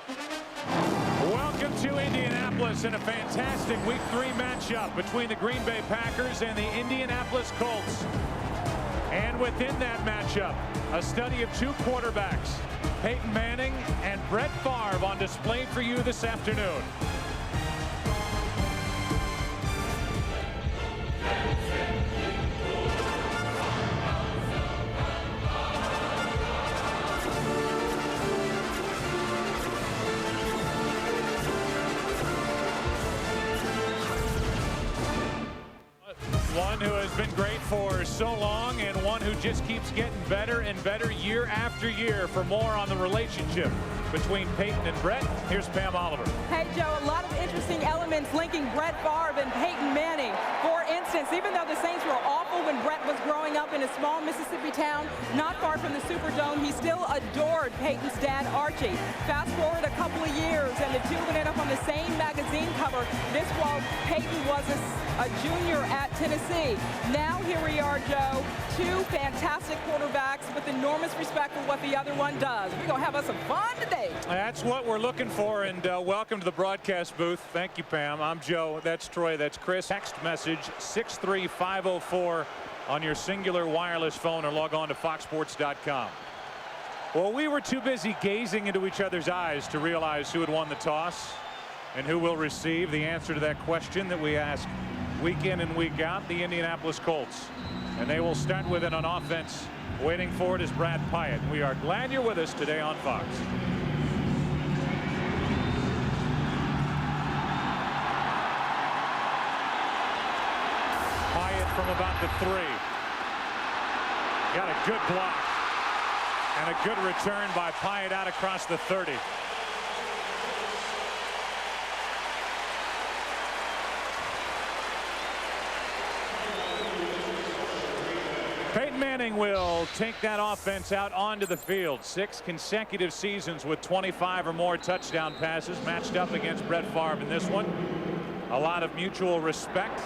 Welcome to Indianapolis in a fantastic Week 3 matchup between the Green Bay Packers and the Indianapolis Colts. And within that matchup, a study of two quarterbacks, Peyton Manning and Brett Favre, on display for you this afternoon. One who has been great for so long, and one who just keeps getting better and better year after year. For more on the relationship between Peyton and Brett, here's Pam Oliver. Hey, Joe, a lot of interesting elements linking Brett Favre and Peyton Manning. For instance, even though the Saints were awful when Brett was growing up in a small Mississippi town not far from the Superdome, he still adored Peyton's dad, Archie. Fast forward a couple of years, and the two would end up on the same magazine cover. This while Peyton was a junior at Tennessee. Now here we are, Joe, two fantastic quarterbacks with enormous respect for what the other one does. We're going to have us some fun today. That's what we're looking for, and welcome to the broadcast booth. Thank you, Pam. I'm Joe. That's Troy. That's Chris. Text message 63504 on your singular wireless phone, or log on to foxsports.com. Well, we were too busy gazing into each other's eyes to realize who had won the toss and who will receive. The answer to that question that we ask week in and week out, the Indianapolis Colts. And they will start with it on offense. Waiting for it is Brad Pyatt. We are glad you're with us today on Fox. Pyatt from about the 3. Got a good block. And a good return by Pyatt out across the 30. Peyton Manning will take that offense out onto the field. 6 consecutive seasons with 25 or more touchdown passes, matched up against Brett Favre in this one. A lot of mutual respect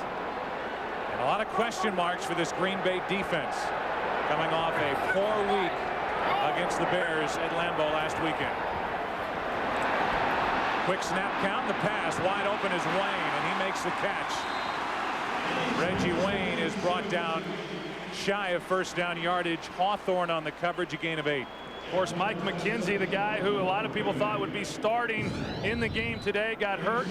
and a lot of question marks for this Green Bay defense, coming off a poor week against the Bears at Lambeau last weekend. Quick snap count, the pass wide open is Wayne, and he makes the catch. Reggie Wayne is brought down shy of first down yardage. Hawthorne on the coverage, a gain of 8. Of course, Mike McKenzie, the guy who a lot of people thought would be starting in the game today, got hurt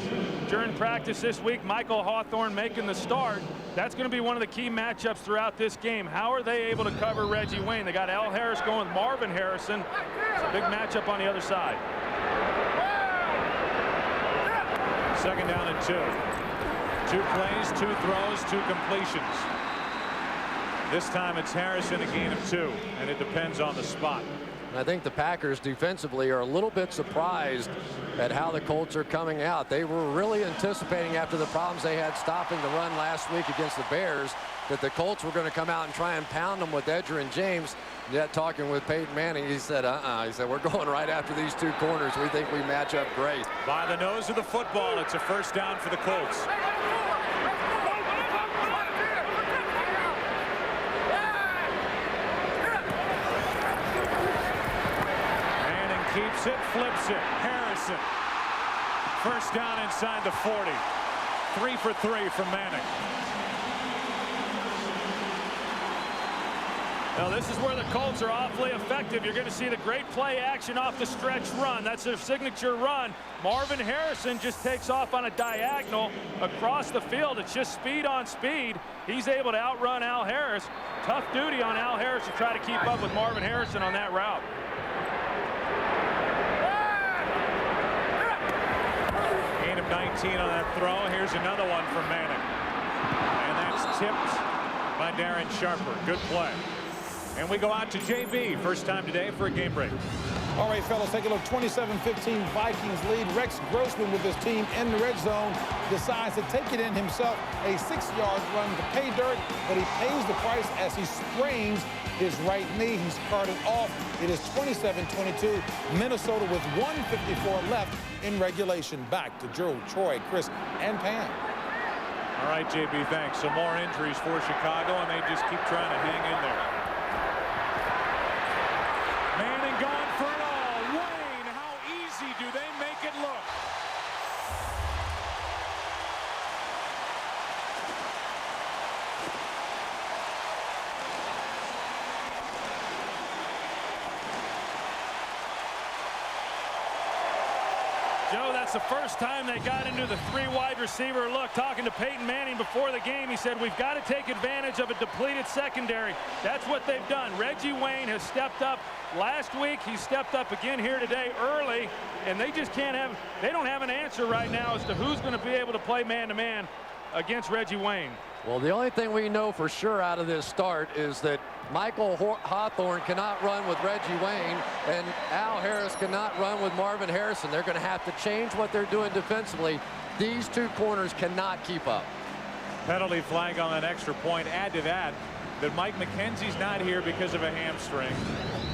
during practice this week. Michael Hawthorne making the start. That's going to be one of the key matchups throughout this game. How are they able to cover Reggie Wayne? They got Al Harris going with Marvin Harrison. It's a big matchup on the other side. Second down and 2. 2 plays, 2 throws, 2 completions. This time it's Harrison, a gain of 2, and it depends on the spot. I think the Packers defensively are a little bit surprised at how the Colts are coming out. They were really anticipating, after the problems they had stopping the run last week against the Bears, that the Colts were going to come out and try and pound them with Edgerrin James. Yet talking with Peyton Manning, he said, he said, we're going right after these 2 corners. We think we match up great. By the nose of the football, it's a first down for the Colts. Keeps it, flips it. Harrison. First down inside the 40. 3 for 3 from Manning. Now this is where the Colts are awfully effective. You're going to see the great play action off the stretch run. That's their signature run. Marvin Harrison just takes off on a diagonal across the field. It's just speed on speed. He's able to outrun Al Harris. Tough duty on Al Harris to try to keep up with Marvin Harrison on that route. Gain of 19 on that throw. Here's another one from Manning. And that's tipped by Darren Sharper. Good play. And we go out to JB. First time today for a game break. All right, fellas, take a look. 27-15 Vikings lead. Rex Grossman with his team in the red zone decides to take it in himself. A 6-yard run to pay dirt, but he pays the price as he sprains his right knee. He's carted off. It is 27-22. Minnesota with 1:54 left in regulation. Back to Joe, Troy, Chris, and Pam. All right, JB, thanks. So more injuries for Chicago, and they just keep trying to hang in there. Manning going for it all. Wayne, how easy do they make it look? Joe, that's the first time they got into the 3 wide receiver look. Talking to Peyton Manning before the game, he said, we've got to take advantage of a depleted secondary. That's what they've done. Reggie Wayne has stepped up last week. He stepped up again here today early, and they just they don't have an answer right now as to who's going to be able to play man-to-man against Reggie Wayne. Well, the only thing we know for sure out of this start is that Michael Hawthorne cannot run with Reggie Wayne, and Al Harris cannot run with Marvin Harrison. They're going to have to change what they're doing defensively. These 2 corners cannot keep up. Penalty flag on an extra point. Add to that Mike McKenzie's not here because of a hamstring.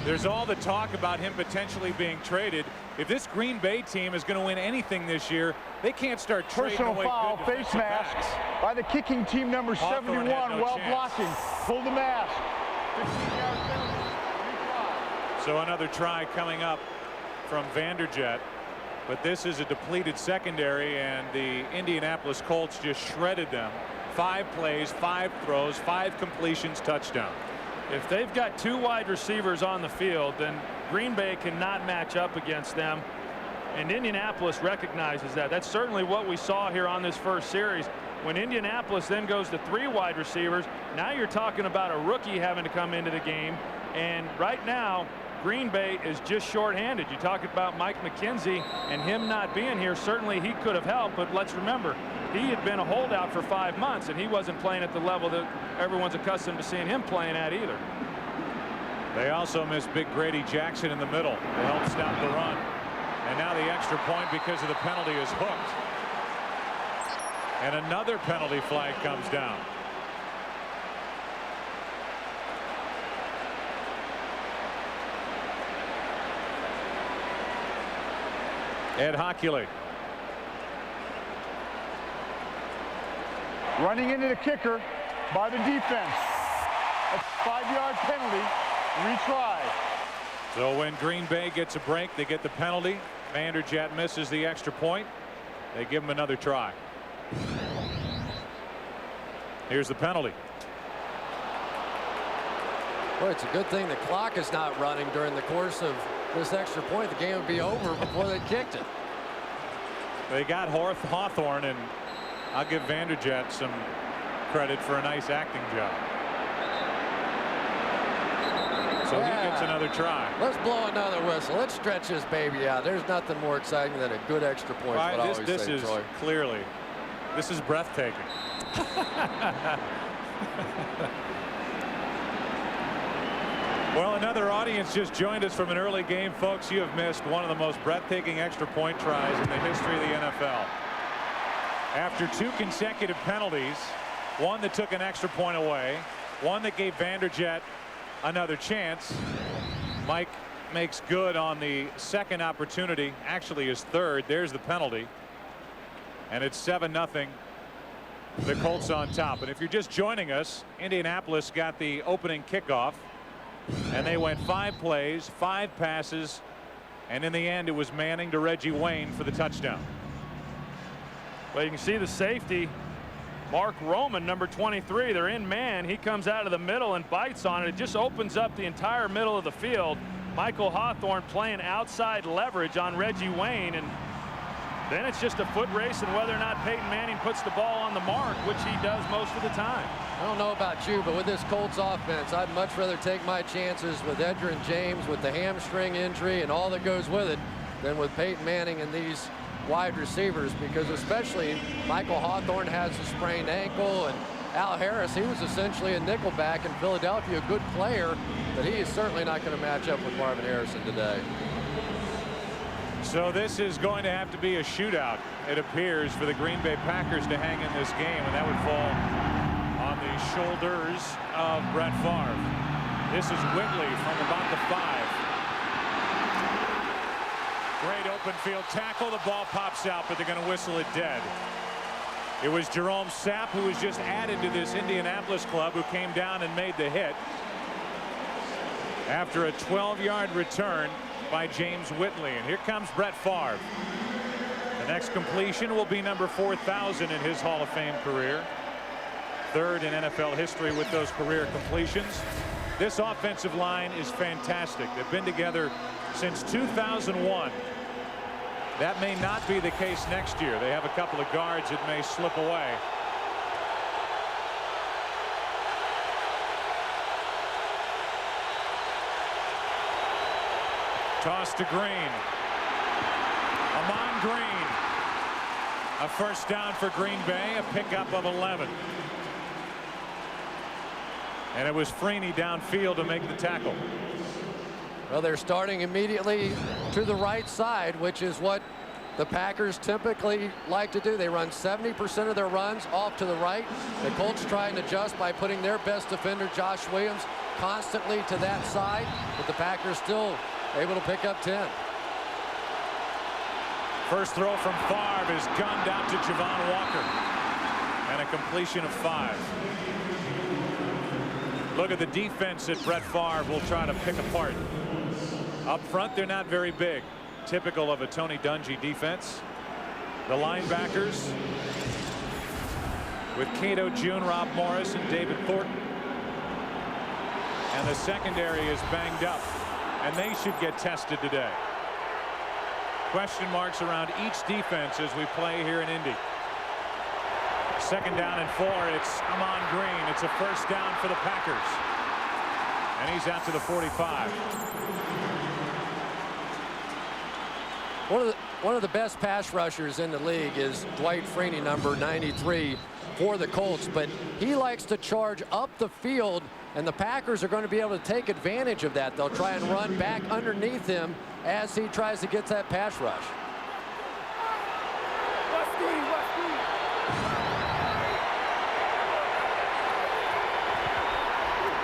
There's all the talk about him potentially being traded. If this Green Bay team is going to win anything this year, they can't start trading away personal foul, good face mask backs. by the kicking team, number Hawthorne 71, well chance. blocking. Pull the mask. 15-yard penalty. So another try coming up from Vanderjagt. But this is a depleted secondary, and the Indianapolis Colts just shredded them. 5 plays, 5 throws, 5 completions, touchdown. If they've got 2 wide receivers on the field, then Green Bay cannot match up against them. And Indianapolis recognizes that. That's certainly what we saw here on this first series. When Indianapolis then goes to 3 wide receivers, now you're talking about a rookie having to come into the game. And right now, Green Bay is just shorthanded. You talk about Mike McKenzie and him not being here. Certainly he could have helped, but let's remember, he had been a holdout for 5 months, and he wasn't playing at the level that everyone's accustomed to seeing him playing at either. They also missed Big Grady Jackson in the middle to help stop the run. And now the extra point because of the penalty is hooked. And another penalty flag comes down. Ed Hockley. Running into the kicker by the defense. A 5-yard penalty. Retry. So when Green Bay gets a break, they get the penalty. Vanderjagt misses the extra point. They give him another try. Here's the penalty. Boy, it's a good thing the clock is not running during the course of this extra point. The game would be over before they kicked it. They got Hawthorne, and I'll give Vanderjagt some credit for a nice acting job. So he gets another try. Let's blow another whistle. Let's stretch this baby out. There's nothing more exciting than a good extra point. Right, this is Troy. Clearly, this is breathtaking. Well, another audience just joined us from an early game. Folks, you have missed one of the most breathtaking extra point tries in the history of the NFL. After 2 consecutive penalties, one that took an extra point away, one that gave Vanderjagt another chance, Mike makes good on the second opportunity, actually his third. There's the penalty, and it's 7-0. The Colts on top. And if you're just joining us, Indianapolis got the opening kickoff, and they went 5 plays, 5 passes, and in the end it was Manning to Reggie Wayne for the touchdown. Well, you can see the safety, Mark Roman, number 23. They're in man. He comes out of the middle and bites on it. It just opens up the entire middle of the field. Michael Hawthorne playing outside leverage on Reggie Wayne, and then it's just a foot race and whether or not Peyton Manning puts the ball on the mark, which he does most of the time. I don't know about you, but with this Colts offense, I'd much rather take my chances with Edgerrin James with the hamstring injury and all that goes with it than with Peyton Manning and these wide receivers, because especially Michael Hawthorne has a sprained ankle, and Al Harris, he was essentially a nickelback in Philadelphia, a good player, but he is certainly not going to match up with Marvin Harrison today. So this is going to have to be a shootout, it appears, for the Green Bay Packers to hang in this game, and that would fall on the shoulders of Brett Favre. This is Whitley from about the 5. Great open field tackle. The ball pops out, but they're going to whistle it dead. It was Jerome Sapp, who was just added to this Indianapolis club, who came down and made the hit. After a 12-yard return, by James Whitley. And here comes Brett Favre. The next completion will be number 4,000 in his Hall of Fame career. Third in NFL history with those career completions. This offensive line is fantastic. They've been together since 2001. That may not be the case next year. They have a couple of guards that may slip away. Toss to Green. Amon Green. A first down for Green Bay, a pickup of 11. And it was Freeney downfield to make the tackle. Well, they're starting immediately to the right side, which is what the Packers typically like to do. They run 70% of their runs off to the right. The Colts try and adjust by putting their best defender, Josh Williams, constantly to that side, but the Packers still able to pick up 10. First throw from Favre is gunned out to Javon Walker. And a completion of 5. Look at the defense that Brett Favre will try to pick apart. Up front, they're not very big. Typical of a Tony Dungy defense. The linebackers with Cato June, Rob Morris, and David Thornton. And the secondary is banged up, and they should get tested today. Question marks around each defense as we play here in Indy. Second down and 4. It's Amon Green. It's a first down for the Packers. And he's out to the 45. One of the best pass rushers in the league is Dwight Freeney, number 93 for the Colts, but he likes to charge up the field, and the Packers are going to be able to take advantage of that. They'll try and run back underneath him as he tries to get that pass rush.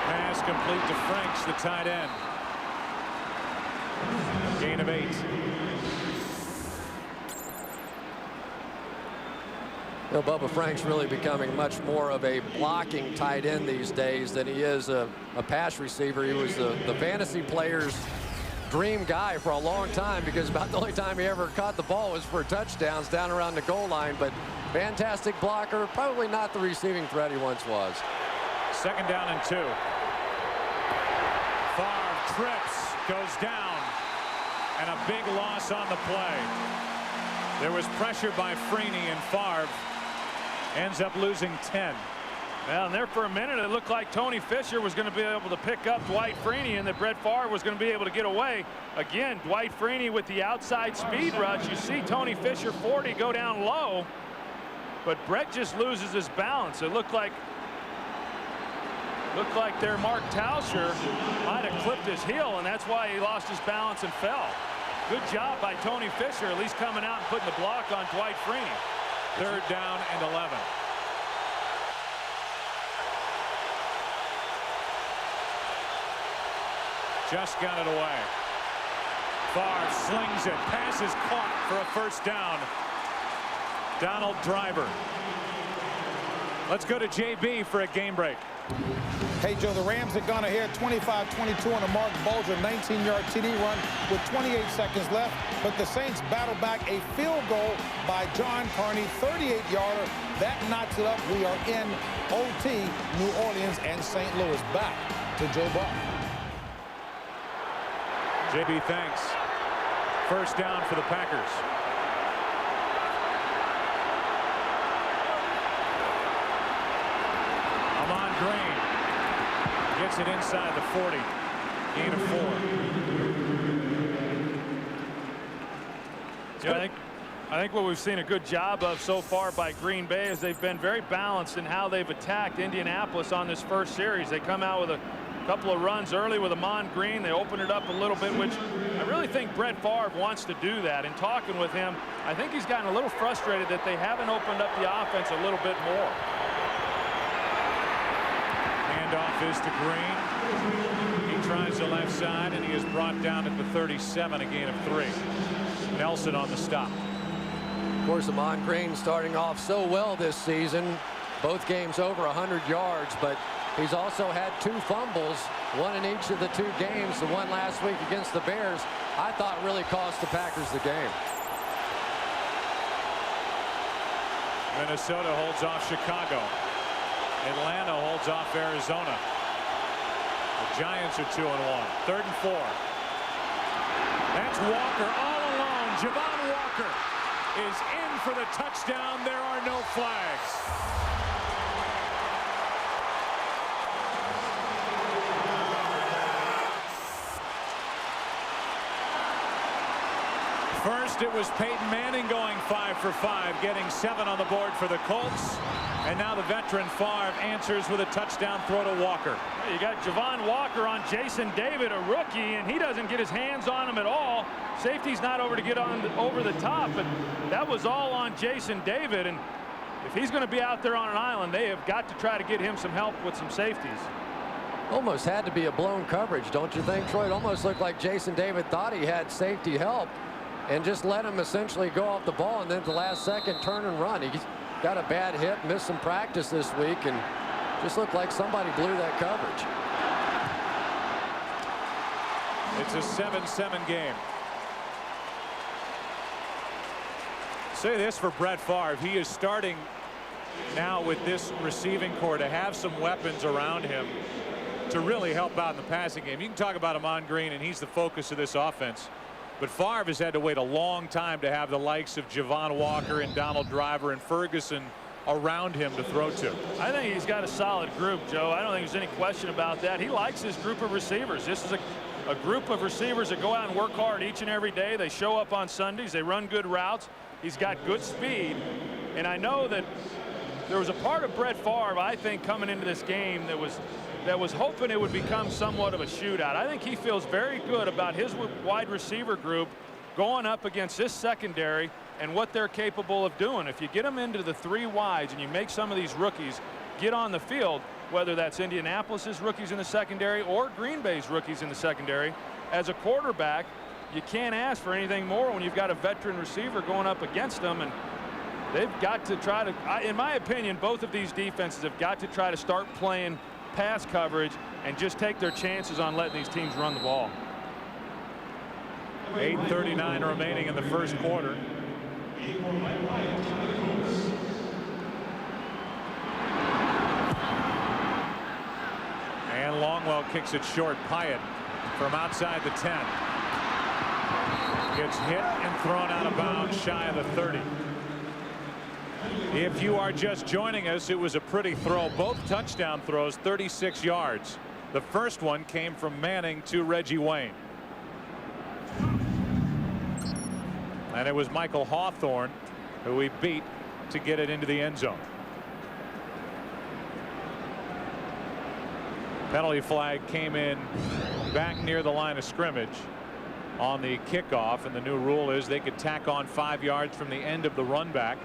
Pass complete to Franks, the tight end. Gain of 8. You know, Bubba Frank's really becoming much more of a blocking tight end these days than he is a pass receiver. He was the fantasy player's dream guy for a long time, because about the only time he ever caught the ball was for touchdowns down around the goal line. But fantastic blocker, probably not the receiving threat he once was. Second down and 2. Favre trips, goes down, and a big loss on the play. There was pressure by Freeney, and Favre ends up losing 10. Well, and there for a minute it looked like Tony Fisher was going to be able to pick up Dwight Freeney, and that Brett Favre was going to be able to get away. Again, Dwight Freeney with the outside speed rush. You see Tony Fisher 40 go down low, but Brett just loses his balance. It looked like their Mark Tauscher might have clipped his heel, and that's why he lost his balance and fell. Good job by Tony Fisher, at least coming out and putting the block on Dwight Freeney. Third down and 11. Just got it away. Favre slings it. Pass is caught for a first down. Donald Driver. Let's go to JB for a game break. Hey, Joe, the Rams had gone ahead 25-22 on a Mark Bulger 19-yard TD run with 28 seconds left, but the Saints battled back a field goal by John Carney, 38-yarder. That knocks it up. We are in OT, New Orleans and St. Louis. Back to Joe Buck. JB, thanks. First down for the Packers. Amon Green gets it inside the 40. Gain of 4. Yeah, I think what we've seen a good job of so far by Green Bay is they've been very balanced in how they've attacked Indianapolis on this first series. They come out with a couple of runs early with Amon Green. They open it up a little bit, which I really think Brett Favre wants to do that. In talking with him, I think he's gotten a little frustrated that they haven't opened up the offense a little bit more. Handoff is to Green. He tries the left side, and he is brought down at the 37, a gain of 3. Nelson on the stop. Of course, Amon Green starting off so well this season. Both games over 100 yards, but he's also had 2 fumbles, one in each of the 2 games. The one last week against the Bears I thought really cost the Packers the game. Minnesota holds off Chicago. Atlanta holds off Arizona. The Giants are 2-1. 3rd and 4. That's Walker all alone. Javon Walker is in for the touchdown. There are no flags. First, it was Peyton Manning going 5 for 5, getting 7 on the board for the Colts. And now the veteran Favre answers with a touchdown throw to Walker. You got Javon Walker on Jason David, a rookie, and he doesn't get his hands on him at all. Safety's not over to get on over the top, but that was all on Jason David. And if he's going to be out there on an island, they have got to try to get him some help with some safeties. Almost had to be a blown coverage, don't you think, Troy? It almost looked like Jason David thought he had safety help and just let him essentially go off the ball, and then at the last second turn and run. He's got a bad hit, missed some practice this week, and just looked like somebody blew that coverage. It's a 7-7 game. Say this for Brett Favre. He is starting now with this receiving core to have some weapons around him to really help out in the passing game. You can talk about Ahman Green, and he's the focus of this offense. But Favre has had to wait a long time to have the likes of Javon Walker and Donald Driver and Ferguson around him to throw to. I think he's got a solid group, Joe. I don't think there's any question about that. He likes his group of receivers. This is a group of receivers that go out and work hard each and every day. They show up on Sundays. They run good routes. He's got good speed. And I know that there was a part of Brett Favre, I think, coming into this game that was hoping it would become somewhat of a shootout. I think he feels very good about his wide receiver group going up against this secondary and what they're capable of doing. If you get them into the 3 wides and you make some of these rookies get on the field, whether that's Indianapolis's rookies in the secondary or Green Bay's rookies in the secondary, as a quarterback, you can't ask for anything more when you've got a veteran receiver going up against them. And they've got to try to, in my opinion, both of these defenses have got to try to start playing pass coverage and just take their chances on letting these teams run the ball. 8:39 remaining in the first quarter. And Longwell kicks it short. Pyatt from outside the 10 gets hit and thrown out of bounds shy of the 30. If you are just joining us, it was a pretty throw. Both touchdown throws, 36 yards. The first one came from Manning to Reggie Wayne. And it was Michael Hawthorne who he beat to get it into the end zone. Penalty flag came in back near the line of scrimmage on the kickoff, and the new rule is they could tack on 5 yards from the end of the run back,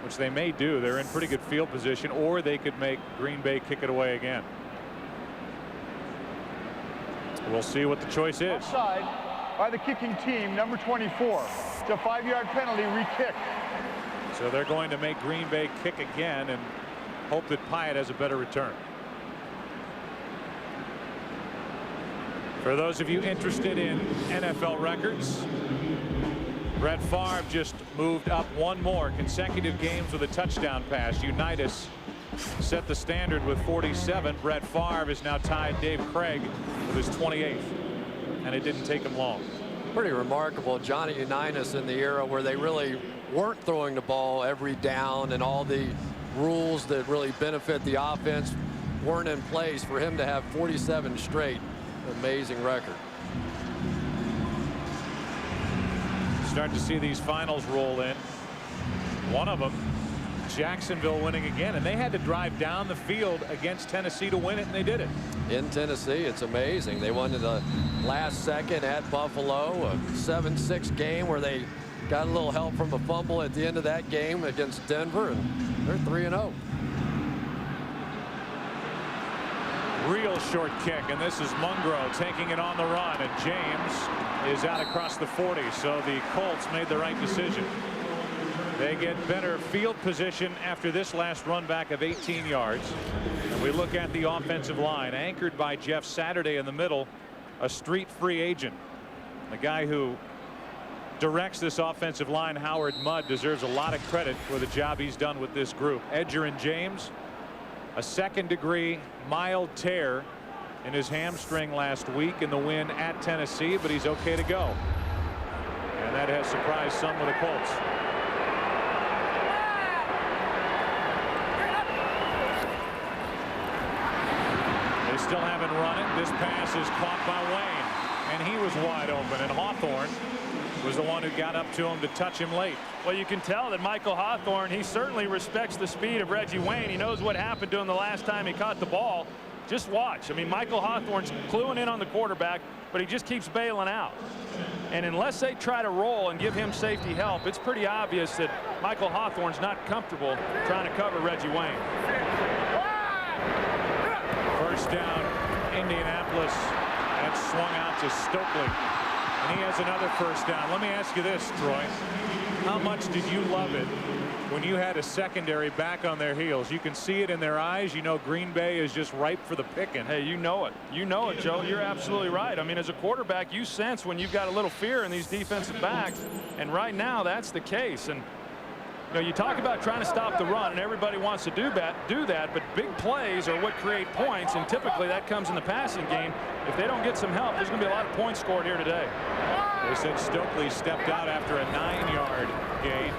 which they may do. They're in pretty good field position, or they could make Green Bay kick it away again. We'll see what the choice is. Offside by the kicking team, number 24. It's a 5-yard penalty, re-kick. So they're going to make Green Bay kick again and hope that Pyatt has a better return. For those of you interested in NFL records, Brett Favre just moved up one more consecutive games with a touchdown pass. Unitas set the standard with 47. Brett Favre is now tied Dave Craig with his 28th, and it didn't take him long. Pretty remarkable. Johnny Unitas in the era where they really weren't throwing the ball every down and all the rules that really benefit the offense weren't in place. For him to have 47 straight, amazing record. Start to see these finals roll in. One of them, Jacksonville winning again, and they had to drive down the field against Tennessee to win it, and they did it. In Tennessee, it's amazing. They won in the last second at Buffalo, a 7-6 game where they got a little help from a fumble at the end of that game against Denver, and they're 3-0. Real short kick, and this is Mungro taking it on the run, and James is out across the 40, so the Colts made the right decision. They get better field position after this last run back of 18 yards. And we look at the offensive line, anchored by Jeff Saturday in the middle, a street free agent. The guy who directs this offensive line, Howard Mudd, deserves a lot of credit for the job he's done with this group. Edgerrin James, a second-degree mild tear in his hamstring last week in the win at Tennessee, but he's okay to go. And that has surprised some of the Colts. They still haven't run it. This pass is caught by Wayne, and he was wide open, and Hawthorne was the one who got up to him to touch him late. Well, you can tell that Michael Hawthorne, he certainly respects the speed of Reggie Wayne. He knows what happened to him the last time he caught the ball. Just watch. I mean, Michael Hawthorne's cluing in on the quarterback, but he just keeps bailing out. And unless they try to roll and give him safety help, it's pretty obvious that Michael Hawthorne's not comfortable trying to cover Reggie Wayne. First down, Indianapolis. That swung out to Stokely. And he has another first down. Let me ask you this, Troy. How much did you love it when you had a secondary back on their heels? You can see it in their eyes. You know Green Bay is just ripe for the picking. Hey, you know it. You know it, Joe. You're absolutely right. I mean, as a quarterback, you sense when you've got a little fear in these defensive backs. And right now, that's the case. And you know, you talk about trying to stop the run, and everybody wants to do that, but big plays are what create points, and typically that comes in the passing game. If they don't get some help, there's going to be a lot of points scored here today. They said Stokely stepped out after a 9-yard gain.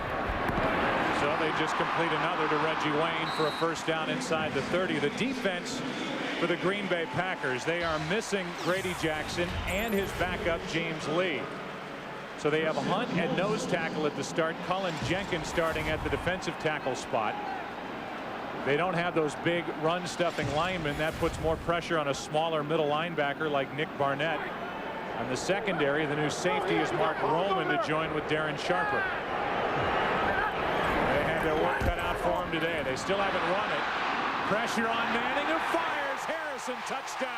So they just complete another to Reggie Wayne for a first down inside the 30. The defense for the Green Bay Packers, they are missing Grady Jackson and his backup James Lee. So they have Hunt at nose tackle at the start. Cullen Jenkins starting at the defensive tackle spot. They don't have those big run stuffing linemen. That puts more pressure on a smaller middle linebacker like Nick Barnett. On the secondary, the new safety is Mark Roman to join with Darren Sharper. They had their work cut out for him today. They still haven't run it. Pressure on Manning, who fires. Harrison, touchdown.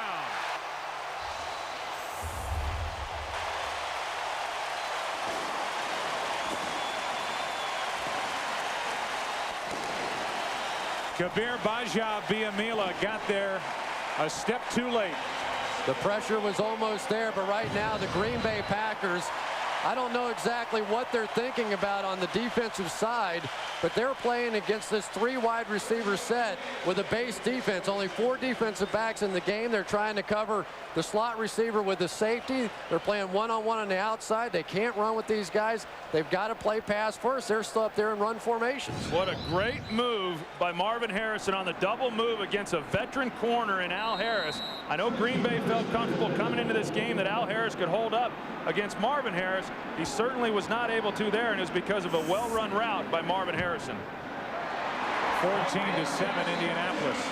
Kabir Baja-Biamila got there a step too late. The pressure was almost there, but right now the Green Bay Packers, I don't know exactly what they're thinking about on the defensive side, but they're playing against this 3 wide receiver set with a base defense. Only 4 defensive backs in the game. They're trying to cover the slot receiver with the safety. They're playing one-on-one on the outside. They can't run with these guys. They've got to play pass first. They're still up there in run formations. What a great move by Marvin Harrison on the double move against a veteran corner in Al Harris. I know Green Bay felt comfortable coming into this game that Al Harris could hold up against Marvin Harris. He certainly was not able to there, and it was because of a well-run route by Marvin Harrison. 14-7 Indianapolis.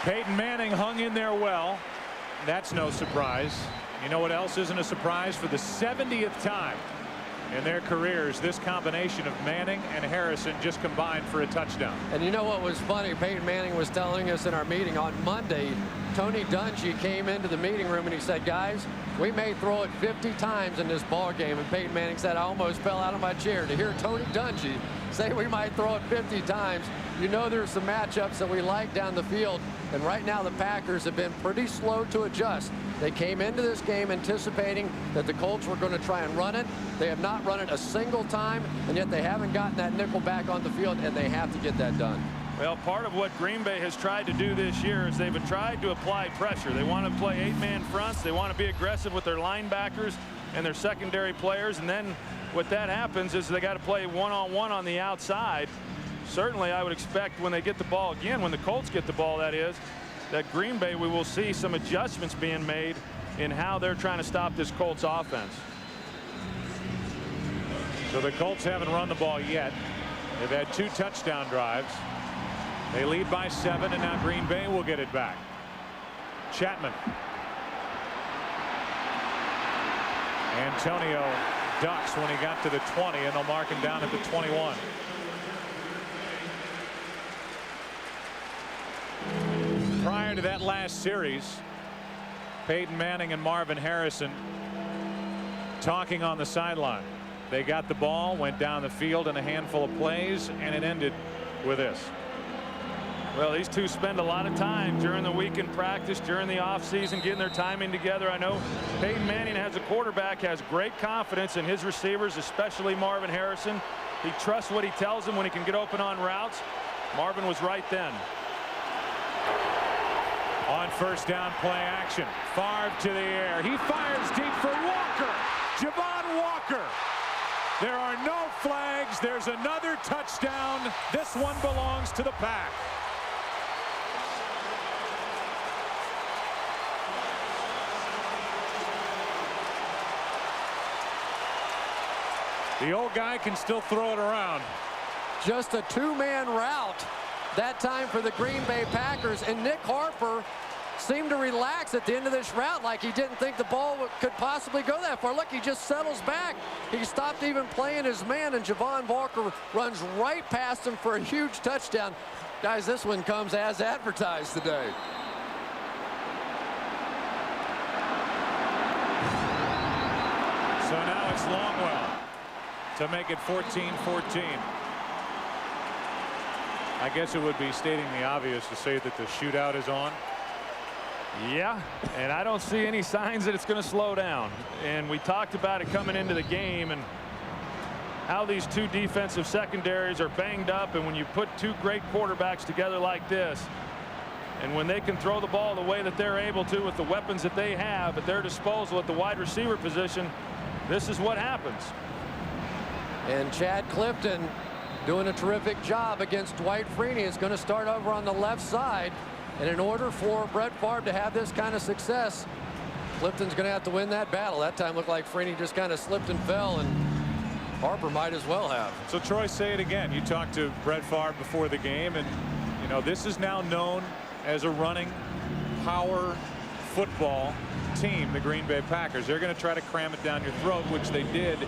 Peyton Manning hung in there well. That's no surprise. You know what else isn't a surprise? For the 70th time in their careers, this combination of Manning and Harrison just combined for a touchdown. And you know what was funny? Peyton Manning was telling us in our meeting on Monday, Tony Dungy came into the meeting room and he said, guys, we may throw it 50 times in this ball game. And Peyton Manning said, I almost fell out of my chair to hear Tony Dungy say we might throw it 50 times. You know, there's some matchups that we like down the field. And right now the Packers have been pretty slow to adjust. They came into this game anticipating that the Colts were going to try and run it. They have not run it a single time, and yet they haven't gotten that nickel back on the field, and they have to get that done. Well, part of what Green Bay has tried to do this year is they've tried to apply pressure. They want to play 8-man fronts. They want to be aggressive with their linebackers and their secondary players. And then what that happens is they got to play one-on-one on the outside. Certainly, I would expect when they get the ball again, when the Colts get the ball, that is, that Green Bay, we will see some adjustments being made in how they're trying to stop this Colts offense. So the Colts haven't run the ball yet. They've had 2 touchdown drives. They lead by 7, and now Green Bay will get it back. Chapman. Antonio ducks when he got to the 20, and they'll mark him down at the 21. Prior to that last series, Peyton Manning and Marvin Harrison talking on the sideline. They got the ball, went down the field in a handful of plays, and it ended with this. Well, these two spend a lot of time during the week in practice, during the offseason, getting their timing together. I know Peyton Manning, as a quarterback, has great confidence in his receivers, especially Marvin Harrison. He trusts what he tells him when he can get open on routes. Marvin was right then. On first down, play action. Favre to the air. He fires deep for Walker. Javon Walker. There are no flags. There's another touchdown. This one belongs to the Pack. The old guy can still throw it around. Just a two-man route that time for the Green Bay Packers, and Nick Harper seemed to relax at the end of this route like he didn't think the ball could possibly go that far. Look, he just settles back. He stopped even playing his man, and Javon Walker runs right past him for a huge touchdown. Guys, this one comes as advertised today. So now it's Longwell to make it 14-14. I guess it would be stating the obvious to say that the shootout is on. Yeah, and I don't see any signs that it's going to slow down. And we talked about it coming into the game and how these two defensive secondaries are banged up. And when you put two great quarterbacks together like this, and when they can throw the ball the way that they're able to with the weapons that they have at their disposal at the wide receiver position, this is what happens. And Chad Clifton doing a terrific job against Dwight Freeney. Is going to start over on the left side. And in order for Brett Favre to have this kind of success, Clifton's going to have to win that battle. That time looked like Freeney just kind of slipped and fell, and Harper might as well have. So Troy, say it again. You talked to Brett Favre before the game, and you know this is now known as a running power football team, the Green Bay Packers. They're going to try to cram it down your throat, which they did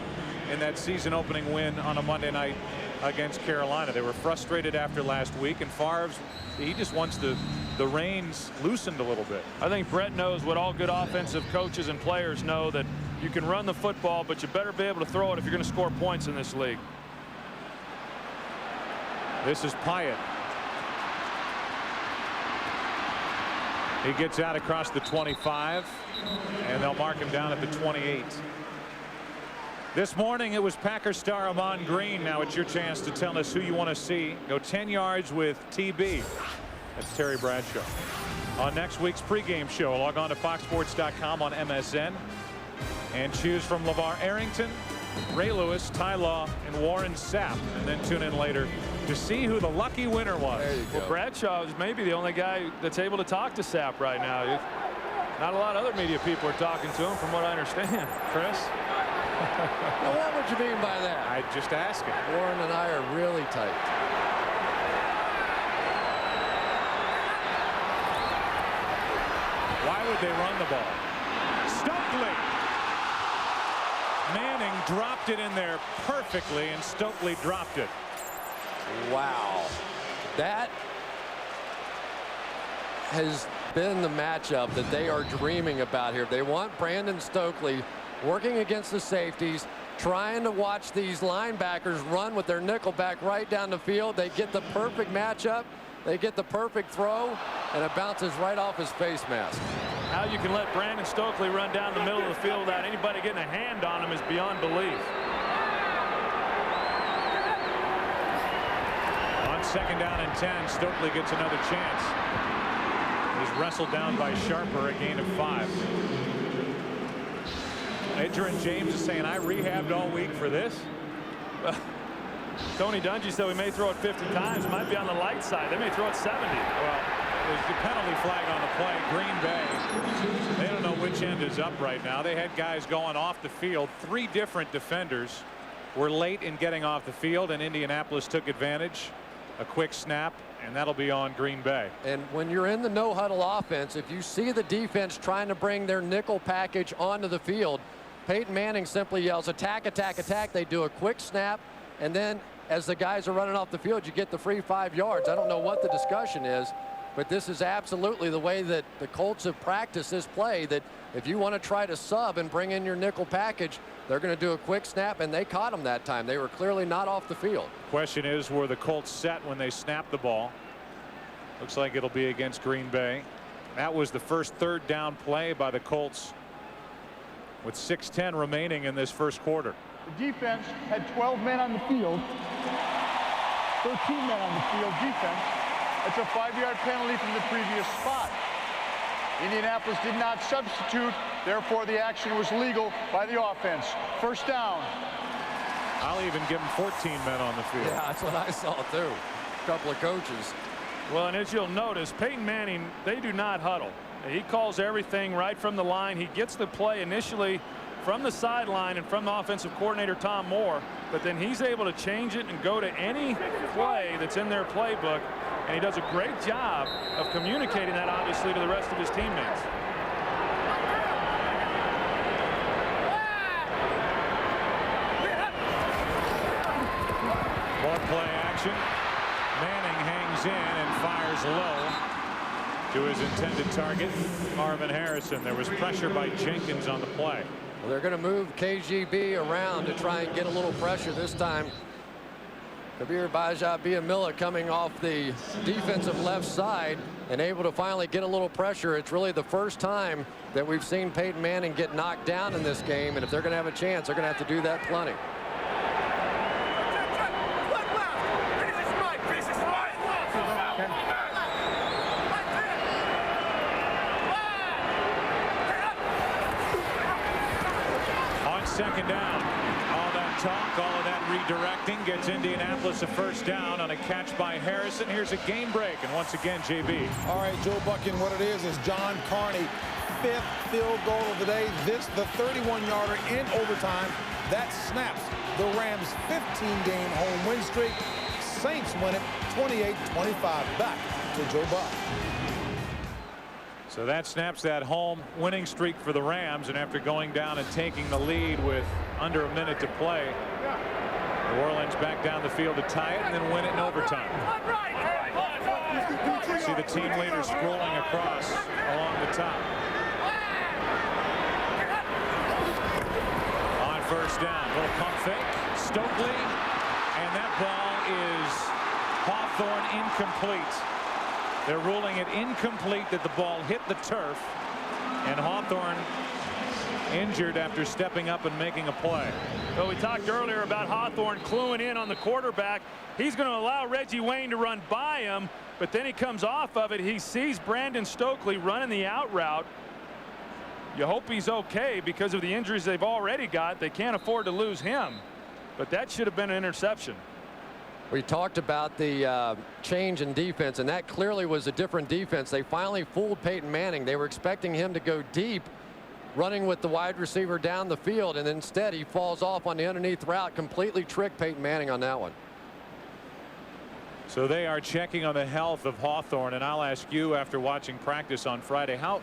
in that season opening win on a Monday night against Carolina. They were frustrated after last week, and Favre's, he just wants the reins loosened a little bit. I think Brett knows what all good offensive coaches and players know, that you can run the football, but you better be able to throw it if you're going to score points in this league. This is Pyatt. He gets out across the 25, and they'll mark him down at the 28. This morning it was Packer star Ahman Green. Now it's your chance to tell us who you want to see go 10 yards with TB. That's Terry Bradshaw. On next week's pregame show, log on to foxsports.com on MSN and choose from LeVar Arrington, Ray Lewis, Ty Law, and Warren Sapp, and then tune in later to see who the lucky winner was. Well, Bradshaw is maybe the only guy that's able to talk to Sapp right now. Not a lot of other media people are talking to him, from what I understand. Chris? Now, what would you mean by that? I just asking. Warren and I are really tight. Why would they run the ball? Stokely. Manning dropped it in there perfectly, and Stokely dropped it. Wow. That has been the matchup that they are dreaming about here. They want Brandon Stokely working against the safeties, trying to watch these linebackers run with their nickel back right down the field. They get the perfect matchup. They get the perfect throw, and it bounces right off his face mask. How you can let Brandon Stokely run down the middle of the field without anybody getting a hand on him is beyond belief. On second down and 10, Stokely gets another chance. He's wrestled down by Sharper, a gain of 5. Adrian James is saying, I rehabbed all week for this. Tony Dungy said we may throw it 50 times. It might be on the light side. They may throw it 70. Well, there's the penalty flag on the play. Green Bay, they don't know which end is up right now. They had guys going off the field. 3 different defenders were late in getting off the field, and Indianapolis took advantage. A quick snap, and that'll be on Green Bay. And when you're in the no huddle offense, if you see the defense trying to bring their nickel package onto the field, Peyton Manning simply yells, attack, attack, attack. They do a quick snap, and then as the guys are running off the field, you get the free 5 yards. I don't know what the discussion is, but this is absolutely the way that the Colts have practiced this play, that if you want to try to sub and bring in your nickel package, they're going to do a quick snap, and they caught them that time. They were clearly not off the field. Question is, were the Colts set when they snapped the ball? Looks like it'll be against Green Bay. That was the first third down play by the Colts with 6:10 remaining in this first quarter. The defense had 12 men on the field, 13 men on the field defense. That's a 5-yard penalty from the previous spot. Indianapolis did not substitute, therefore the action was legal by the offense. First down. I'll even give him 14 men on the field. Yeah, that's what I saw too. A couple of coaches. Well, and as you'll notice, Peyton Manning, they do not huddle. He calls everything right from the line. He gets the play initially from the sideline and from the offensive coordinator Tom Moore, but then he's able to change it and go to any play that's in their playbook, and he does a great job of communicating that obviously to the rest of his teammates. More play action. Manning hangs in and fires low to his intended target, Marvin Harrison. There was pressure by Jenkins on the play. Well, they're going to move KGB around to try and get a little pressure this time. Kabir Bajia-Biamila coming off the defensive left side and able to finally get a little pressure. It's really the first time that we've seen Peyton Manning get knocked down in this game, and if they're going to have a chance, they're going to have to do that plenty. Second down. All that talk, all of that redirecting gets Indianapolis a first down on a catch by Harrison. Here's a game break, and once again, JB. All right, Joe Buck, and what it is John Carney, 5th field goal of the day. This, the 31-yarder in overtime. That snaps the Rams' 15-game home win streak. Saints win it 28-25. Back to Joe Buck. So that snaps that home winning streak for the Rams, and after going down and taking the lead with under a minute to play, New Orleans back down the field to tie it and then win it in overtime. See the team leader scrolling across along the top. On first down, little pump fake, Stokely, and that ball is Hawthorne incomplete. They're ruling it incomplete that the ball hit the turf, and Hawthorne injured after stepping up and making a play. Well, we talked earlier about Hawthorne cluing in on the quarterback. He's going to allow Reggie Wayne to run by him, but then he comes off of it. He sees Brandon Stokely running the out route. You hope he's okay because of the injuries they've already got. They can't afford to lose him, but that should have been an interception. We talked about the change in defense, and that clearly was a different defense. They finally fooled Peyton Manning. They were expecting him to go deep, running with the wide receiver down the field, and instead he falls off on the underneath route. Completely tricked Peyton Manning on that one. So they are checking on the health of Hawthorne, and I'll ask you, after watching practice on Friday, how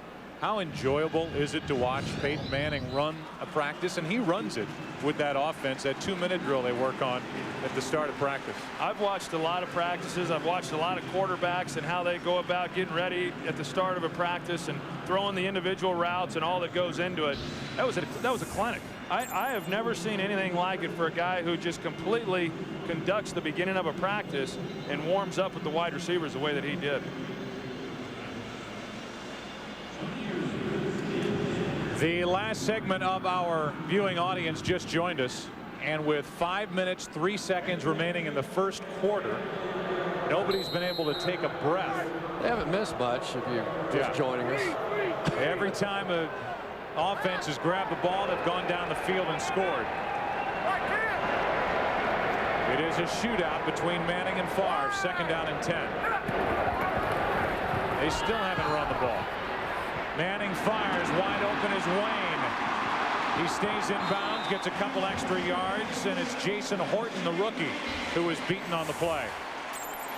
enjoyable is it to watch Peyton Manning run a practice? And he runs it with that offense, that 2-minute drill they work on at the start of practice. I've watched a lot of practices. I've watched a lot of quarterbacks and how they go about getting ready at the start of a practice and throwing the individual routes and all that goes into it. That was a clinic. I have never seen anything like it for a guy who just completely conducts the beginning of a practice and warms up with the wide receivers the way that he did. The last segment of our viewing audience just joined us, and with 5 minutes 3 seconds remaining in the first quarter, nobody's been able to take a breath. They haven't missed much if you're just joining us. Every time an offense has grabbed the ball, they've gone down the field and scored. It is a shootout between Manning and Favre, 2nd down and 10. They still haven't run the ball. Manning fires, wide open is Wayne. He stays in bounds, gets a couple extra yards, and it's Jason Horton, the rookie, who is beaten on the play.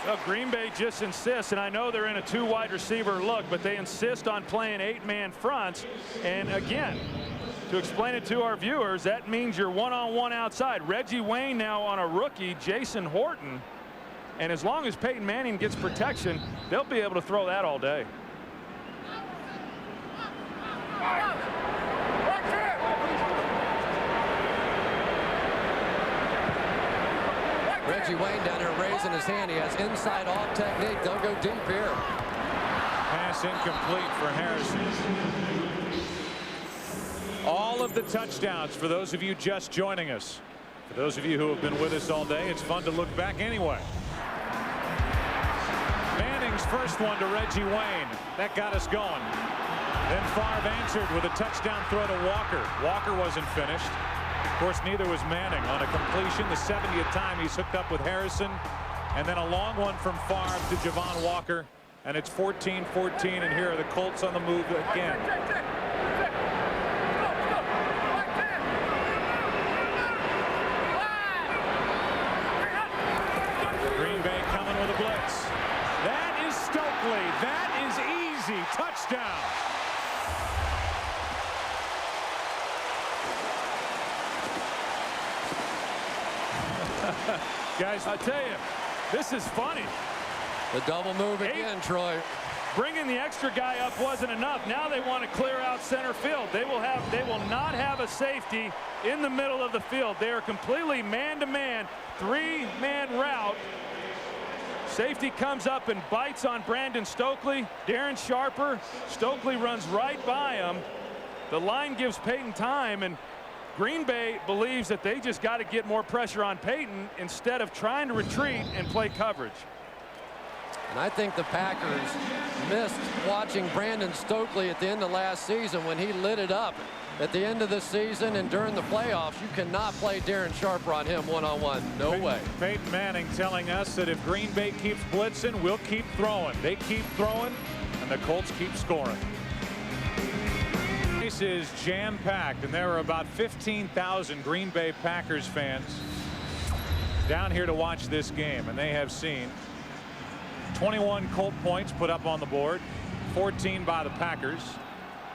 Well, Green Bay just insists, and I know they're in a 2 wide receiver look, but they insist on playing 8-man fronts. And again, to explain it to our viewers, that means you're one-on-one outside. Reggie Wayne now on a rookie, Jason Horton. And as long as Peyton Manning gets protection, they'll be able to throw that all day. Reggie Wayne down there raising his hand. He has inside off technique. They'll go deep here. Pass incomplete for Harrison. All of the touchdowns for those of you just joining us. For those of you who have been with us all day, it's fun to look back anyway. Manning's first one to Reggie Wayne. That got us going. Then Favre answered with a touchdown throw to Walker. Walker wasn't finished. Of course, neither was Manning. On a completion, the 70th time he's hooked up with Harrison. And then a long one from Favre to Javon Walker. And it's 14-14, and here are the Colts on the move again. Green Bay coming with a blitz. That is Stokely. That is easy. Touchdown. Guys, I tell you, this is funny. The double move again, Troy. Bringing the extra guy up wasn't enough. Now they want to clear out center field. They will not have a safety in the middle of the field. They are completely man-to-man, three-man route. Safety comes up and bites on Brandon Stokely. Darren Sharper. Stokely runs right by him. The line gives Peyton time, and Green Bay believes that they just got to get more pressure on Peyton instead of trying to retreat and play coverage. And I think the Packers missed watching Brandon Stokely at the end of last season when he lit it up. At the end of the season and during the playoffs, you cannot play Darren Sharper on him one-on-one. No way. Peyton Manning telling us that if Green Bay keeps blitzing, we'll keep throwing. They keep throwing, and the Colts keep scoring. This is jam-packed, and there are about 15,000 Green Bay Packers fans down here to watch this game, and they have seen 21 Colt points put up on the board, 14 by the Packers.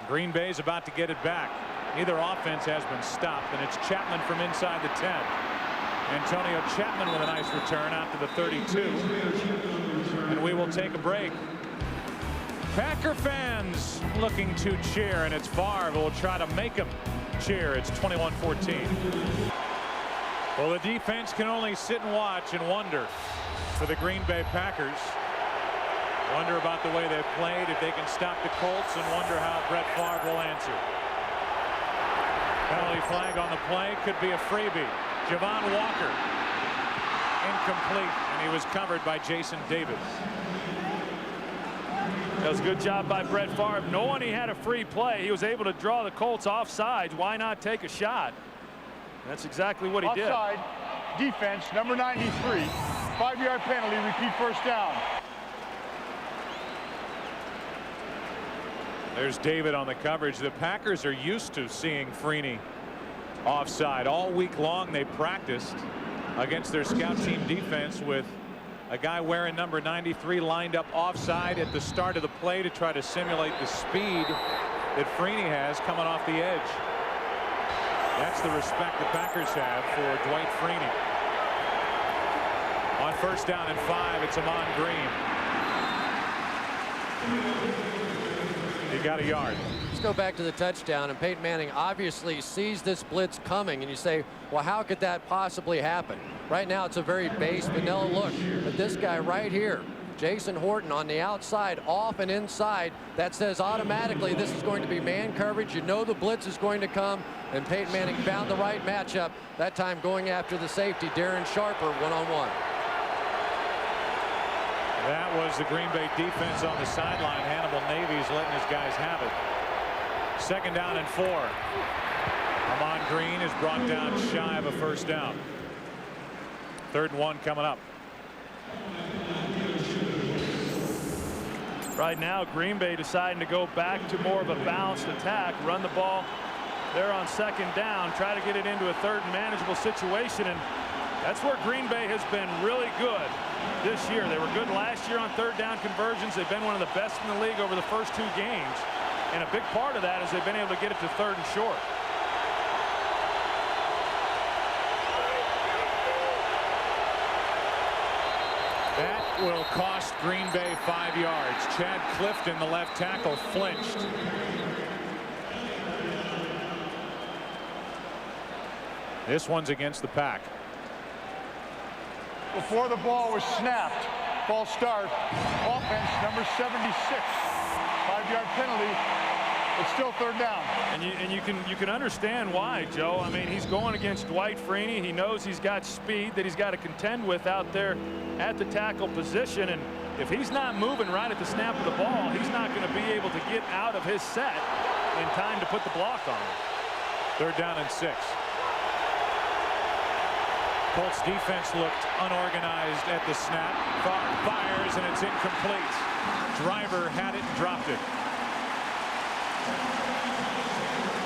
Green Bay's about to get it back. Neither offense has been stopped, and it's Chapman from inside the 10. Antonio Chapman with a nice return out to the 32. And we will take a break. Packer fans looking to cheer, and it's Favre who will try to make them cheer. It's 21-14. Well, the defense can only sit and watch and wonder for the Green Bay Packers. Wonder about the way they've played, if they can stop the Colts, and wonder how Brett Favre will answer. Penalty flag on the play, could be a freebie. Javon Walker, incomplete, and he was covered by Jason Davis. That was a good job by Brett Favre. Knowing he had a free play, he was able to draw the Colts offsides. Why not take a shot? That's exactly what he did. Offside, defense, number 93, 5-yard penalty, repeat first down. There's David on the coverage. The Packers are used to seeing Freeney offside. All week long they practiced against their scout team defense with a guy wearing number 93 lined up offside at the start of the play to try to simulate the speed that Freeney has coming off the edge. That's the respect the Packers have for Dwight Freeney. On first down and 5, it's Amon Green. He got a yard. Let's go back to the touchdown, and Peyton Manning obviously sees this blitz coming, and you say, well, how could that possibly happen? Right now it's a very base vanilla look, but this guy right here, Jason Horton on the outside, off and inside, that says automatically this is going to be man coverage. You know the blitz is going to come, and Peyton Manning found the right matchup, that time going after the safety, Darren Sharper, one-on-one. That was the Green Bay defense on the sideline. Hannibal Navy's letting his guys have it. Second down and 4. Amon Green is brought down shy of a first down. 3rd and 1 coming up. Right now, Green Bay deciding to go back to more of a balanced attack, run the ball there on 2nd down, try to get it into a 3rd and manageable situation, and that's where Green Bay has been really good this year. They were good last year on 3rd down conversions. They've been one of the best in the league over the first 2 games. And a big part of that is they've been able to get it to 3rd and short. That will cost Green Bay 5 yards. Chad Clifton, the left tackle, flinched. This one's against the Pack. before the ball was snapped. False start. Offense number 76. 5-yard penalty. It's still third down. And you can understand why, Joe. I mean, he's going against Dwight Freeney. He knows he's got speed that he's got to contend with out there at the tackle position. And if he's not moving right at the snap of the ball, he's not going to be able to get out of his set in time to put the block on him. Third down and 6. Colts defense looked unorganized at the snap. Fires, and it's incomplete. Driver had it and dropped it.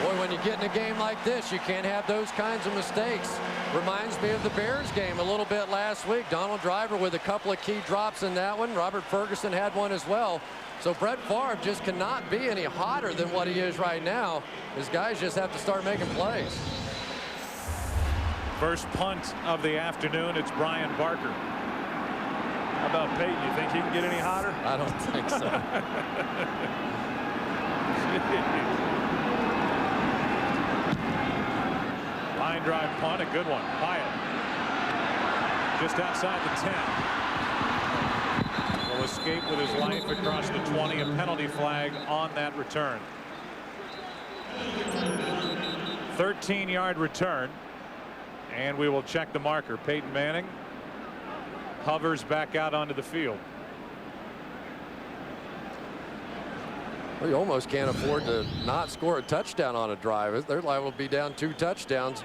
Boy, when you get in a game like this, you can't have those kinds of mistakes. Reminds me of the Bears game a little bit last week. Donald Driver with a couple of key drops in that one. Robert Ferguson had one as well. So Brett Favre just cannot be any hotter than what he is right now. His guys just have to start making plays. First punt of the afternoon. It's Brian Barker. How about Peyton? You think he can get any hotter? I don't think so. Line drive punt, a good one. Hyatt just outside the 10. Will escape with his life across the 20. A penalty flag on that return. 13-yard return. And we will check the marker. Peyton Manning hovers back out onto the field. Well, you almost can't afford to not score a touchdown on a drive. They're liable to be down 2 touchdowns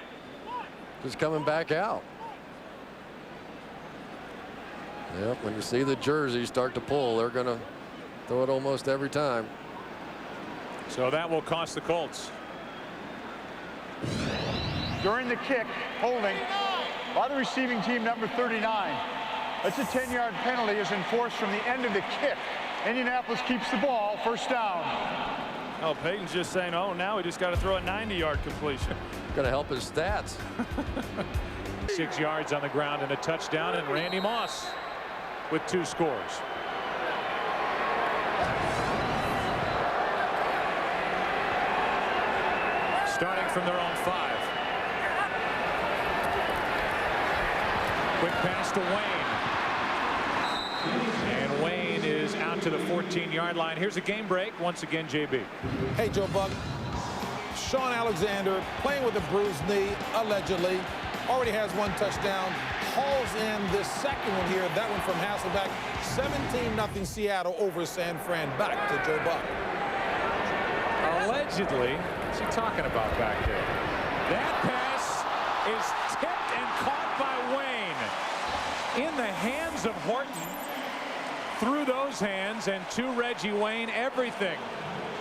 just coming back out. Yep, when you see the jersey start to pull, they're going to throw it almost every time. So that will cost the Colts. During the kick, holding by the receiving team number 39. That's a 10-yard penalty is enforced from the end of the kick. Indianapolis keeps the ball, first down. Oh, Peyton's just saying, oh, now we just got to throw a 90-yard completion. Going to help his stats. 6 yards on the ground and a touchdown, and Randy Moss with 2 scores. Starting from their own 5. Quick pass to Wayne. And Wayne is out to the 14-yard line. Here's a game break. Once again, JB. Hey, Joe Buck. Sean Alexander playing with a bruised knee, allegedly. Already has 1 touchdown. Hauls in this second one here. That one from Hasselbeck. 17-0 Seattle over San Fran. Back to Joe Buck. Allegedly, what's he talking about back there? That pass is tipped and caught by Wayne. In the hands of Horton. Through those hands and to Reggie Wayne. Everything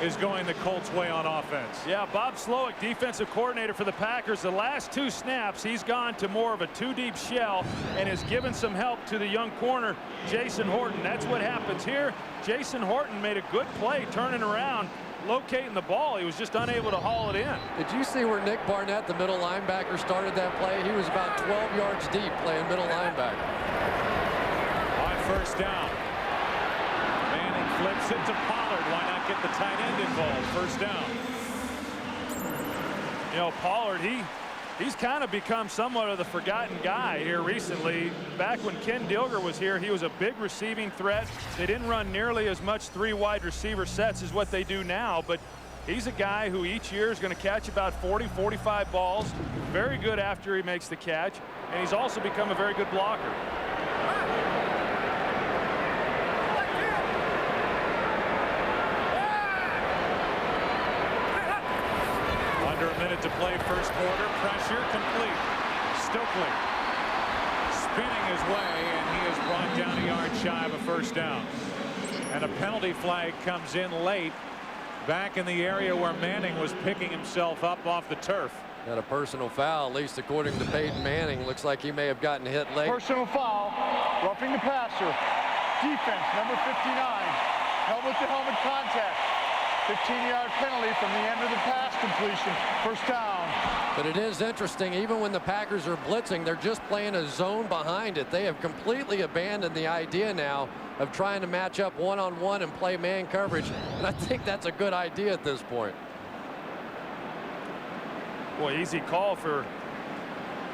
is going the Colts' way on offense. Yeah, Bob Slowick, defensive coordinator for the Packers. The last 2 snaps, he's gone to more of a 2-deep shell and has given some help to the young corner, Jason Horton. That's what happens here. Jason Horton made a good play turning around, locating the ball. He was just unable to haul it in. Did you see where Nick Barnett, the middle linebacker, started that play? He was about 12 yards deep playing middle linebacker. On first down. Manning flips it to Pollard. Why not get the tight end involved? First down. You know, Pollard, he's kind of become somewhat of the forgotten guy here recently. Back when Ken Dilger was here, he was a big receiving threat. They didn't run nearly as much 3 wide receiver sets as what they do now, but he's a guy who each year is going to catch about 40-45 balls. Very good after he makes the catch, and he's also become a very good blocker. Under a minute to play first quarter. Pressure complete. Stokely spinning his way, and he is brought down a yard shy of a first down. And a penalty flag comes in late back in the area where Manning was picking himself up off the turf. Got a personal foul, at least according to Peyton Manning. Looks like he may have gotten hit late. Personal foul, roughing the passer. Defense, number 59. Helmet-to-helmet contact. 15-yard penalty from the end of the pass completion. First down. But it is interesting, even when the Packers are blitzing, they're just playing a zone behind it. They have completely abandoned the idea now of trying to match up one-on-one and play man coverage. And I think that's a good idea at this point. Boy, easy call for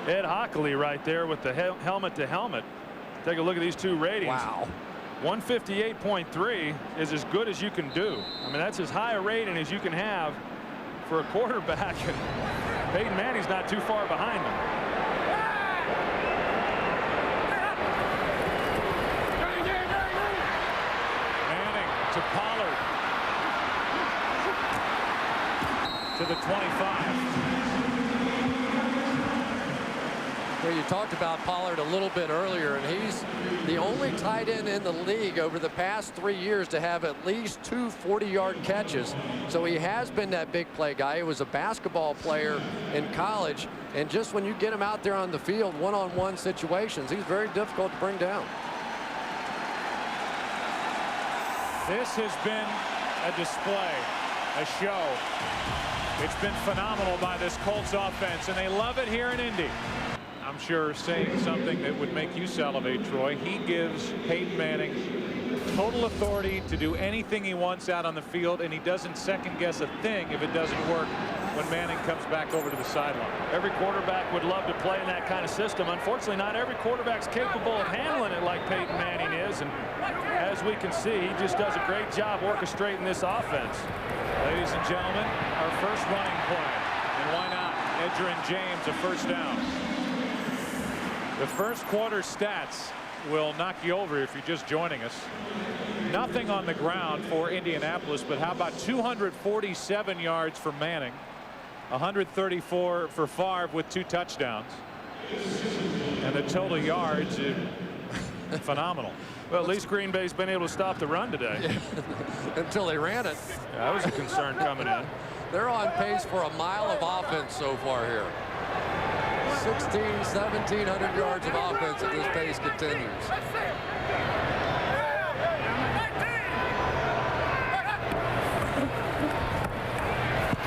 Ed Hockley right there with the helmet to helmet. Take a look at these two ratings. Wow. 158.3 is as good as you can do. I mean, that's as high a rating as you can have for a quarterback. And Peyton Manning's not too far behind him. Manning to Pollard. To the 25. Well, you talked about Pollard a little bit earlier, and he's the only tight end in the league over the past 3 years to have at least 2 40-yard catches. So he has been that big play guy. He was a basketball player in college, and just when you get him out there on the field, one-on-one situations, he's very difficult to bring down. This has been a display, a show. It's been phenomenal by this Colts offense, and they love it here in Indy. I'm sure saying something that would make you salivate, Troy. He gives Peyton Manning total authority to do anything he wants out on the field, and he doesn't second guess a thing if it doesn't work when Manning comes back over to the sideline. Every quarterback would love to play in that kind of system. Unfortunately, not every quarterback's capable of handling it like Peyton Manning is, and as we can see, he just does a great job orchestrating this offense. Ladies and gentlemen, our first running play, and why not? Edgerrin James, a first down. The first quarter stats will knock you over if you're just joining us. Nothing on the ground for Indianapolis, but how about 247 yards for Manning, 134 for Favre with 2 touchdowns, and the total yards phenomenal. Well, at least Green Bay's been able to stop the run today. Until they ran it. Yeah, that was a concern coming in. They're on pace for a mile of offense so far here. 1,700 yards of offense if this pace continues.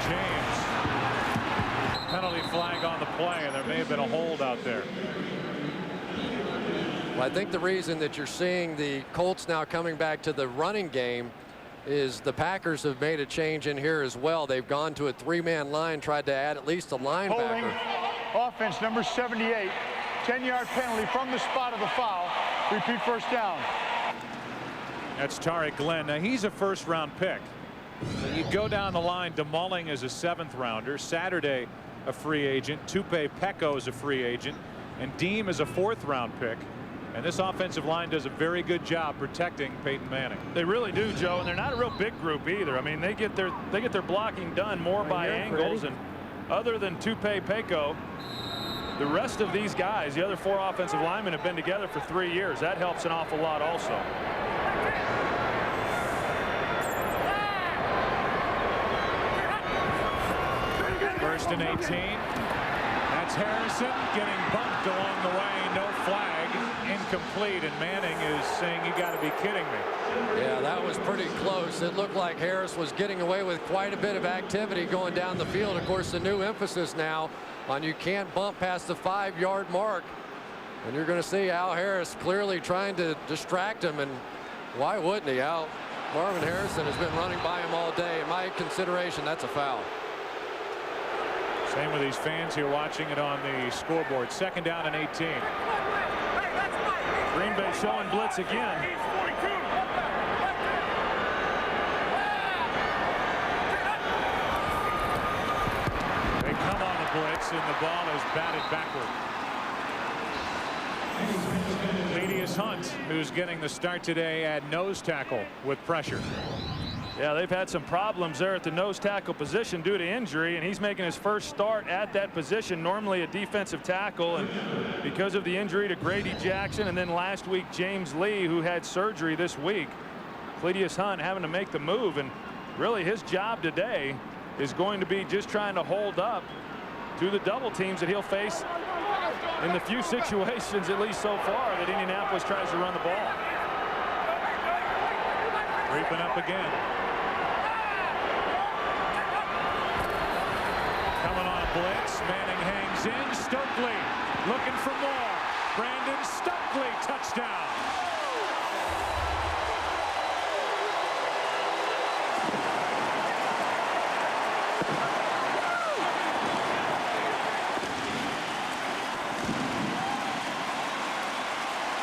James. Penalty flag on the play, and there may have been a hold out there. Well, I think the reason that you're seeing the Colts now coming back to the running game is the Packers have made a change in here as well. They've gone to a 3-man line, tried to add at least a linebacker. Holding offense number 78. 10-yard penalty from the spot of the foul. Repeat first down. That's Tariq Glenn. Now, he's a first-round pick. You go down the line, DeMulling is a 7th-rounder. Saturday, a free agent. Tupe Peko is a free agent. And Deem is a 4th-round pick. And this offensive line does a very good job protecting Peyton Manning. They really do, Joe, and they're not a real big group either. I mean, they get their blocking done more by angles, and other than Tupe Peko, the rest of these guys, the other 4 offensive linemen, have been together for 3 years. That helps an awful lot also. First and 18. That's Harrison getting bumped along the way. No flag. Incomplete, and Manning is saying, you got to be kidding me. Yeah, that was pretty close. It looked like Harris was getting away with quite a bit of activity going down the field. Of course, the new emphasis now on you can't bump past the 5-yard mark. And you're going to see Al Harris clearly trying to distract him, and why wouldn't he? Marvin Harrison has been running by him all day. In my consideration, that's a foul. Same with these fans here watching it on the scoreboard. 2nd down and 18. Green Bay showing blitz again. They come on the blitz, and the ball is batted backward. Thaddeus Hunt, who's getting the start today at nose tackle with pressure. Yeah, they've had some problems there at the nose tackle position due to injury, and he's making his first start at that position, normally a defensive tackle, and because of the injury to Grady Jackson and then last week James Lee, who had surgery this week, Thaddeus Hunt having to make the move, and really his job today is going to be just trying to hold up to the double teams that he'll face in the few situations, at least so far, that Indianapolis tries to run the ball. Creeping up again. Coming on a blitz. Manning hangs in. Stokely looking for more. Brandon Stokely, touchdown.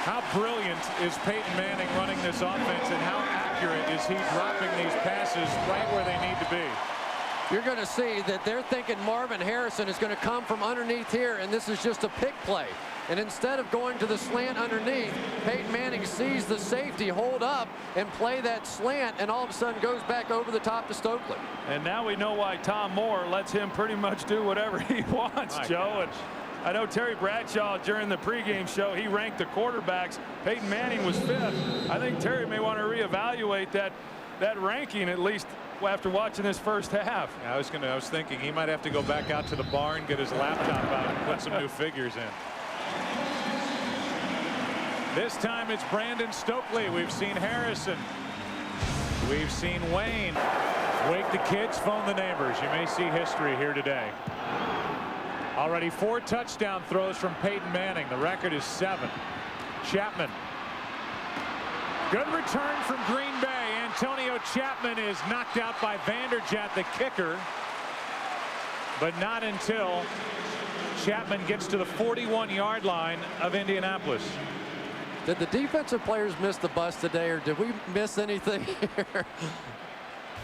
How brilliant is Peyton Manning running this offense, and how accurate is he dropping these passes right where they need to be? You're going to see that they're thinking Marvin Harrison is going to come from underneath here, and this is just a pick play. And instead of going to the slant underneath, Peyton Manning sees the safety hold up and play that slant, and all of a sudden goes back over the top to Stokely. And now we know why Tom Moore lets him pretty much do whatever he wants, Joe. And I know Terry Bradshaw during the pregame show, he ranked the quarterbacks. Peyton Manning was 5th. I think Terry may want to reevaluate that ranking, at least after watching this first half. Yeah, I was thinking he might have to go back out to the barn, get his laptop out, and put some new figures in. This time it's Brandon Stokely. We've seen Harrison. We've seen Wayne. Wake the kids, phone the neighbors. You may see history here today. Already 4 touchdown throws from Peyton Manning. The record is 7. Chapman. Good return from Green Bay. Antonio Chapman is knocked out by Vanderjagt, the kicker. But not until Chapman gets to the 41-yard line of Indianapolis. Did the defensive players miss the bus today, or did we miss anything here?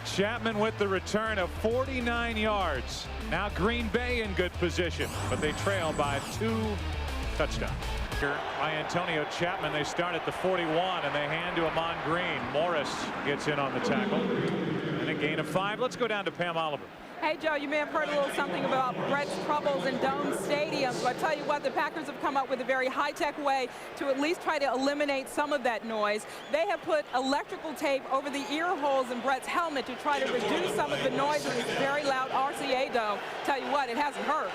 Chapman with the return of 49 yards. Now Green Bay in good position, but they trail by 2 touchdowns. By Antonio Chapman, they start at the 41 and they hand to Amon Green. Morris gets in on the tackle and a gain of 5. Let's go down to Pam Oliver. Hey, Joe, you may have heard a little something about Brett's troubles in dome stadiums, but I tell you what, the Packers have come up with a very high-tech way to at least try to eliminate some of that noise. They have put electrical tape over the ear holes in Brett's helmet to try to reduce some of the noise in this very loud RCA dome. Tell you what, it hasn't hurt.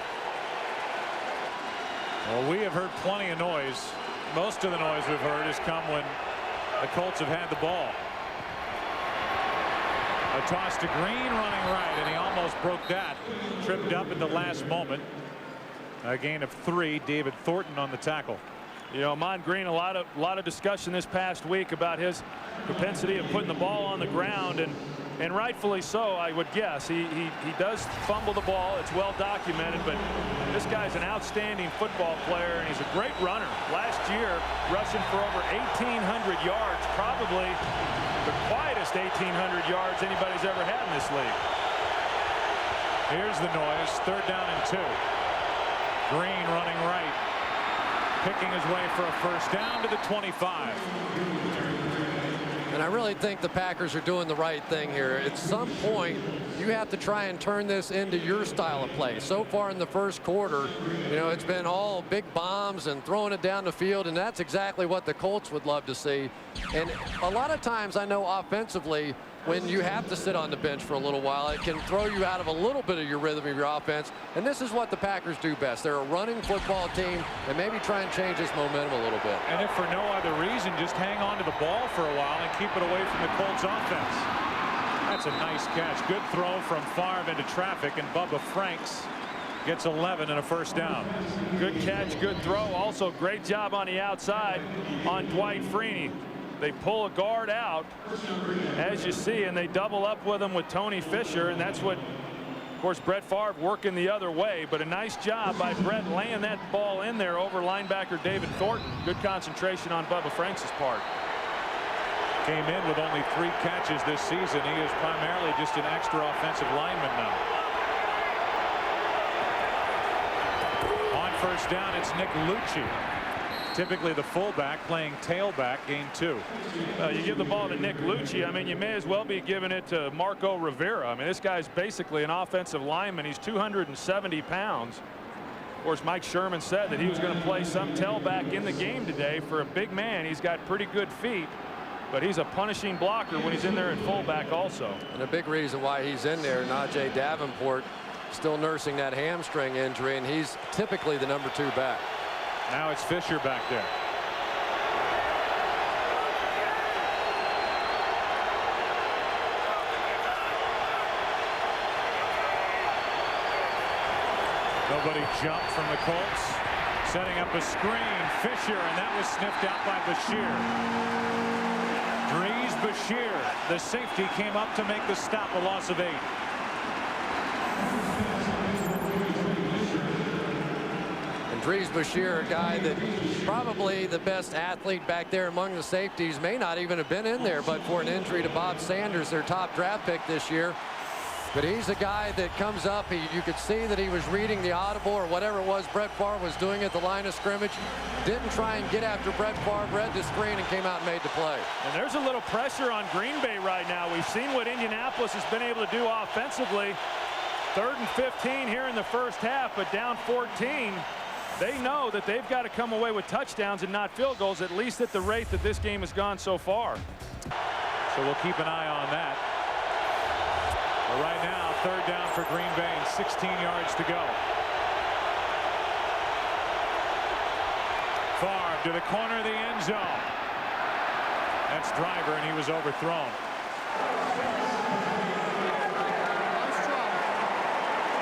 Well, we have heard plenty of noise. Most of the noise we've heard has come when the Colts have had the ball. A toss to Green running right, and he almost broke that. Tripped up at the last moment. A gain of 3. David Thornton on the tackle. You know, Amon Green, a lot of discussion this past week about his propensity of putting the ball on the ground, and rightfully so, I would guess. He does fumble the ball. It's well documented, but this guy's an outstanding football player, and he's a great runner. Last year, rushing for over 1,800 yards, probably the quietest 1,800 yards anybody's ever had in this league. Here's the noise. 3rd down and 2. Green running right, picking his way for a first down to the 25. And I really think the Packers are doing the right thing here. At some point, you have to try and turn this into your style of play. So far in the first quarter, you know, it's been all big bombs and throwing it down the field, and that's exactly what the Colts would love to see. And a lot of times, I know offensively, when you have to sit on the bench for a little while, it can throw you out of a little bit of your rhythm of your offense. And this is what the Packers do best. They're a running football team, and maybe try and change this momentum a little bit. And if for no other reason, just hang on to the ball for a while and keep it away from the Colts offense. That's a nice catch. Good throw from Favre into traffic, and Bubba Franks gets 11 and a first down. Good catch, good throw. Also, great job on the outside on Dwight Freeney. They pull a guard out, as you see, and they double up with him with Tony Fisher, and that's what, of course, Brett Favre working the other way. But a nice job by Brett laying that ball in there over linebacker David Thornton. Good concentration on Bubba Franks' part. Came in with only 3 catches this season. He is primarily just an extra offensive lineman now. On first down, it's Nick Lucci. Typically the fullback playing tailback, gain 2. You give the ball to Nick Lucci, I mean, you may as well be giving it to Marco Rivera. I mean, this guy's basically an offensive lineman. He's 270 pounds. Of course, Mike Sherman said that he was going to play some tailback in the game today. For a big man, he's got pretty good feet, but he's a punishing blocker when he's in there at fullback also. And a big reason why he's in there, Najee Davenport still nursing that hamstring injury, and he's typically the number 2 back. Now it's Fisher back there. Nobody jumped from the Colts. Setting up a screen. Fisher, and that was sniffed out by Bashir. Dries Bashir, the safety, came up to make the stop. A loss of 8. Dries Bashir, a guy that probably the best athlete back there among the safeties, may not even have been in there but for an injury to Bob Sanders, their top draft pick this year. But he's a guy that comes up. You could see that he was reading the audible or whatever it was Brett Favre was doing at the line of scrimmage. Didn't try and get after Brett Favre, read the screen, and came out and made the play. And there's a little pressure on Green Bay right now. We've seen what Indianapolis has been able to do offensively. 3rd and 15 here in the first half, but down 14. They know that they've got to come away with touchdowns and not field goals, at least at the rate that this game has gone so far. So we'll keep an eye on that. But right now, 3rd down for Green Bay and 16 yards to go. Favre to the corner of the end zone. That's Driver, and he was overthrown.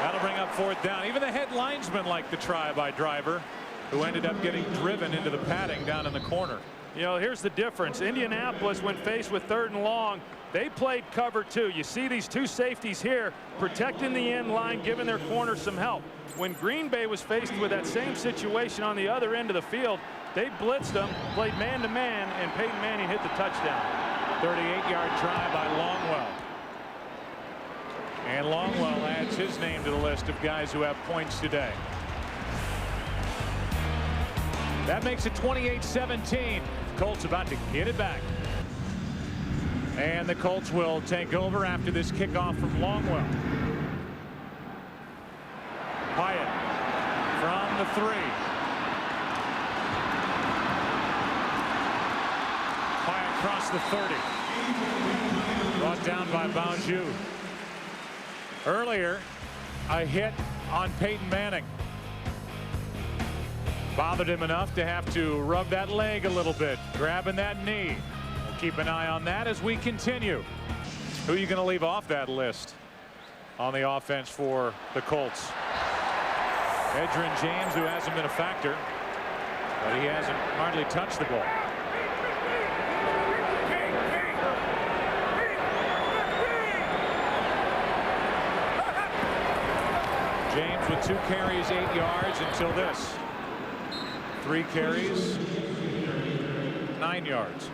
That'll bring up 4th down. Even the head linesman liked the try by Driver, who ended up getting driven into the padding down in the corner. You know, here's the difference. Indianapolis, when faced with 3rd and long, they played cover 2. You see these 2 safeties here protecting the end line, giving their corner some help. When Green Bay was faced with that same situation on the other end of the field, they blitzed them, played man-to-man, and Peyton Manning hit the touchdown. 38-yard try by Longwell. And Longwell adds his name to the list of guys who have points today. That makes it 28-17. Colts about to get it back. And the Colts will take over after this kickoff from Longwell. Hyatt from the 3. Hyatt across the 30. Brought down by Bonjour. Earlier, a hit on Peyton Manning. Bothered him enough to have to rub that leg a little bit, grabbing that knee. We'll keep an eye on that as we continue. Who are you going to leave off that list on the offense for the Colts? Edgerrin James, who hasn't been a factor, but he hasn't hardly touched the ball. James with 2 carries, 8 yards until this. 3 carries, 9 yards.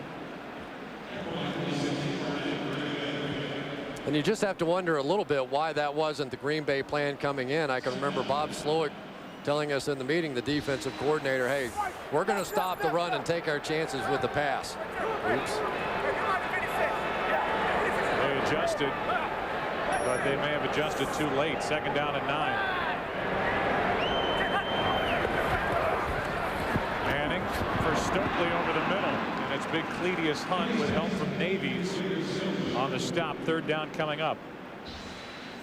And you just have to wonder a little bit why that wasn't the Green Bay plan coming in. I can remember Bob Slowick telling us in the meeting, the defensive coordinator, hey, we're going to stop the run and take our chances with the pass. Oops. They adjusted, but they may have adjusted too late. 2nd down and 9. Manning for Stokely over the middle, and it's big Cledius Hunt with help from Navies on the stop. 3rd down coming up.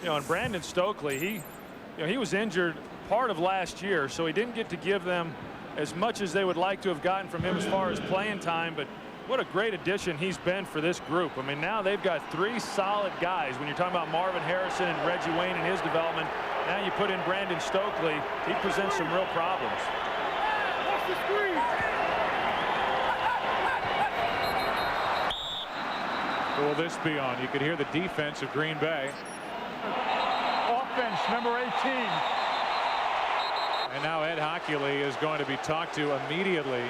You know, and Brandon Stokely, he was injured part of last year, so he didn't get to give them as much as they would like to have gotten from him as far as playing time. But what a great addition he's been for this group. I mean, now they've got 3 solid guys. When you're talking about Marvin Harrison and Reggie Wayne and his development, now you put in Brandon Stokely. He presents some real problems. Who will this be on? You could hear the defense of Green Bay. Offense, number 18. And now Ed Hockley is going to be talked to immediately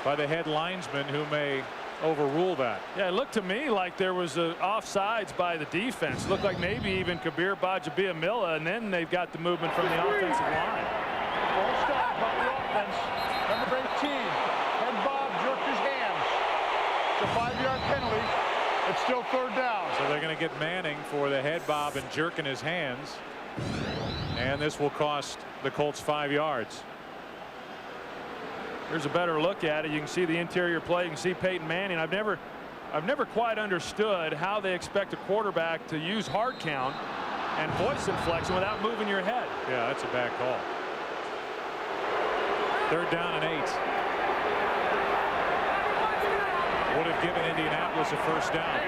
by the head linesman, who may overrule that. Yeah, it looked to me like there was offsides by the defense. Looked like maybe even Kabir Bajabia-Milla, and then they've got the movement from the offensive line. Full stop by the offense. Number 18. Head Bob jerked his hands. It's a 5-yard penalty. It's still 3rd down. So they're going to get Manning for the head bob and jerking his hands. And this will cost the Colts 5 yards. Here's a better look at it. You can see the interior play. You can see Peyton Manning. I've never quite understood how they expect a quarterback to use hard count and voice inflection without moving your head. Yeah, that's a bad call. 3rd down and 8. Would have given Indianapolis a 1st down.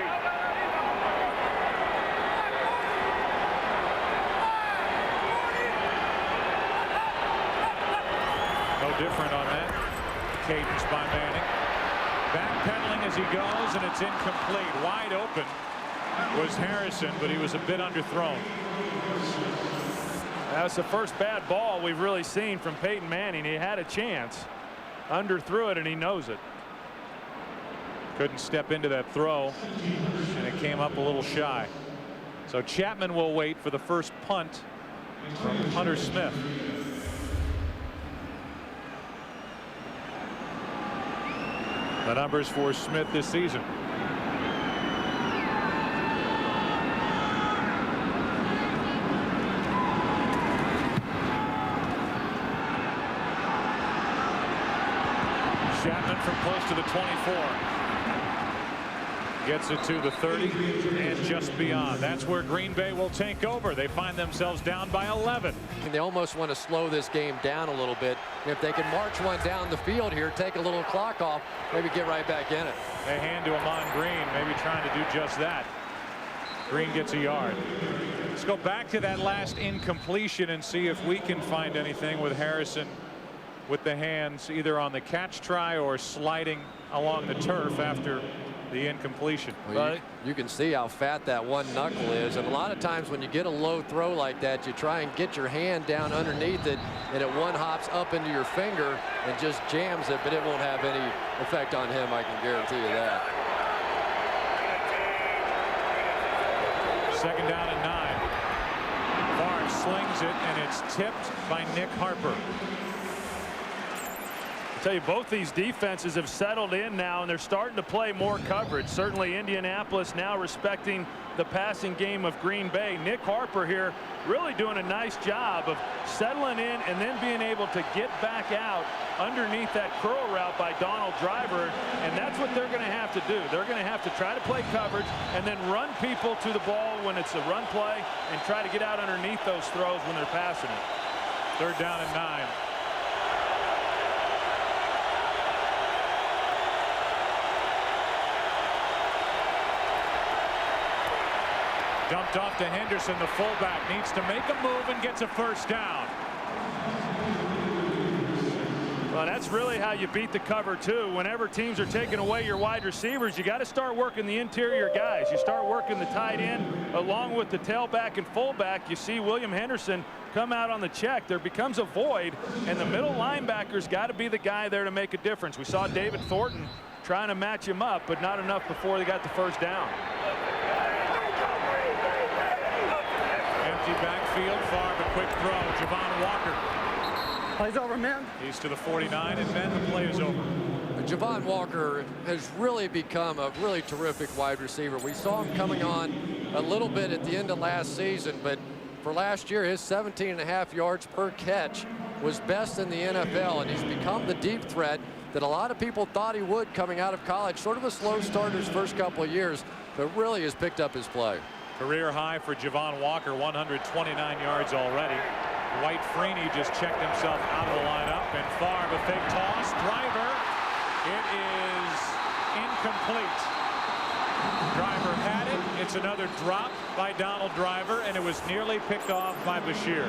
No different on that cadence by Manning. Backpedaling as he goes, and it's incomplete. Wide open was Harrison, but he was a bit underthrown. That's the first bad ball we've really seen from Peyton Manning. He had a chance, underthrew it, and he knows it. Couldn't step into that throw, and it came up a little shy. So Chapman will wait for the first punt from Hunter Smith. The numbers for Smith this season. Chapman from close to the 24. Gets it to the 30 and just beyond. That's where Green Bay will take over. They find themselves down by 11. And they almost want to slow this game down a little bit. If they can march one down the field here, take a little clock off, maybe get right back in it. They hand to Amon Green, maybe trying to do just that. Green gets a yard. Let's go back to that last incompletion and see if we can find anything with Harrison with the hands either on the catch try or sliding along the turf after the incompletion. Well, you can see how fat that one knuckle is, and a lot of times when you get a low throw like that, you try and get your hand down underneath it, and it one hops up into your finger and just jams it, but it won't have any effect on him, I can guarantee you that. Second down and 9. Favre slings it, and it's tipped by Nick Harper. I tell you, both these defenses have settled in now, and they're starting to play more coverage. Certainly Indianapolis now respecting the passing game of Green Bay. Nick Harper here really doing a nice job of settling in and then being able to get back out underneath that curl route by Donald Driver, and that's what they're going to have to do. They're going to have to try to play coverage and then run people to the ball when it's a run play and try to get out underneath those throws when they're passing it. Third down and 9. Dumped off to Henderson. The fullback needs to make a move and gets a first down. Well, that's really how you beat the cover too. Whenever teams are taking away your wide receivers, you got to start working the interior guys. You start working the tight end along with the tailback and fullback. You see William Henderson come out on the check. There becomes a void, and the middle linebacker's got to be the guy there to make a difference. We saw David Thornton trying to match him up, but not enough before they got the first down. Backfield, Favre, a quick throw. Javon Walker. Play's over, man. He's to the 49, and then the play is over. Javon Walker has really become a really terrific wide receiver. We saw him coming on a little bit at the end of last season, but for last year, his 17.5 yards per catch was best in the NFL, and he's become the deep threat that a lot of people thought he would coming out of college. Sort of a slow start his first couple of years, but really has picked up his play. Career high for Javon Walker, 129 yards already. White Freeney just checked himself out of the lineup, and Favre a fake toss. Driver, it is incomplete. Driver had it. It's another drop by Donald Driver, and it was nearly picked off by Bashir.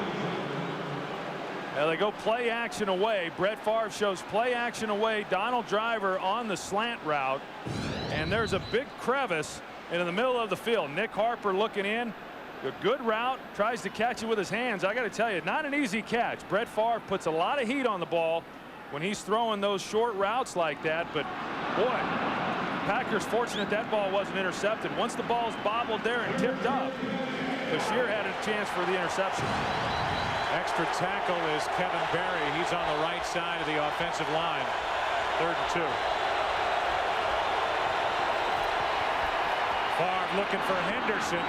Now they go play action away. Brett Favre shows play action away. Donald Driver on the slant route, and there's a big crevice in the middle of the field. Nick Harper looking in. A good route, tries to catch it with his hands. I got to tell you, not an easy catch. Brett Favre puts a lot of heat on the ball when he's throwing those short routes like that. But boy, Packers fortunate that ball wasn't intercepted. Once the ball's bobbled there and tipped up, Bashir had a chance for the interception. Extra tackle is Kevin Berry. He's on the right side of the offensive line. 3rd and 2. Favre looking for Henderson.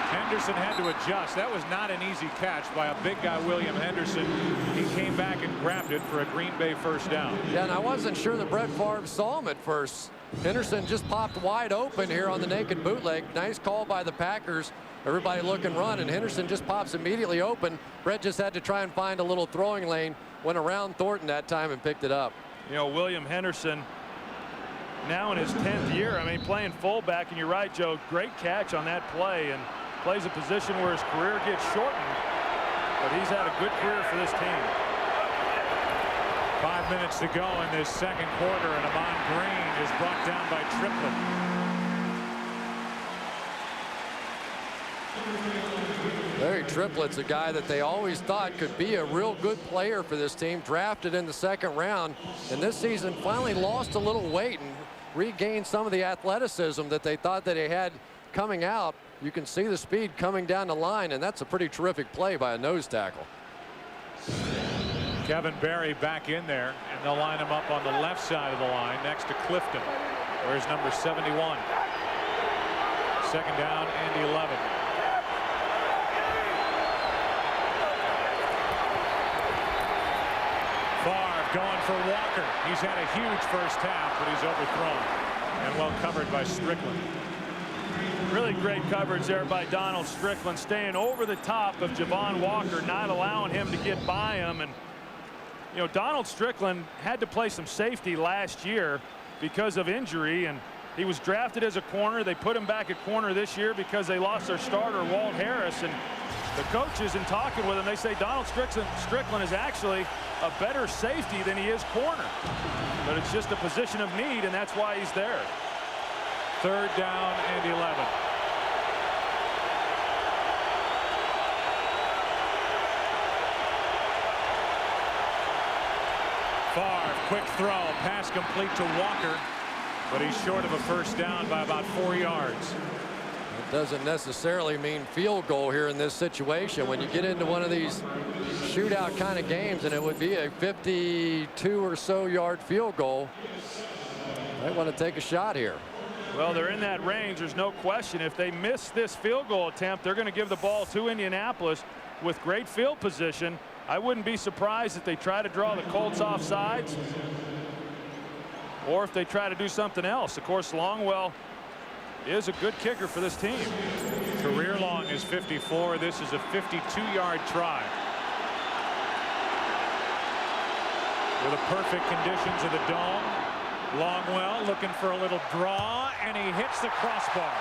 Henderson had to adjust. That was not an easy catch by a big guy, William Henderson. He came back and grabbed it for a Green Bay first down. Yeah, and I wasn't sure that Brett Favre saw him at first. Henderson just popped wide open here on the naked bootleg. Nice call by the Packers. Everybody look and run, and Henderson just pops immediately open. Brett just had to try and find a little throwing lane. Went around Thornton that time and picked it up. You know, William Henderson now in his 10th year. I mean, playing fullback, and you're right, Joe, great catch on that play, and plays a position where his career gets shortened, but he's had a good career for this team. 5 minutes to go in this second quarter, and Amon Green is brought down by Triplett. Very triplets, a guy that they always thought could be a real good player for this team, drafted in the second round, and this season finally lost a little weight and regained some of the athleticism that they thought that he had coming out. You can see the speed coming down the line, and that's a pretty terrific play by a nose tackle. Kevin Berry back in there, and they'll line him up on the left side of the line next to Clifton. Where's number 71? Second down and 11. Favre going for Walker. He's had a huge first half, but he's overthrown and well covered by Strickland. Really great coverage there by Donald Strickland, staying over the top of Javon Walker, not allowing him to get by him. And you know, Donald Strickland had to play some safety last year because of injury, and he was drafted as a corner. They put him back at corner this year because they lost their starter, Walt Harris. And the coaches, in talking with him, they say Donald Strickland is actually a better safety than he is corner. But it's just a position of need, and that's why he's there. Third down and 11. Favre, quick throw, pass complete to Walker, but he's short of a first down by about 4 yards. It doesn't necessarily mean field goal here in this situation. When you get into one of these shootout kind of games, and it would be a 52 or so yard field goal, they want to take a shot here. Well, they're in that range. There's no question. If they miss this field goal attempt, they're going to give the ball to Indianapolis with great field position. I wouldn't be surprised if they try to draw the Colts off sides, or if they try to do something else. Of course, Longwell is a good kicker for this team. Career long is 54. This is a 52-yard try. With the perfect conditions of the dome, Longwell looking for a little draw, and he hits the crossbar.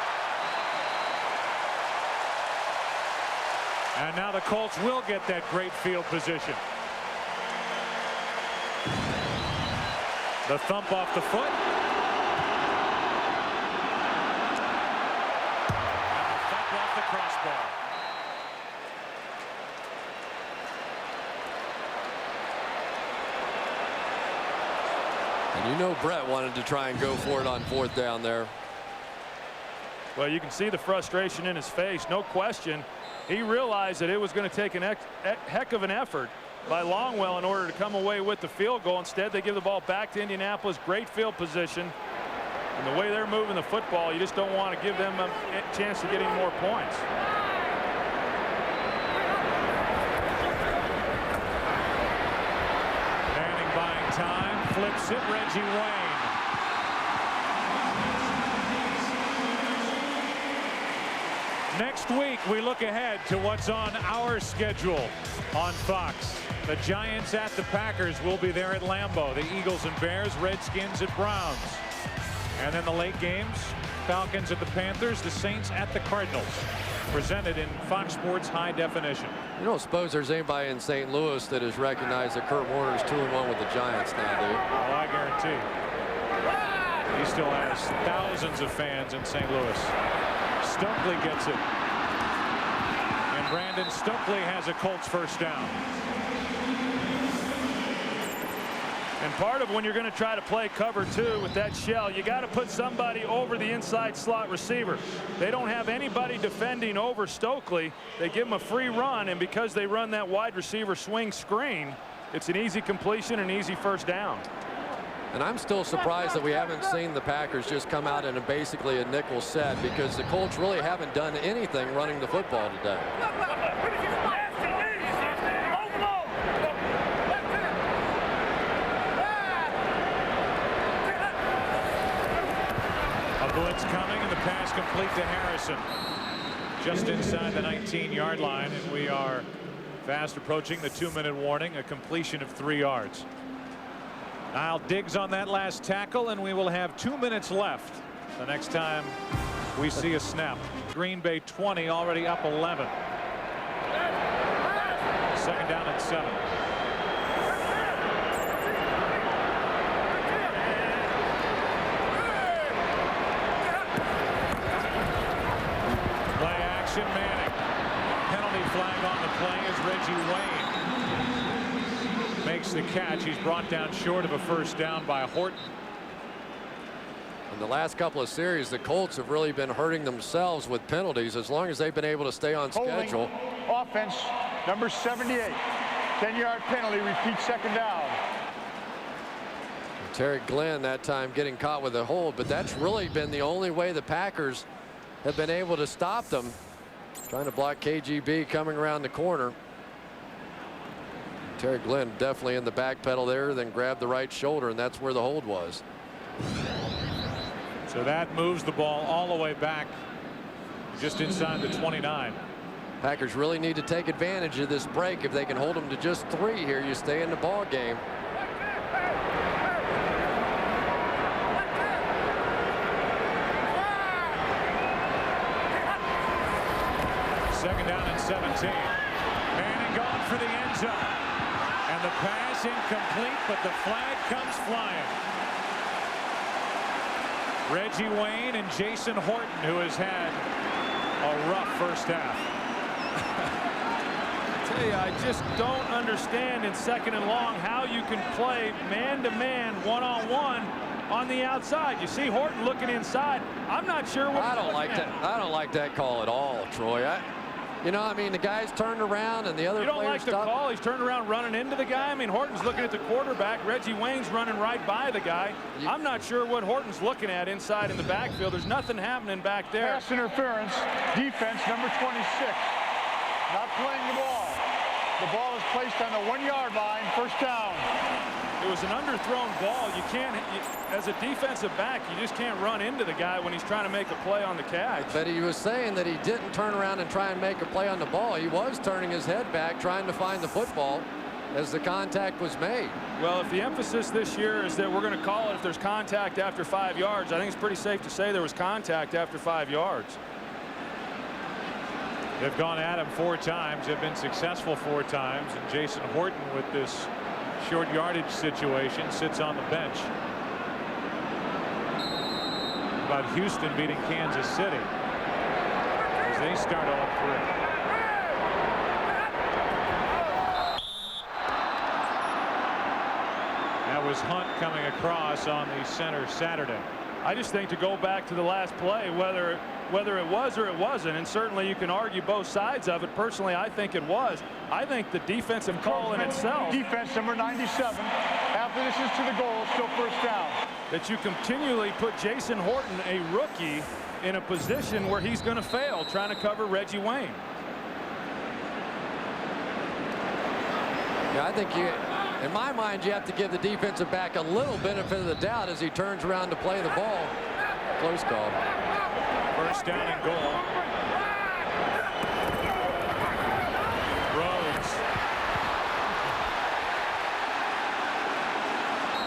And now the Colts will get that great field position. The thump off the foot. And the thump off the crossbar. And you know Brett wanted to try and go for it on fourth down there. Well, you can see the frustration in his face, no question. He realized that it was going to take a heck of an effort by Longwell in order to come away with the field goal. Instead, they give the ball back to Indianapolis. Great field position. And the way they're moving the football, you just don't want to give them a chance to get any more points. Manning buying time, flips it, Reggie Wayne. Next week, we look ahead to what's on our schedule on Fox. The Giants at the Packers will be there at Lambeau. The Eagles and Bears, Redskins at Browns. And then the late games, Falcons at the Panthers, the Saints at the Cardinals. Presented in Fox Sports High Definition. You don't suppose there's anybody in St. Louis that has recognized that Kurt Warner's 2-1 with the Giants now, do you? Oh, I guarantee. He still has thousands of fans in St. Louis. Stokely gets it. And Brandon Stokely has a Colts first down. And part of when you're going to try to play cover two with that shell, you got to put somebody over the inside slot receiver. They don't have anybody defending over Stokely. They give him a free run, and because they run that wide receiver swing screen, it's an easy completion and easy first down. And I'm still surprised that we haven't seen the Packers just come out in basically a nickel set, because the Colts really haven't done anything running the football today. A blitz coming, and the pass complete to Harrison. Just inside the 19-yard line, and we are fast approaching the 2-minute warning. A completion of 3 yards. Niall Diggs on that last tackle, and we will have 2 minutes left the next time we see a snap. Green Bay 20, already up 11. Second down and 7. Play action, Manning. Penalty flag Reggie Wayne makes the catch. He's brought down short of a first down by Horton. In the last couple of series, the Colts have really been hurting themselves with penalties as long as they've been able to stay on schedule. Offense, number 78. 10-yard penalty, repeat second down. Terry Glenn that time getting caught with a hold, but that's really been the only way the Packers have been able to stop them. Trying to block KGB coming around the corner. Terry Glenn definitely in the back pedal there, then grabbed the right shoulder, and that's where the hold was. So that moves the ball all the way back just inside the 29. Packers really need to take advantage of this break. If they can hold them to just 3 here, you stay in the ball game. Second down and 17. Manning going for the end zone. And the pass incomplete, but the flag comes flying. Reggie Wayne and Jason Horton, who has had a rough first half. I tell you, I just don't understand in second and long how you can play man-to-man, one-on-one on the outside. You see Horton looking inside. I'm not sure what I don't like that. I don't like that call at all, Troy. You know, I mean, the guy's turned around and the other You don't players like the call? He's turned around running into the guy. I mean, Horton's looking at the quarterback. Reggie Wayne's running right by the guy. I'm not sure what Horton's looking at inside in the backfield. There's nothing happening back there. Pass interference, defense, number 26. Not playing the ball. The ball is placed on the 1-yard line, first down. It was an underthrown ball. You can't, as a defensive back, you just can't run into the guy when he's trying to make a play on the catch. But he was saying that he didn't turn around and try and make a play on the ball. He was turning his head back, trying to find the football as the contact was made. Well, if the emphasis this year is that we're going to call it if there's contact after 5 yards, I think it's pretty safe to say there was contact after 5 yards. They've gone at him 4 times. They've been successful 4 times. And Jason Horton, with this short yardage situation, sits on the bench. About Houston beating Kansas City as they start all 3. That was Hunt coming across on the center Saturday. I just think to go back to the last play, whether it was or it wasn't, and certainly you can argue both sides of it. Personally, I think it was. I think the defensive call in itself. Defense, number 97. After this is to the goal, still first down. That you continually put Jason Horton, a rookie, in a position where he's going to fail trying to cover Reggie Wayne. Yeah, I think in my mind, you have to give the defensive back a little benefit of the doubt as he turns around to play the ball. Close call. First down and goal. Rhodes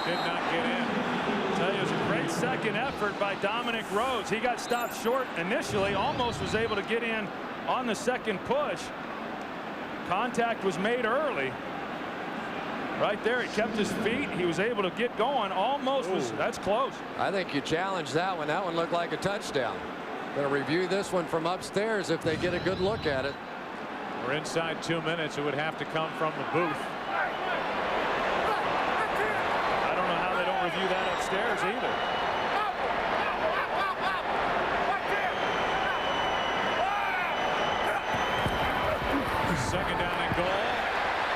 did not get in. I tell you, it was a great second effort by Dominic Rhodes. He got stopped short initially, almost was able to get in on the second push. Contact was made early. Right there, he kept his feet. He was able to get going. Almost was. That's close. I think you challenge that one. That one looked like a touchdown. Going to review this one from upstairs if they get a good look at it. We're inside 2 minutes. It would have to come from the booth. I don't know how they don't review that upstairs either. Second down and goal.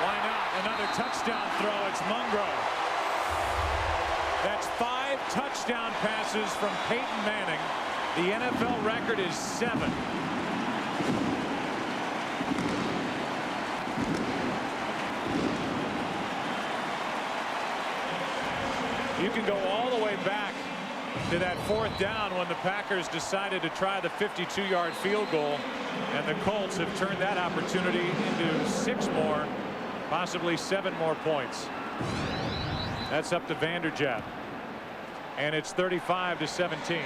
Why not? Another touchdown throw. It's Mungro. That's 5 touchdown passes from Peyton Manning. The NFL record is 7. You can go all the way back to that 4th down when the Packers decided to try the 52-yard field goal, and the Colts have turned that opportunity into 6 more, possibly 7 more points. That's up to Vanderjagt, and it's 35-17.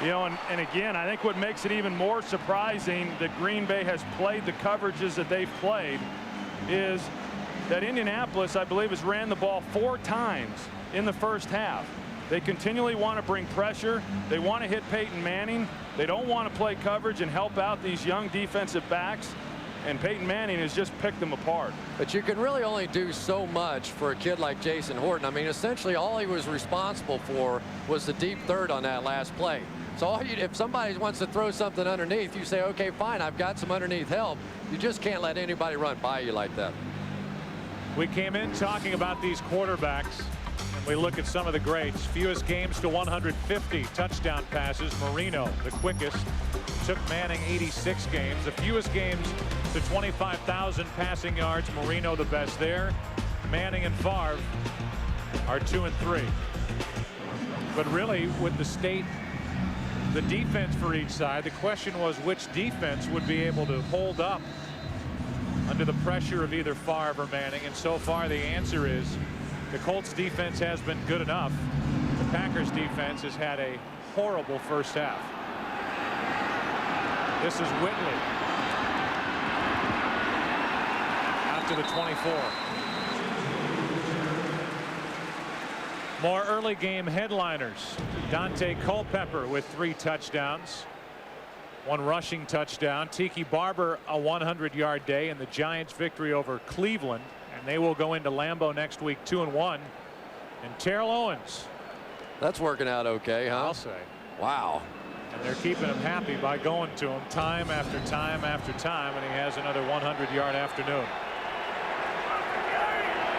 You know, and again, I think what makes it even more surprising that Green Bay has played the coverages that they've played is that Indianapolis, I believe, has ran the ball 4 times in the first half. They continually want to bring pressure. They want to hit Peyton Manning. They don't want to play coverage and help out these young defensive backs. and Peyton Manning has just picked them apart. But you can really only do so much for a kid like Jason Horton. I mean, essentially all he was responsible for was the deep third on that last play. So if somebody wants to throw something underneath, you say, okay, fine, I've got some underneath help. You just can't let anybody run by you like that. We came in talking about these quarterbacks, and we look at some of the greats. Fewest games to 150 touchdown passes. Marino, the quickest, took Manning 86 games. The fewest games to 25,000 passing yards. Marino the best there. Manning and Favre are 2 and 3. But really, with the state, the defense for each side, the question was which defense would be able to hold up under the pressure of either Favre or Manning. And so far the answer is the Colts defense has been good enough. The Packers defense has had a horrible first half. This is Whitley out to the 24. More early game headliners. Dante Culpepper with 3 touchdowns. 1 rushing touchdown. Tiki Barber a 100-yard day in the Giants' victory over Cleveland, and they will go into Lambeau next week 2-1. And Terrell Owens. That's working out okay, huh? I'll say. Wow. And they're keeping him happy by going to him time after time after time, and he has another 100-yard afternoon.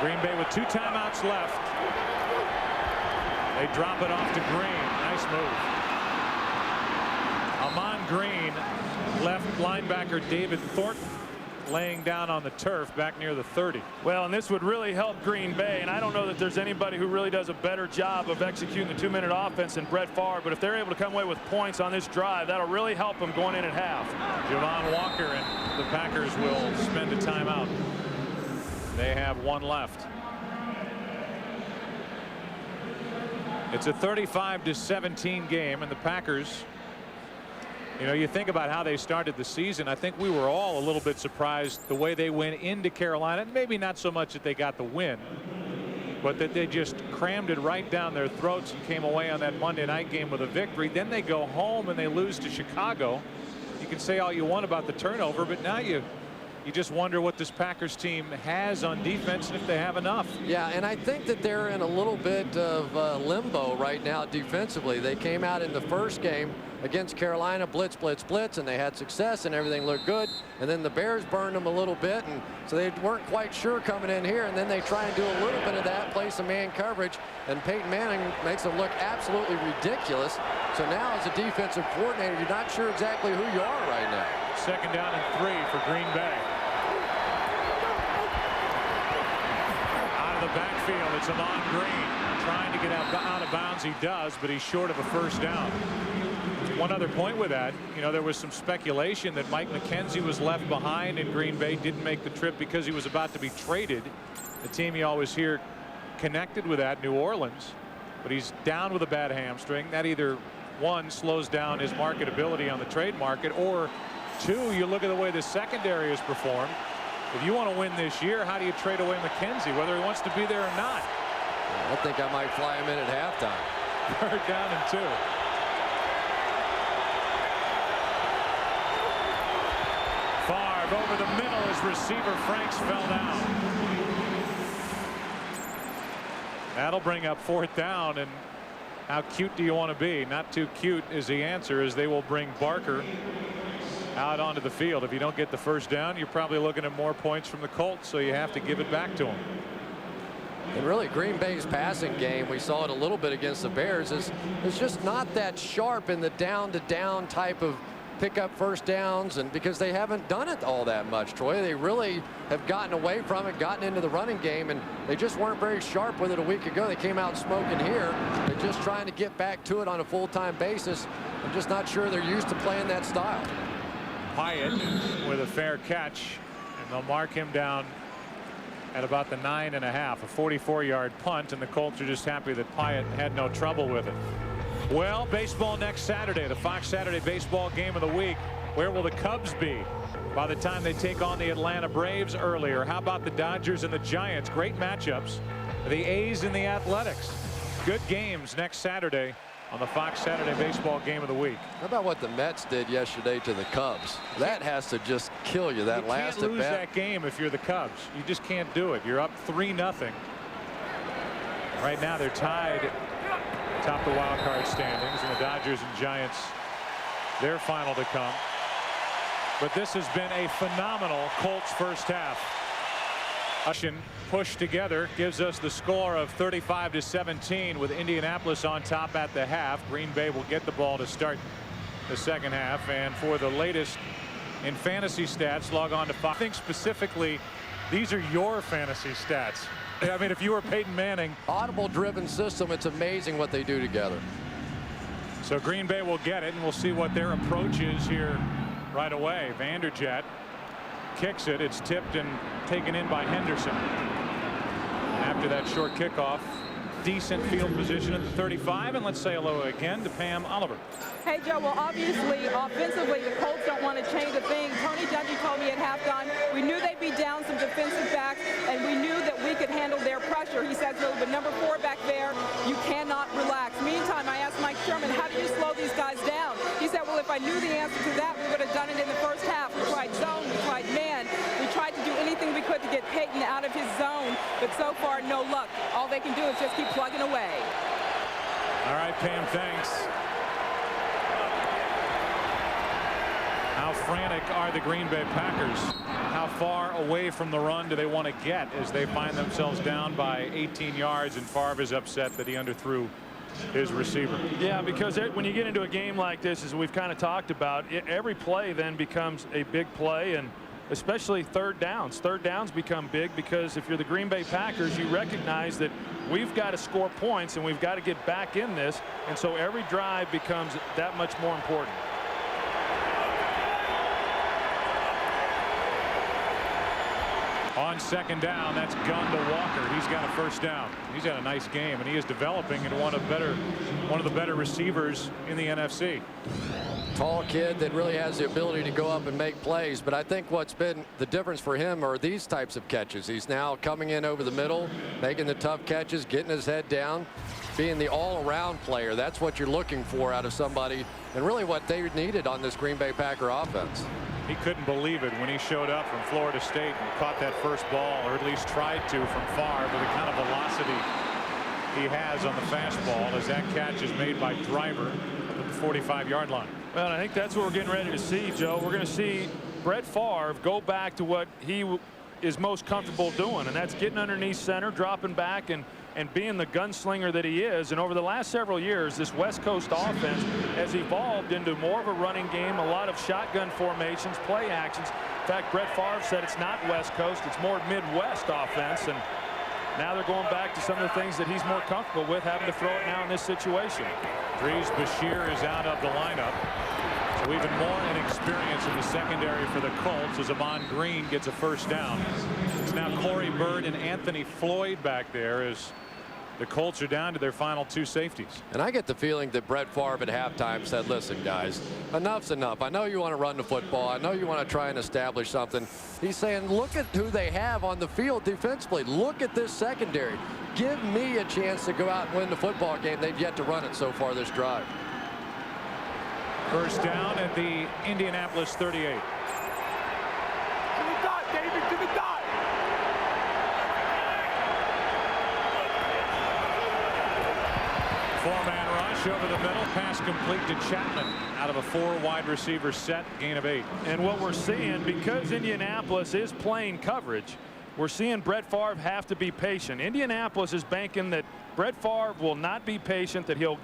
Green Bay with 2 timeouts left. They drop it off to Green. Nice move. Amon Green, left linebacker David Thornton laying down on the turf back near the 30. Well, and this would really help Green Bay, and I don't know that there's anybody who really does a better job of executing the 2-minute offense than Brett Favre, but if they're able to come away with points on this drive, that'll really help them going in at half. Javon Walker and the Packers will spend a timeout. They have 1 left. It's a 35-17 game, and the Packers, you know, you think about how they started the season. I think we were all a little bit surprised the way they went into Carolina. Maybe not so much that they got the win, but that they just crammed it right down their throats and came away on that Monday night game with a victory. Then they go home and they lose to Chicago. You can say all you want about the turnover, but now you just wonder what this Packers team has on defense and if they have enough. Yeah, and I think that they're in a little bit of limbo right now defensively. They came out in the first game against Carolina, blitz, blitz, blitz, and they had success and everything looked good. And then the Bears burned them a little bit, and so they weren't quite sure coming in here. And then they try and do a little bit of that, play some man coverage, and Peyton Manning makes them look absolutely ridiculous. So now as a defensive coordinator, you're not sure exactly who you are right now. 2nd down and 3 for Green Bay. Out of the backfield, it's Amon Green trying to get out of bounds. He does, but he's short of a first down. One other point with that, you know, there was some speculation that Mike McKenzie was left behind in Green Bay, didn't make the trip because he was about to be traded. The team you always hear connected with that, New Orleans, but he's down with a bad hamstring. That either, 1, slows down his marketability on the trade market, or 2, you look at the way the secondary has performed. If you want to win this year, how do you trade away McKenzie, whether he wants to be there or not? I think I might fly him in at halftime. 3rd down and 2. Favre over the middle as receiver Franks fell down. That'll bring up 4th down, and how cute do you want to be? Not too cute is the answer, as they will bring Barker out onto the field. If you don't get the first down, you're probably looking at more points from the Colts, so you have to give it back to them. And really, Green Bay's passing game, we saw it a little bit against the Bears, is just not that sharp in the down-to-down type of pick up first downs, and because they haven't done it all that much, Troy. They really have gotten away from it, gotten into the running game, and they just weren't very sharp with it a week ago. They came out smoking here. They're just trying to get back to it on a full-time basis. I'm just not sure they're used to playing that style. Pyatt with a fair catch, and they'll mark him down at about the 9.5, a 44-yard punt, and the Colts are just happy that Pyatt had no trouble with it. Well, baseball next Saturday, the Fox Saturday baseball game of the week. Where will the Cubs be by the time they take on the Atlanta Braves earlier? How about the Dodgers and the Giants? Great matchups. The A's and the Athletics. Good games next Saturday on the Fox Saturday Baseball Game of the Week. How about what the Mets did yesterday to the Cubs? That has to just kill you, that last at bat. You can't lose that game if you're the Cubs. You just can't do it. You're up 3-0. Right now they're tied atop the wild card standings, and the Dodgers and Giants, their final to come. But this has been a phenomenal Colts first half. Pushed together gives us the score of 35-17 with Indianapolis on top at the half. Green Bay will get the ball to start the second half. And for the latest in fantasy stats, log on to Fox. I think specifically these are your fantasy stats. I mean, if you were Peyton Manning. Audible driven system, it's amazing what they do together. So Green Bay will get it, and we'll see what their approach is here right away. Vanderjagt kicks it. It's tipped and taken in by Henderson. After that short kickoff, decent field position at the 35. And let's say hello again to Pam Oliver. Hey, Joe, well, obviously, offensively, the Colts don't want to change a thing. Tony Dungy told me at halftime we knew they'd be down some defensive backs, and we knew that we could handle their pressure. He says, but number 4 back there, you cannot relax. Meantime, I asked Mike Sherman, how do you slow these guys down? He said, well, if I knew the answer to that, we would have done it in the first half. We tried zone, we tried man, we tried to do anything we could to get Peyton out of his zone, but so far, no luck. All they can do is just keep plugging away. All right, Pam, thanks. How frantic are the Green Bay Packers? How far away from the run do they want to get as they find themselves down by 18 yards and Favre is upset that he underthrew his receiver? Yeah, because when you get into a game like this, as we've kind of talked about, every play then becomes a big play, and especially third downs. Third downs become big because if you're the Green Bay Packers, you recognize that we've got to score points and we've got to get back in this, and so every drive becomes that much more important. On second down, that's gun to Walker. He's got a first down. He's had a nice game, and he is developing into one of the better receivers in the NFC. Tall kid that really has the ability to go up and make plays, but I think what's been the difference for him are these types of catches. He's now coming in over the middle, making the tough catches, getting his head down, being the all-around player. That's what you're looking for out of somebody, and really what they needed on this Green Bay Packer offense. He couldn't believe it when he showed up from Florida State and caught that first ball, or at least tried to, from Favre, with the kind of velocity he has on the fastball as that catch is made by Driver at the 45-yard line. Well, I think that's what we're getting ready to see, Joe. We're going to see Brett Favre go back to what he is most comfortable doing, and that's getting underneath center, dropping back, and being the gunslinger that he is. And over the last several years, this West Coast offense has evolved into more of a running game, a lot of shotgun formations, play actions. In fact, Brett Favre said it's not West Coast, it's more Midwest offense, and now they're going back to some of the things that he's more comfortable with, having to throw it now in this situation. Drees Bashir is out of the lineup. So even more inexperience in the secondary for the Colts as Amon Green gets a first down. It's now Corey Bird and Anthony Floyd back there as the Colts are down to their final 2 safeties. And I get the feeling that Brett Favre at halftime said, listen, guys, enough's enough. I know you want to run the football. I know you want to try and establish something. He's saying, look at who they have on the field defensively. Look at this secondary. Give me a chance to go out and win the football game. They've yet to run it so far this drive. First down at the Indianapolis 38. To the dot, David, to the dot. Four-man rush over the middle. Pass complete to Chapman out of a 4 wide receiver set. Gain of 8. And what we're seeing, because Indianapolis is playing coverage, we're seeing Brett Favre have to be patient. Indianapolis is banking that Brett Favre will not be patient, that he'll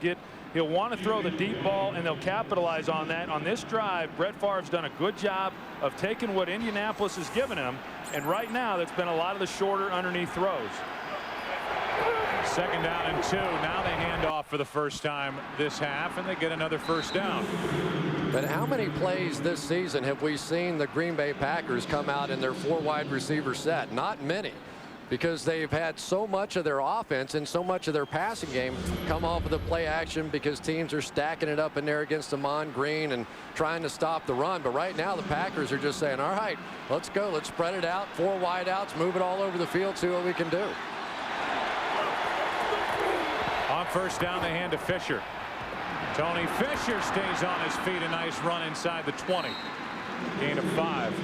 want to throw the deep ball, and they'll capitalize on that. On this drive, Brett Favre's done a good job of taking what Indianapolis has given him, and right now that's been a lot of the shorter underneath throws. Second down and 2. Now they hand off for the first time this half, and they get another first down. But how many plays this season have we seen the Green Bay Packers come out in their 4 wide receiver set? Not many, because they've had so much of their offense and so much of their passing game come off of the play action because teams are stacking it up in there against Amon Green and trying to stop the run. But right now the Packers are just saying, all right, let's go. Let's spread it out. 4 wide outs, move it all over the field, see what we can do. On first down, they hand to Fisher. Tony Fisher stays on his feet. A nice run inside the 20. Gain of 5.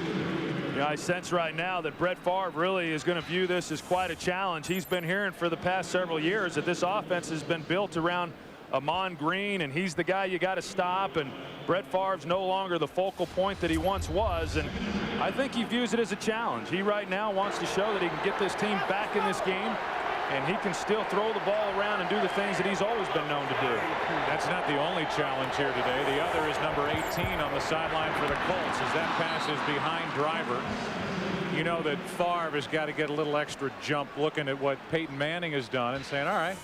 Yeah, I sense right now that Brett Favre really is going to view this as quite a challenge. He's been hearing for the past several years that this offense has been built around Amon Green, and he's the guy you got to stop. And Brett Favre's no longer the focal point that he once was, and I think he views it as a challenge. He right now wants to show that he can get this team back in this game, and he can still throw the ball around and do the things that he's always been known to do. That's not the only challenge here today. The other is number 18 on the sideline for the Colts as that pass is behind Driver. You know that Favre has got to get a little extra jump looking at what Peyton Manning has done and saying, all right,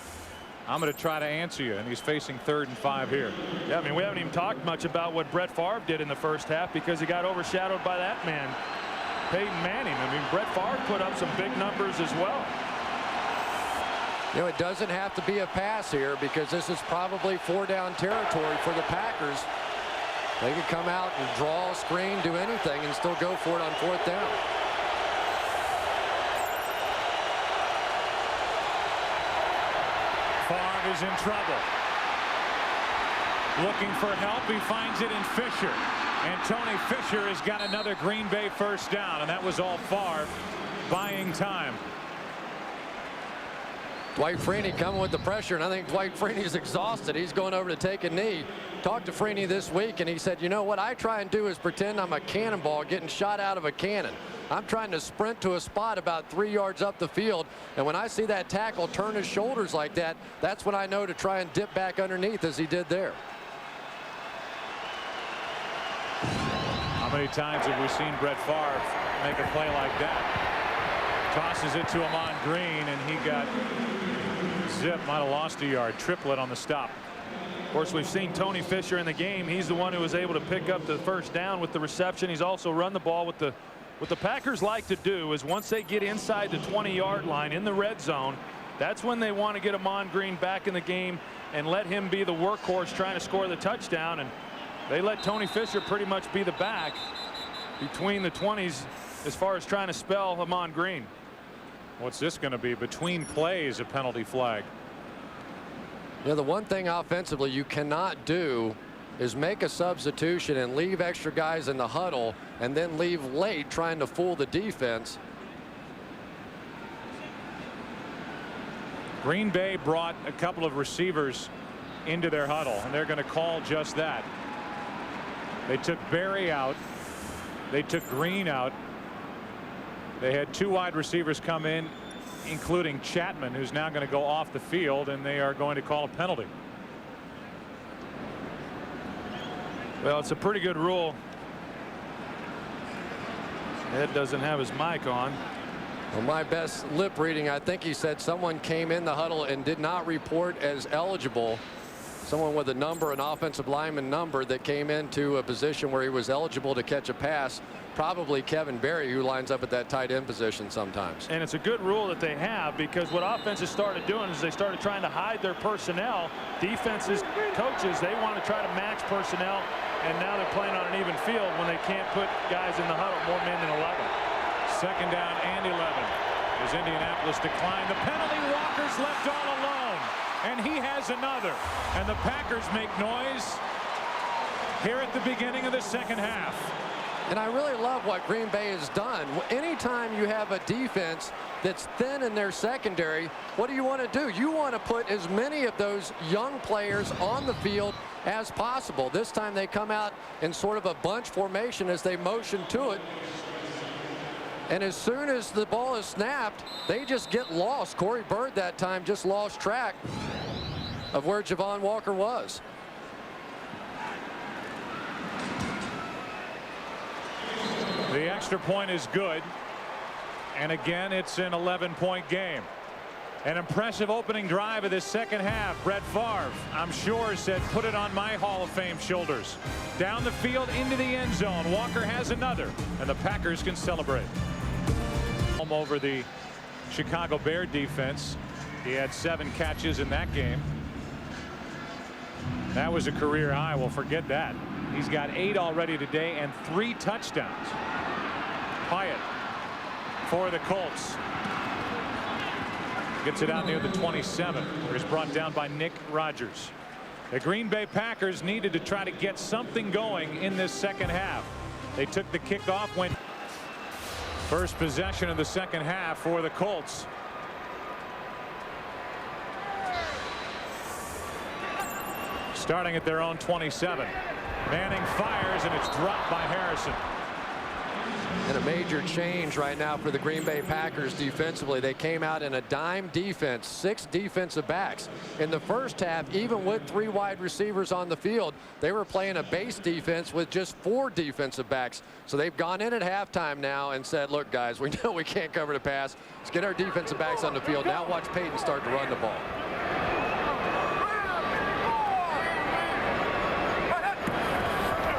I'm going to try to answer you. And he's facing 3rd and 5 here. Yeah, I mean, we haven't even talked much about what Brett Favre did in the first half because he got overshadowed by that man, Peyton Manning. I mean, Brett Favre put up some big numbers as well. You know, it doesn't have to be a pass here because this is probably 4-down territory for the Packers. They could come out and draw a screen, do anything, and still go for it on 4th down. Favre is in trouble. Looking for help. He finds it in Fisher. And Tony Fisher has got another Green Bay 1st down, and that was all Favre buying time. Dwight Freeney coming with the pressure, and I think Dwight Freeney's exhausted. He's going over to take a knee. Talked to Freeney this week, and he said, you know what I try and do is pretend I'm a cannonball getting shot out of a cannon. I'm trying to sprint to a spot about 3 yards up the field, and when I see that tackle turn his shoulders like that, that's when I know to try and dip back underneath as he did there. How many times have we seen Brett Favre make a play like that? Tosses it to Amon Green, and he got zip. Might have lost a yard. Triplet on the stop. Of course, we've seen Tony Fisher in the game. He's the one who was able to pick up the 1st down with the reception. He's also run the ball with what the Packers like to do is once they get inside the 20-yard line in the red zone, that's when they want to get Amon Green back in the game and let him be the workhorse trying to score the touchdown. And they let Tony Fisher pretty much be the back between the 20s as far as trying to spell Amon Green. What's this going to be? Between plays, a penalty flag. You know, the one thing offensively you cannot do is make a substitution and leave extra guys in the huddle and then leave late trying to fool the defense. Green Bay brought a couple of receivers into their huddle, and they're going to call just that. They took Berry out. They took Green out. They had 2 wide receivers come in, including Chapman, who's now going to go off the field, and they are going to call a penalty. Well, it's a pretty good rule. Ed doesn't have his mic on. Well, my best lip reading, I think he said someone came in the huddle and did not report as eligible. Someone with a number, an offensive lineman number, that came into a position where he was eligible to catch a pass. Probably Kevin Berry, who lines up at that tight end position sometimes. And it's a good rule that they have, because what offenses started doing is they started trying to hide their personnel. Defenses, coaches, they want to try to match personnel, and now they're playing on an even field when they can't put guys in the huddle more men than 11. 2nd down and 11 as Indianapolis declined the penalty. Walker's left all alone, and he has another, and the Packers make noise here at the beginning of the 2nd half. And I really love what Green Bay has done. Anytime you have a defense that's thin in their secondary, what do you want to do? You want to put as many of those young players on the field as possible. This time they come out in sort of a bunch formation as they motion to it. And as soon as the ball is snapped, they just get lost. Corey Bird that time just lost track of where Javon Walker was. The extra point is good, and again it's an 11-point game. An impressive opening drive of this 2nd half. Brett Favre, I'm sure, said, put it on my Hall of Fame shoulders. Down the field into the end zone. Walker has another, and the Packers can celebrate. Over the Chicago Bear defense. He had 7 catches in that game. That was a career high. Well, forget that. He's got 8 already today and 3 touchdowns. Hyatt for the Colts. Gets it out near the 27, where he's brought down by Nick Rogers. The Green Bay Packers needed to try to get something going in this second half. They took the kickoff, went first possession of the second half for the Colts. Starting at their own 27. Manning fires, and it's dropped by Harrison. And a major change right now for the Green Bay Packers defensively. They came out in a dime defense, 6 defensive backs. In the first half, even with 3 wide receivers on the field, they were playing a base defense with just 4 defensive backs. So they've gone in at halftime now and said, look, guys, we know we can't cover the pass. Let's get our defensive backs on the field. Now watch Peyton start to run the ball.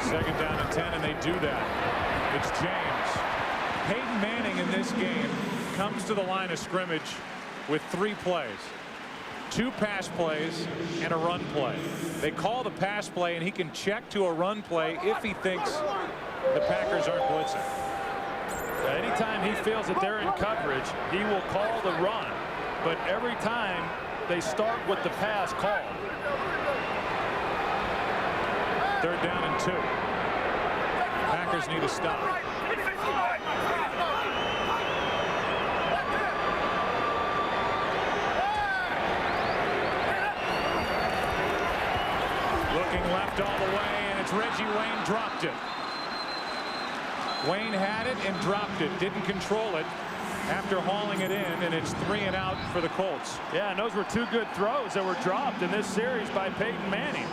Second down and 10, and they do that. It's James. Peyton Manning in this game comes to the line of scrimmage with 3 plays. 2 pass plays and a run play. They call the pass play, and he can check to a run play if he thinks the Packers aren't blitzing. Anytime he feels that they're in coverage, he will call the run. But every time they start with the pass call. Third down and 2. Packers need a stop. Looking left all the way, and it's Reggie Wayne dropped it. Wayne had it and dropped it. Didn't control it after hauling it in, and it's 3 and out for the Colts. Yeah, and those were 2 good throws that were dropped in this series by Peyton Manning.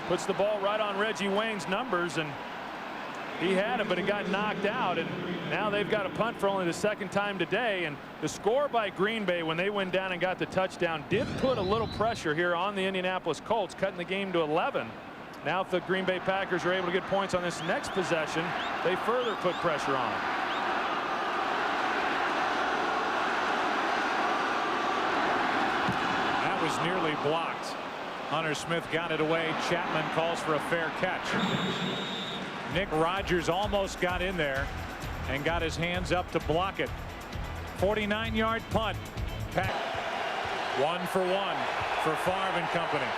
Puts the ball right on Reggie Wayne's numbers, and he had it, but it got knocked out, and now they've got a punt for only the 2nd time today. And the score by Green Bay when they went down and got the touchdown did put a little pressure here on the Indianapolis Colts, cutting the game to 11. Now if the Green Bay Packers are able to get points on this next possession, they further put pressure on them. That was nearly blocked. Hunter Smith got it away. Chapman calls for a fair catch. Nick Rogers almost got in there and got his hands up to block it. 49-yard punt. Pack 1 for 1 for Favre and company.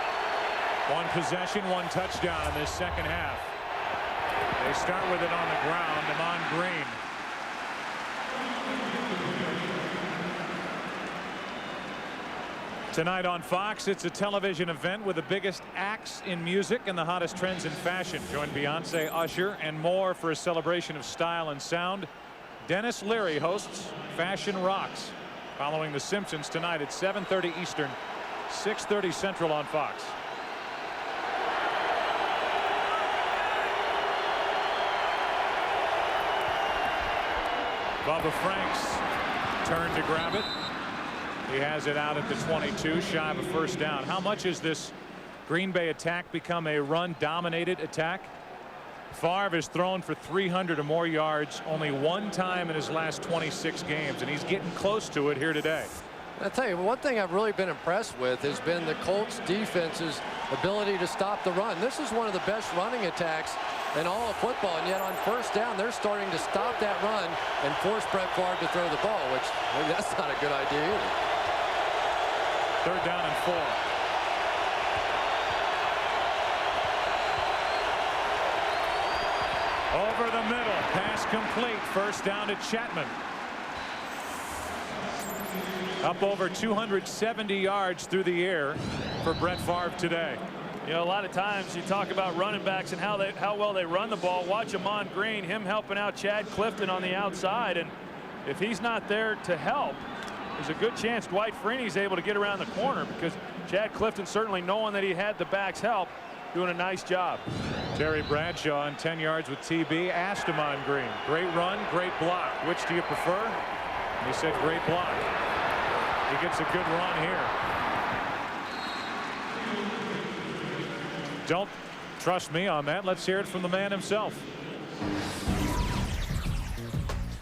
1 possession, 1 touchdown in this second half. They start with it on the ground. Amon Green. Tonight on Fox, it's a television event with the biggest acts in music and the hottest trends in fashion. Join Beyonce, Usher, and more for a celebration of style and sound. Dennis Leary hosts Fashion Rocks, following The Simpsons tonight at 7:30 Eastern, 6:30 Central on Fox. Bubba Franks turned to grab it. He has it out at the 22, shy of a first down. How much has this Green Bay attack become a run-dominated attack? Favre has thrown for 300 or more yards only 1 time in his last 26 games, and he's getting close to it here today. I'll tell you, one thing I've really been impressed with has been the Colts defense's ability to stop the run. This is one of the best running attacks in all of football, and yet on first down they're starting to stop that run and force Brett Favre to throw the ball, which maybe that's not a good idea either. Third down and 4. Over the middle, pass complete. First down to Chapman. Up over 270 yards through the air for Brett Favre today. You know, a lot of times you talk about running backs and how well they run the ball. Watch Amon Green, him helping out Chad Clifton on the outside, and if he's not there to help, there's a good chance Dwight Freeney's able to get around the corner, because Chad Clifton, certainly knowing that he had the back's help, doing a nice job. Terry Bradshaw on 10 yards with TB asked Amon Green, great run, great block. Which do you prefer? And he said great block. He gets a good run here. Don't trust me on that. Let's hear it from the man himself.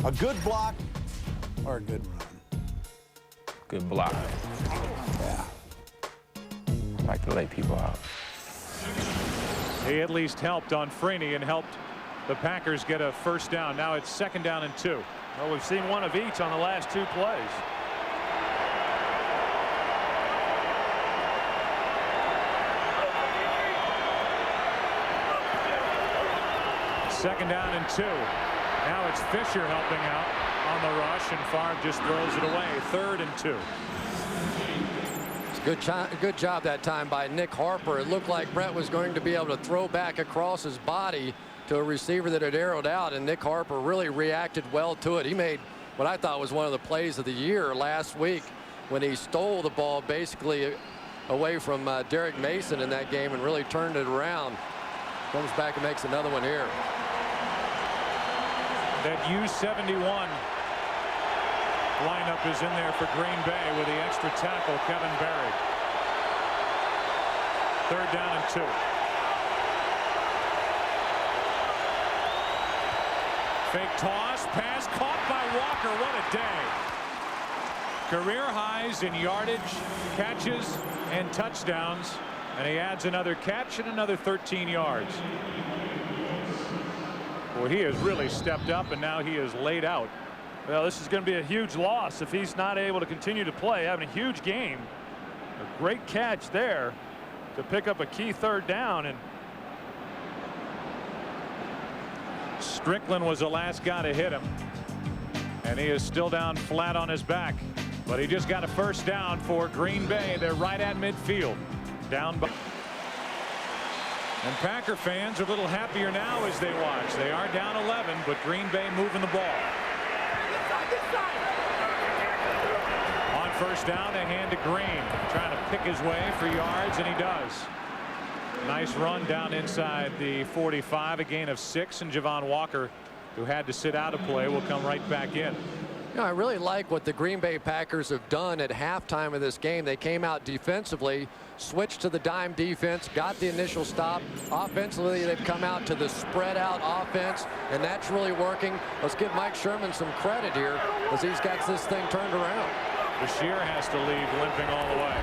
A good block or a good run? Good block. Yeah. I like to lay people out. He at least helped on Freeney and helped the Packers get a first down. Now it's 2nd down and 2. Well, we've seen one of each on the last 2 plays. Second down and 2. Now it's Fisher helping out on the rush, and Favre just throws it away. 3rd and 2. Good job that time by Nick Harper. It looked like Brett was going to be able to throw back across his body to a receiver that had arrowed out, and Nick Harper really reacted well to it. He made what I thought was one of the plays of the year last week when he stole the ball basically away from Derek Mason in that game and really turned it around. Comes back and makes another one here. That U71 lineup is in there for Green Bay with the extra tackle, Kevin Berry. 3rd down and 2. Fake toss, pass caught by Walker. What a day. Career highs in yardage, catches, and touchdowns. And he adds another catch and another 13 yards. Well, he has really stepped up, and now he is laid out. Well, this is going to be a huge loss if he's not able to continue to play. Having a huge game. A great catch there to pick up a key 3rd down. And Strickland was the last guy to hit him, and he is still down flat on his back. But he just got a 1st down for Green Bay. They're right at midfield. Down by. And Packer fans are a little happier now as they watch. They are down 11, but Green Bay moving the ball. On 1st down, they hand to Green, trying to pick his way for yards, and he does. Nice run down inside the 45, a gain of 6, and Javon Walker, who had to sit out of play, will come right back in. You know, I really like what the Green Bay Packers have done at halftime of this game. They came out defensively, switched to the dime defense, got the initial stop. Offensively, they've come out to the spread out offense, and that's really working. Let's give Mike Sherman some credit here as he's got this thing turned around. Bashir has to leave limping all the way.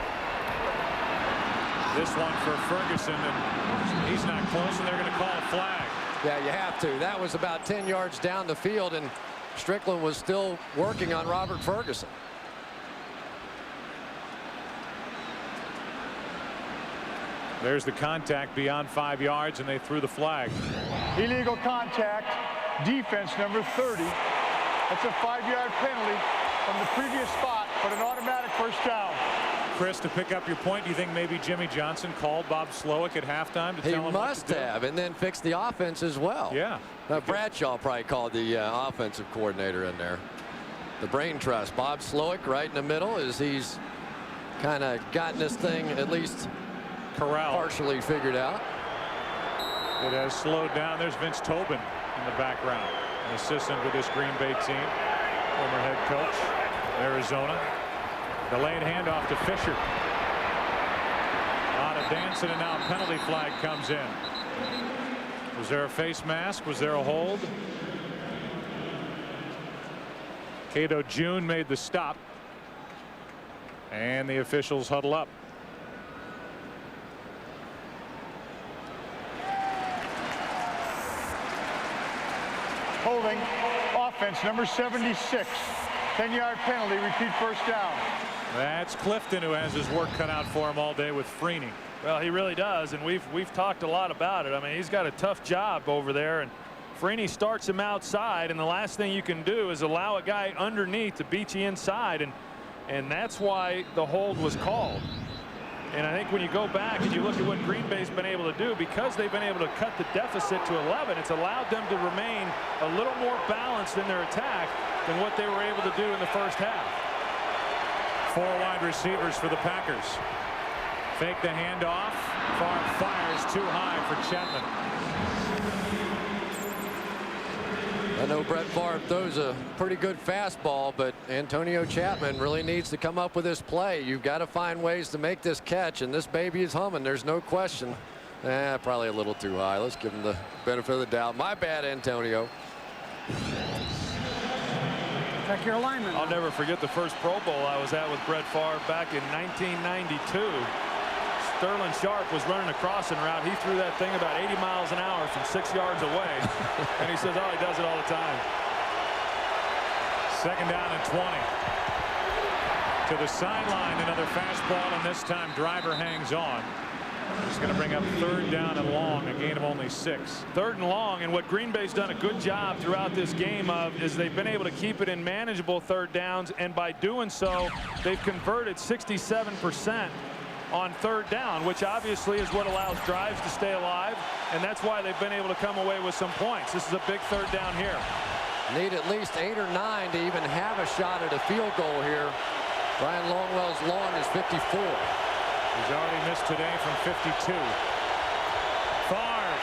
This one for Ferguson, and he's not close, and they're going to call a flag. Yeah, you have to. That was about 10 yards down the field, and Strickland was still working on Robert Ferguson. There's the contact beyond 5 yards, and they threw the flag. Illegal contact, defense number 30. That's a 5-yard penalty from the previous spot, but an automatic 1st down. Chris, to pick up your point, do you think maybe Jimmy Johnson called Bob Slowick at halftime to tell him He must have, and then fixed the offense as well. Yeah. Bradshaw probably called the offensive coordinator in there. The brain trust. Bob Slowick right in the middle as he's kind of gotten this thing at least partially figured out. It has slowed down. There's Vince Tobin in the background, an assistant with this Green Bay team, former head coach, Arizona. Delayed handoff to Fisher. A lot of dancing, and now a penalty flag comes in. Was there a face mask? Was there a hold? Cato June made the stop, and the officials huddle up. Holding, offense number 76. 10-yard penalty, repeat 1st down. That's Clifton, who has his work cut out for him all day with Freeney. Well, he really does, and we've talked a lot about it. I mean, he's got a tough job over there, and Freeney starts him outside, and the last thing you can do is allow a guy underneath to beat you inside, and that's why the hold was called. And I think when you go back and you look at what Green Bay's been able to do, because they've been able to cut the deficit to 11, it's allowed them to remain a little more balanced in their attack than what they were able to do in the 1st half. 4 wide receivers for the Packers. Fake the handoff. Favre fires too high for Chapman. I know Brett Favre throws a pretty good fastball, but Antonio Chapman really needs to come up with this play. You've got to find ways to make this catch, and this baby is humming. There's no question. Probably a little too high. Let's give him the benefit of the doubt. My bad, Antonio. Check your alignment. I'll never forget the first Pro Bowl I was at with Brett Favre back in 1992. Sterling Sharp was running a crossing route. He threw that thing about 80 miles an hour from 6 yards away. And he says, oh, he does it all the time. 2nd down and 20. To the sideline, another fastball, and this time Driver hangs on. It's going to bring up 3rd down and long, a gain of only 6. 3rd and long, and what Green Bay's done a good job throughout this game of is they've been able to keep it in manageable 3rd downs, and by doing so, they've converted 67% on 3rd down, which obviously is what allows drives to stay alive, and that's why they've been able to come away with some points. This is a big 3rd down here. Need at least 8 or 9 to even have a shot at a field goal here. Brian Longwell's long is 54. He's already missed today from 52. Favre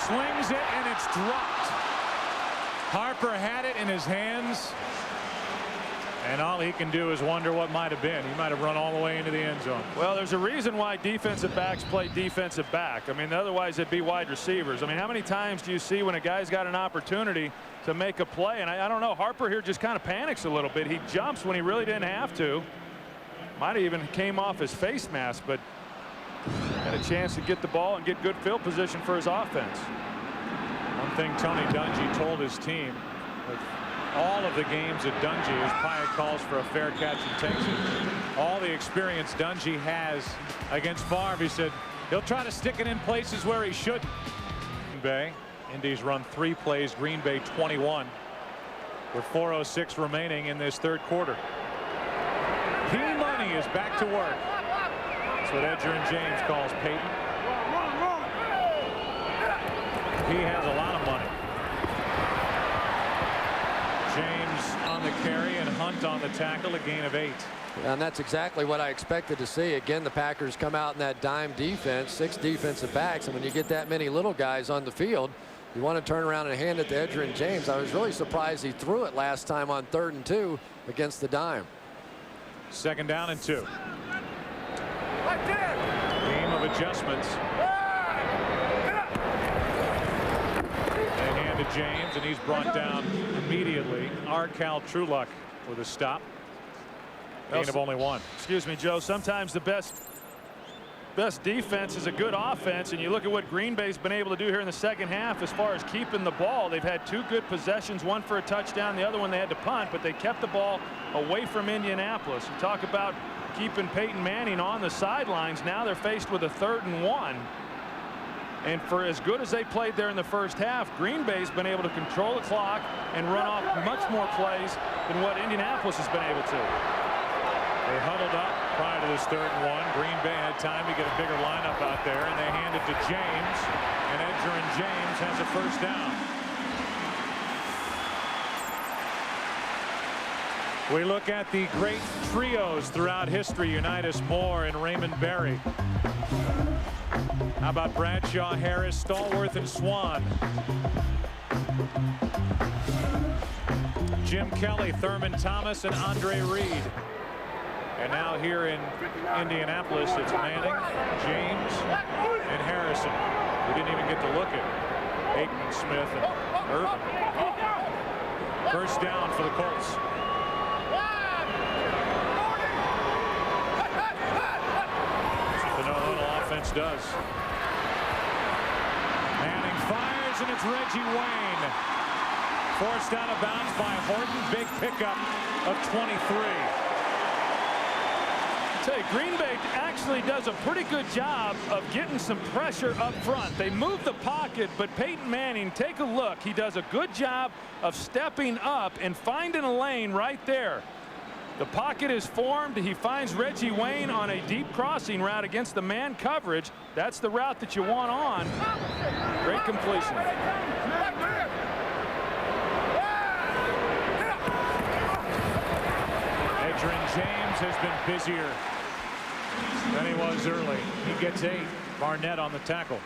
slings it, and it's dropped. Harper had it in his hands, and all he can do is wonder what might have been. He might have run all the way into the end zone. Well, there's a reason why defensive backs play defensive back. I mean, otherwise they'd be wide receivers. I mean, how many times do you see when a guy's got an opportunity to make a play? And I don't know, Harper here just kind of panics a little bit. He jumps when he really didn't have to. Might have even came off his face mask, but had a chance to get the ball and get good field position for his offense. One thing Tony Dungy told his team with all of the games at Dungy is Pyatt calls for a fair catch and takes it. All the experience Dungy has against Favre, he said he'll try to stick it in places where he shouldn't. Green Bay, Indy's run 3 plays, Green Bay 21 with 4:06 remaining in this 3rd quarter. P-Money is back to work. That's what Edgerrin James calls Peyton. He has a lot of money. James on the carry and Hunt on the tackle, a gain of 8. And that's exactly what I expected to see. Again, the Packers come out in that dime defense, 6 defensive backs, and when you get that many little guys on the field, you want to turn around and hand it to Edgerrin James. I was really surprised he threw it last time on 3rd and 2 against the dime. 2nd down and 2. Game of adjustments. They hand to James, and he's brought down immediately. Arcal Trueluck with a stop. Gain of only 1. Excuse me, Joe. Sometimes the best defense is a good offense, and you look at what Green Bay's been able to do here in the 2nd half as far as keeping the ball. They've had 2 good possessions, one for a touchdown, the other one they had to punt, but they kept the ball away from Indianapolis. You talk about keeping Peyton Manning on the sidelines. Now they're faced with a 3rd and 1. And for as good as they played there in the 1st half, Green Bay's been able to control the clock and run off much more plays than what Indianapolis has been able to. They huddled up prior to this 3rd and 1. Green Bay had time to get a bigger lineup out there, and they hand it to James, and Edgerrin James has a 1st down. We look at the great trios throughout history, Unitas Moore and Raymond Berry. How about Bradshaw, Harris, Stallworth, and Swan? Jim Kelly, Thurman Thomas, and Andre Reed. And now here in Indianapolis, it's Manning, James, and Harrison. We didn't even get to look at Aikman, Smith, and Irvin. 1st down for the Colts. That's what the no-huddle offense does. Manning fires, and it's Reggie Wayne. Forced out of bounds by Horton. Big pickup of 23. Green Bay actually does a pretty good job of getting some pressure up front. They move the pocket, but Peyton Manning, take a look. He does a good job of stepping up and finding a lane right there. The pocket is formed. He finds Reggie Wayne on a deep crossing route against the man coverage. That's the route that you want on. Great completion. Edgerrin James has been busier than he was early. He gets 8. Barnett on the tackle.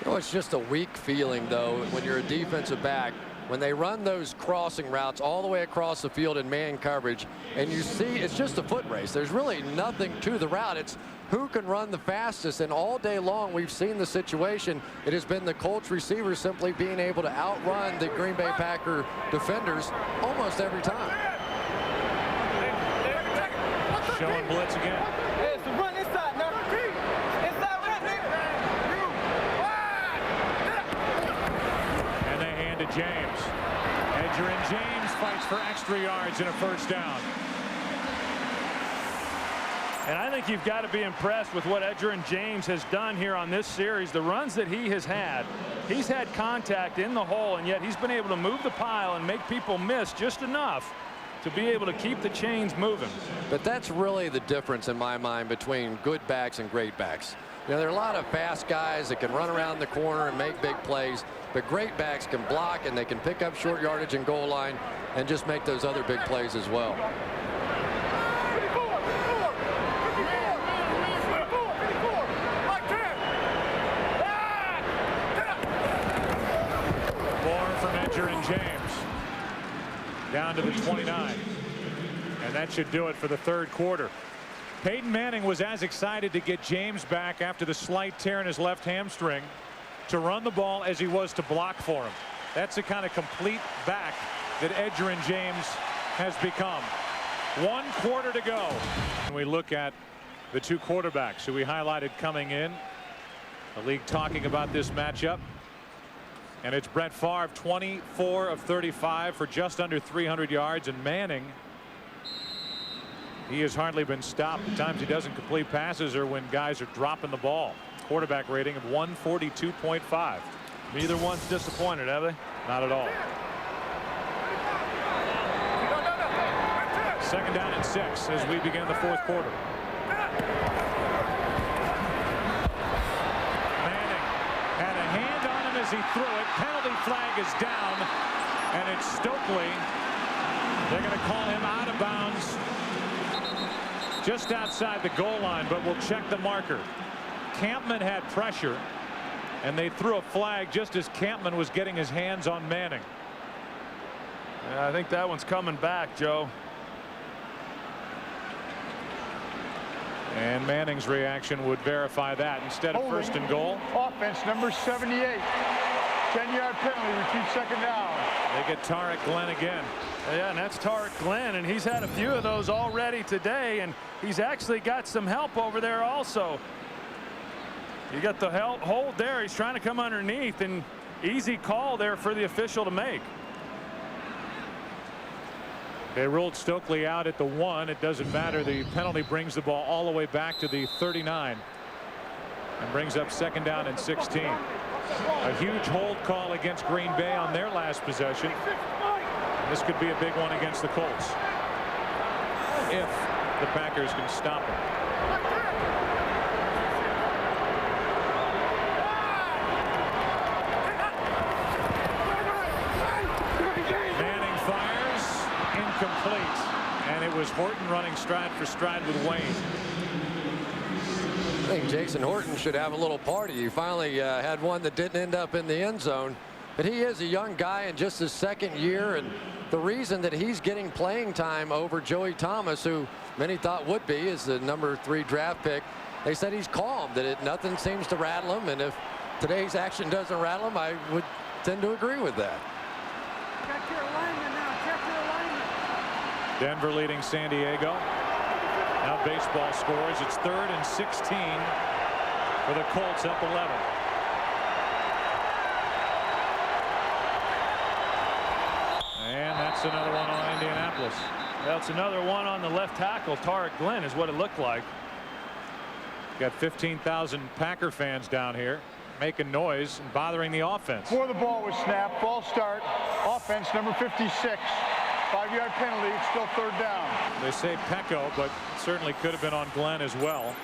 You know, it's just a weak feeling, though, when you're a defensive back. When they run those crossing routes all the way across the field in man coverage, and you see it's just a foot race. There's really nothing to the route. It's who can run the fastest, and all day long we've seen the situation. It has been the Colts receivers simply being able to outrun the Green Bay Packer defenders almost every time. Showing blitz again. Run inside now. Inside right there. And they hand to James. Edgerrin James fights for extra yards and a 1st down. And I think you've got to be impressed with what Edgerrin James has done here on this series. The runs that he has had, he's had contact in the hole, and yet he's been able to move the pile and make people miss just enough to be able to keep the chains moving. But that's really the difference in my mind between good backs and great backs. You know, there are a lot of fast guys that can run around the corner and make big plays, but great backs can block and they can pick up short yardage and goal line and just make those other big plays as well. James down to the 29, and that should do it for the third quarter. Peyton Manning was as excited to get James back after the slight tear in his left hamstring to run the ball as he was to block for him. That's the kind of complete back that Edgerrin James has become. 1 quarter to go. And we look at the two quarterbacks who we highlighted coming in. The league talking about this matchup. And it's Brett Favre, 24 of 35 for just under 300 yards. And Manning, he has hardly been stopped. The times he doesn't complete passes are when guys are dropping the ball. Quarterback rating of 142.5. Neither one's disappointed, have they? Not at all. 2nd down and 6 as we begin the fourth quarter. Manning had a hand on him as he threw it. Penalty flag is down, and it's Stokely. They're going to call him out of bounds just outside the goal line, but we'll check the marker. Campman had pressure, and they threw a flag just as Campman was getting his hands on Manning. Yeah, I think that one's coming back, Joe. And Manning's reaction would verify that. Instead of first and goal. Offense number 78. 10-yard penalty, retrieve 2nd down. They get Tarek Glenn again. Yeah, and that's Tarek Glenn, and he's had a few of those already today, and he's actually got some help over there also. You got the hold there. He's trying to come underneath, and easy call there for the official to make. They ruled Stokely out at the 1. It doesn't matter. The penalty brings the ball all the way back to the 39 and brings up 2nd down and 16. A huge hold call against Green Bay on their last possession. This could be a big one against the Colts if the Packers can stop them. Manning fires, incomplete, and it was Horton running stride for stride with Wayne. I think Jason Horton should have a little party. He finally had one that didn't end up in the end zone. But he is a young guy in just his 2nd year, and the reason that he's getting playing time over Joey Thomas, who many thought would be, is the number 3 draft pick. They said he's calm, that nothing seems to rattle him, and if today's action doesn't rattle him, I would tend to agree with that. Check your alignment now. Check your alignment. Denver leading San Diego. Now baseball scores. It's 3rd and 16 for the Colts, up 11. And that's another one on Indianapolis. That's another one on the left tackle. Tarek Glenn is what it looked like. Got 15,000 Packer fans down here making noise and bothering the offense. Before the ball was snapped, ball start, offense number 56. 5-yard penalty, it's still 3rd down. They say Pecco, but certainly could have been on Glenn as well.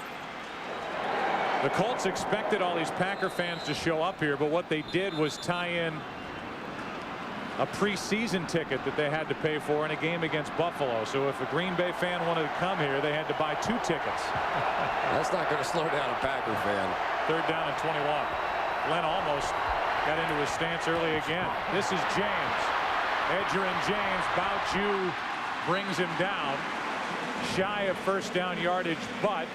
The Colts expected all these Packer fans to show up here, but what they did was tie in a preseason ticket that they had to pay for in a game against Buffalo. So if a Green Bay fan wanted to come here, they had to buy 2 tickets. That's not going to slow down a Packer fan. 3rd down and 21. Glenn almost got into his stance early again. This is James. Edgerrin James, Bouchou brings him down. Shy of first down yardage, but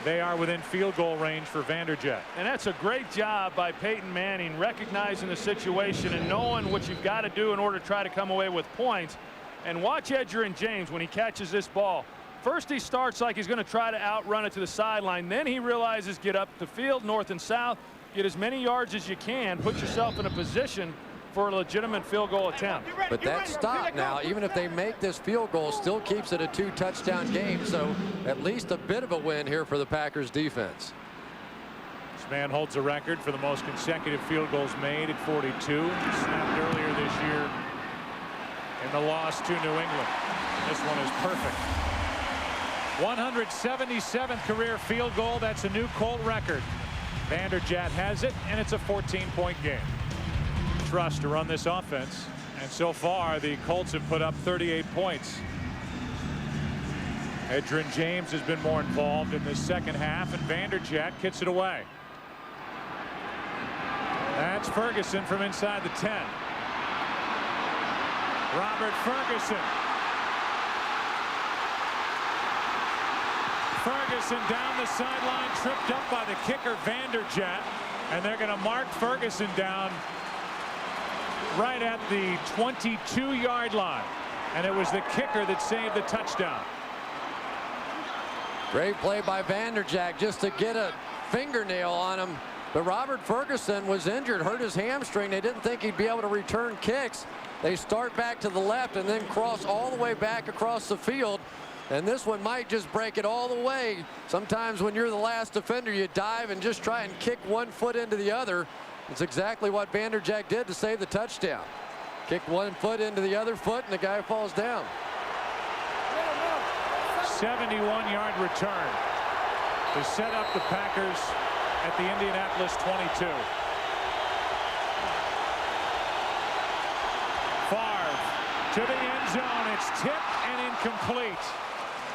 they are within field goal range for Vanderjagt. And that's a great job by Peyton Manning, recognizing the situation and knowing what you've got to do in order to try to come away with points. And watch Edgerrin James when he catches this ball. First he starts like he's going to try to outrun it to the sideline. Then he realizes get up the field north and south, get as many yards as you can, put yourself in a position for a legitimate field goal attempt. But that stop now, even if they make this field goal, still keeps it a 2-touchdown game. So at least a bit of a win here for the Packers defense. This man holds a record for the most consecutive field goals made at 42. Snapped earlier this year in the loss to New England. This one is perfect. 177th career field goal. That's a new Colt record. Vanderjagt has it, and it's a 14-point game. Trust to run this offense, and so far the Colts have put up 38 points. Edgerrin James has been more involved in the second half, and Vanderjagt kicks it away. That's Ferguson from inside the 10. Robert Ferguson. Ferguson down the sideline, tripped up by the kicker Vanderjagt, and they're going to mark Ferguson down right at the 22-yard line, and it was the kicker that saved the touchdown. Great play by Vanderjagt just to get a fingernail on him, but Robert Ferguson was injured, hurt his hamstring. They didn't think he'd be able to return kicks. They start back to the left and then cross all the way back across the field. And this one might just break it all the way. Sometimes when you're the last defender, you dive and just try and kick one foot into the other. It's exactly what Vanderjagt did to save the touchdown. Kicked one foot into the other foot, and the guy falls down. 71-yard return to set up the Packers at the Indianapolis 22. Favre to the end zone. It's tipped and incomplete.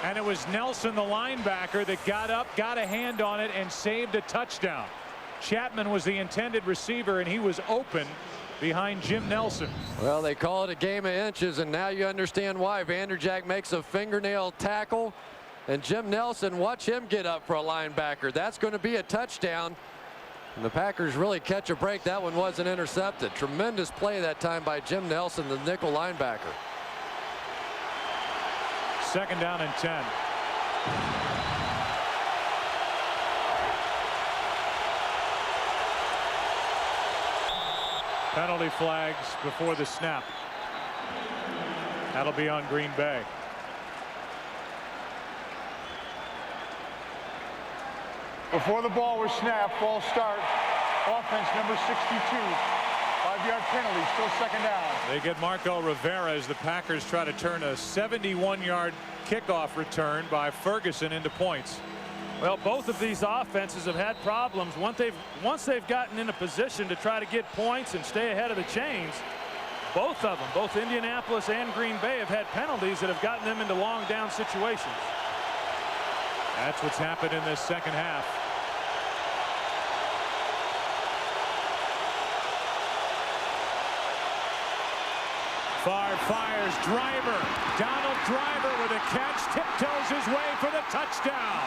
And it was Nelson, the linebacker, that got up, got a hand on it, and saved a touchdown. Chapman was the intended receiver, and he was open behind Jim Nelson. Well, they call it a game of inches, and now you understand why. Vanderjagt makes a fingernail tackle, and Jim Nelson, watch him get up for a linebacker. That's going to be a touchdown. And the Packers really catch a break. That one wasn't intercepted. Tremendous play that time by Jim Nelson, the nickel linebacker. Second down and 10. Penalty flags before the snap. That'll be on Green Bay. Before the ball was snapped, false start. Offense number 62. 5-yard penalty, still second down. They get Marco Rivera as the Packers try to turn a 71-yard kickoff return by Ferguson into points. Well, both of these offenses have had problems. Once they've gotten in a position to try to get points and stay ahead of the chains, both of them, both Indianapolis and Green Bay, have had penalties that have gotten them into long down situations. That's what's happened in this second half. Favre fires. Driver. Donald Driver with a catch. Tiptoes his way for the touchdown.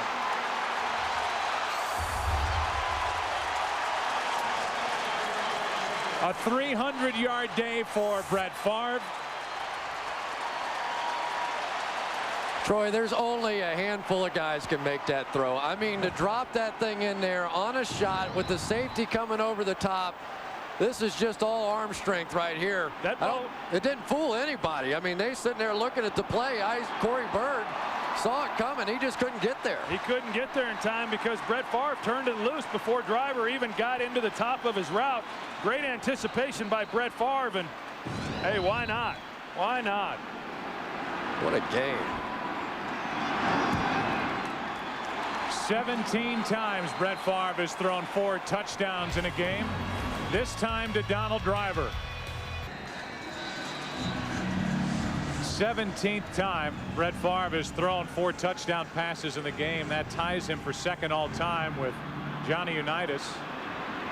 A 300-yard day for Brett Favre. Troy, there's only a handful of guys can make that throw. I mean, to drop that thing in there on a shot with the safety coming over the top, this is just all arm strength right here. It didn't fool anybody. I mean, they sitting there looking at the play. Corey Bird saw it coming. He just couldn't get there. He couldn't get there in time because Brett Favre turned it loose before Driver even got into the top of his route. Great anticipation by Brett Favre, and hey, why not? Why not? What a game. 17 times Brett Favre has thrown 4 touchdowns in a game. This time to Donald Driver. 17th time Brett Favre has thrown 4 touchdown passes in the game. That ties him for second all time with Johnny Unitas.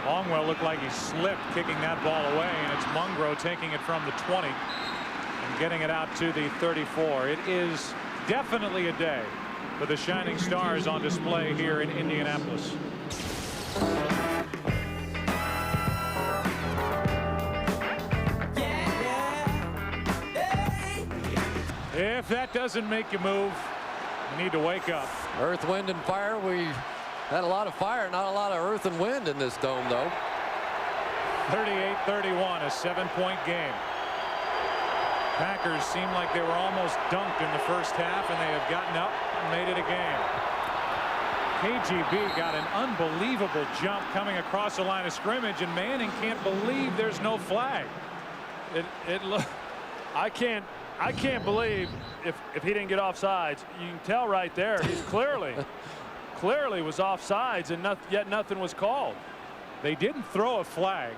Longwell looked like he slipped kicking that ball away, and it's Mungro taking it from the 20 and getting it out to the 34. It is definitely a day for the Shining Stars on display here in Indianapolis. If that doesn't make you move, you need to wake up. Earth, wind, and fire. We had a lot of fire, not a lot of earth and wind in this dome, though. 38-31, a 7-point game. Packers seemed like they were almost dunked in the first half, and they have gotten up and made it a game. KGB got an unbelievable jump coming across the line of scrimmage, and Manning can't believe there's no flag. I can't believe if he didn't get offsides. You can tell right there he's clearly was offsides, and yet nothing was called. They didn't throw a flag,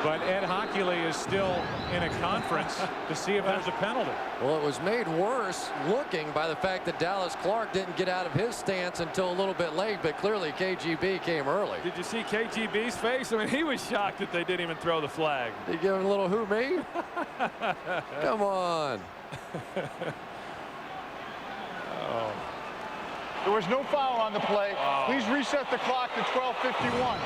but Ed Hockley is still in a conference to see if there's a penalty. Well, it was made worse looking by the fact that Dallas Clark didn't get out of his stance until a little bit late, but clearly KGB came early. Did you see KGB's face? I mean, he was shocked that they didn't even throw the flag. Did you give him a little who me? Come on. Oh. There was no foul on the play. Please reset the clock to 12:51.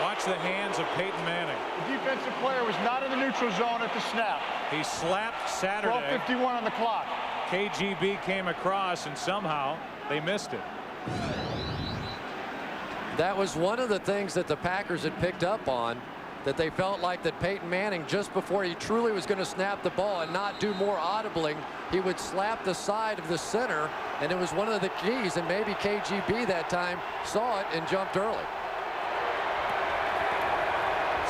Watch the hands of Peyton Manning. The defensive player was not in the neutral zone at the snap. He slapped Saturday. 12:51 on the clock. KGB came across, and somehow they missed it. That was one of the things that the Packers had picked up on, that they felt like that Peyton Manning, just before he truly was going to snap the ball and not do more audibling, he would slap the side of the center, and it was one of the keys, and maybe KGB that time saw it and jumped early.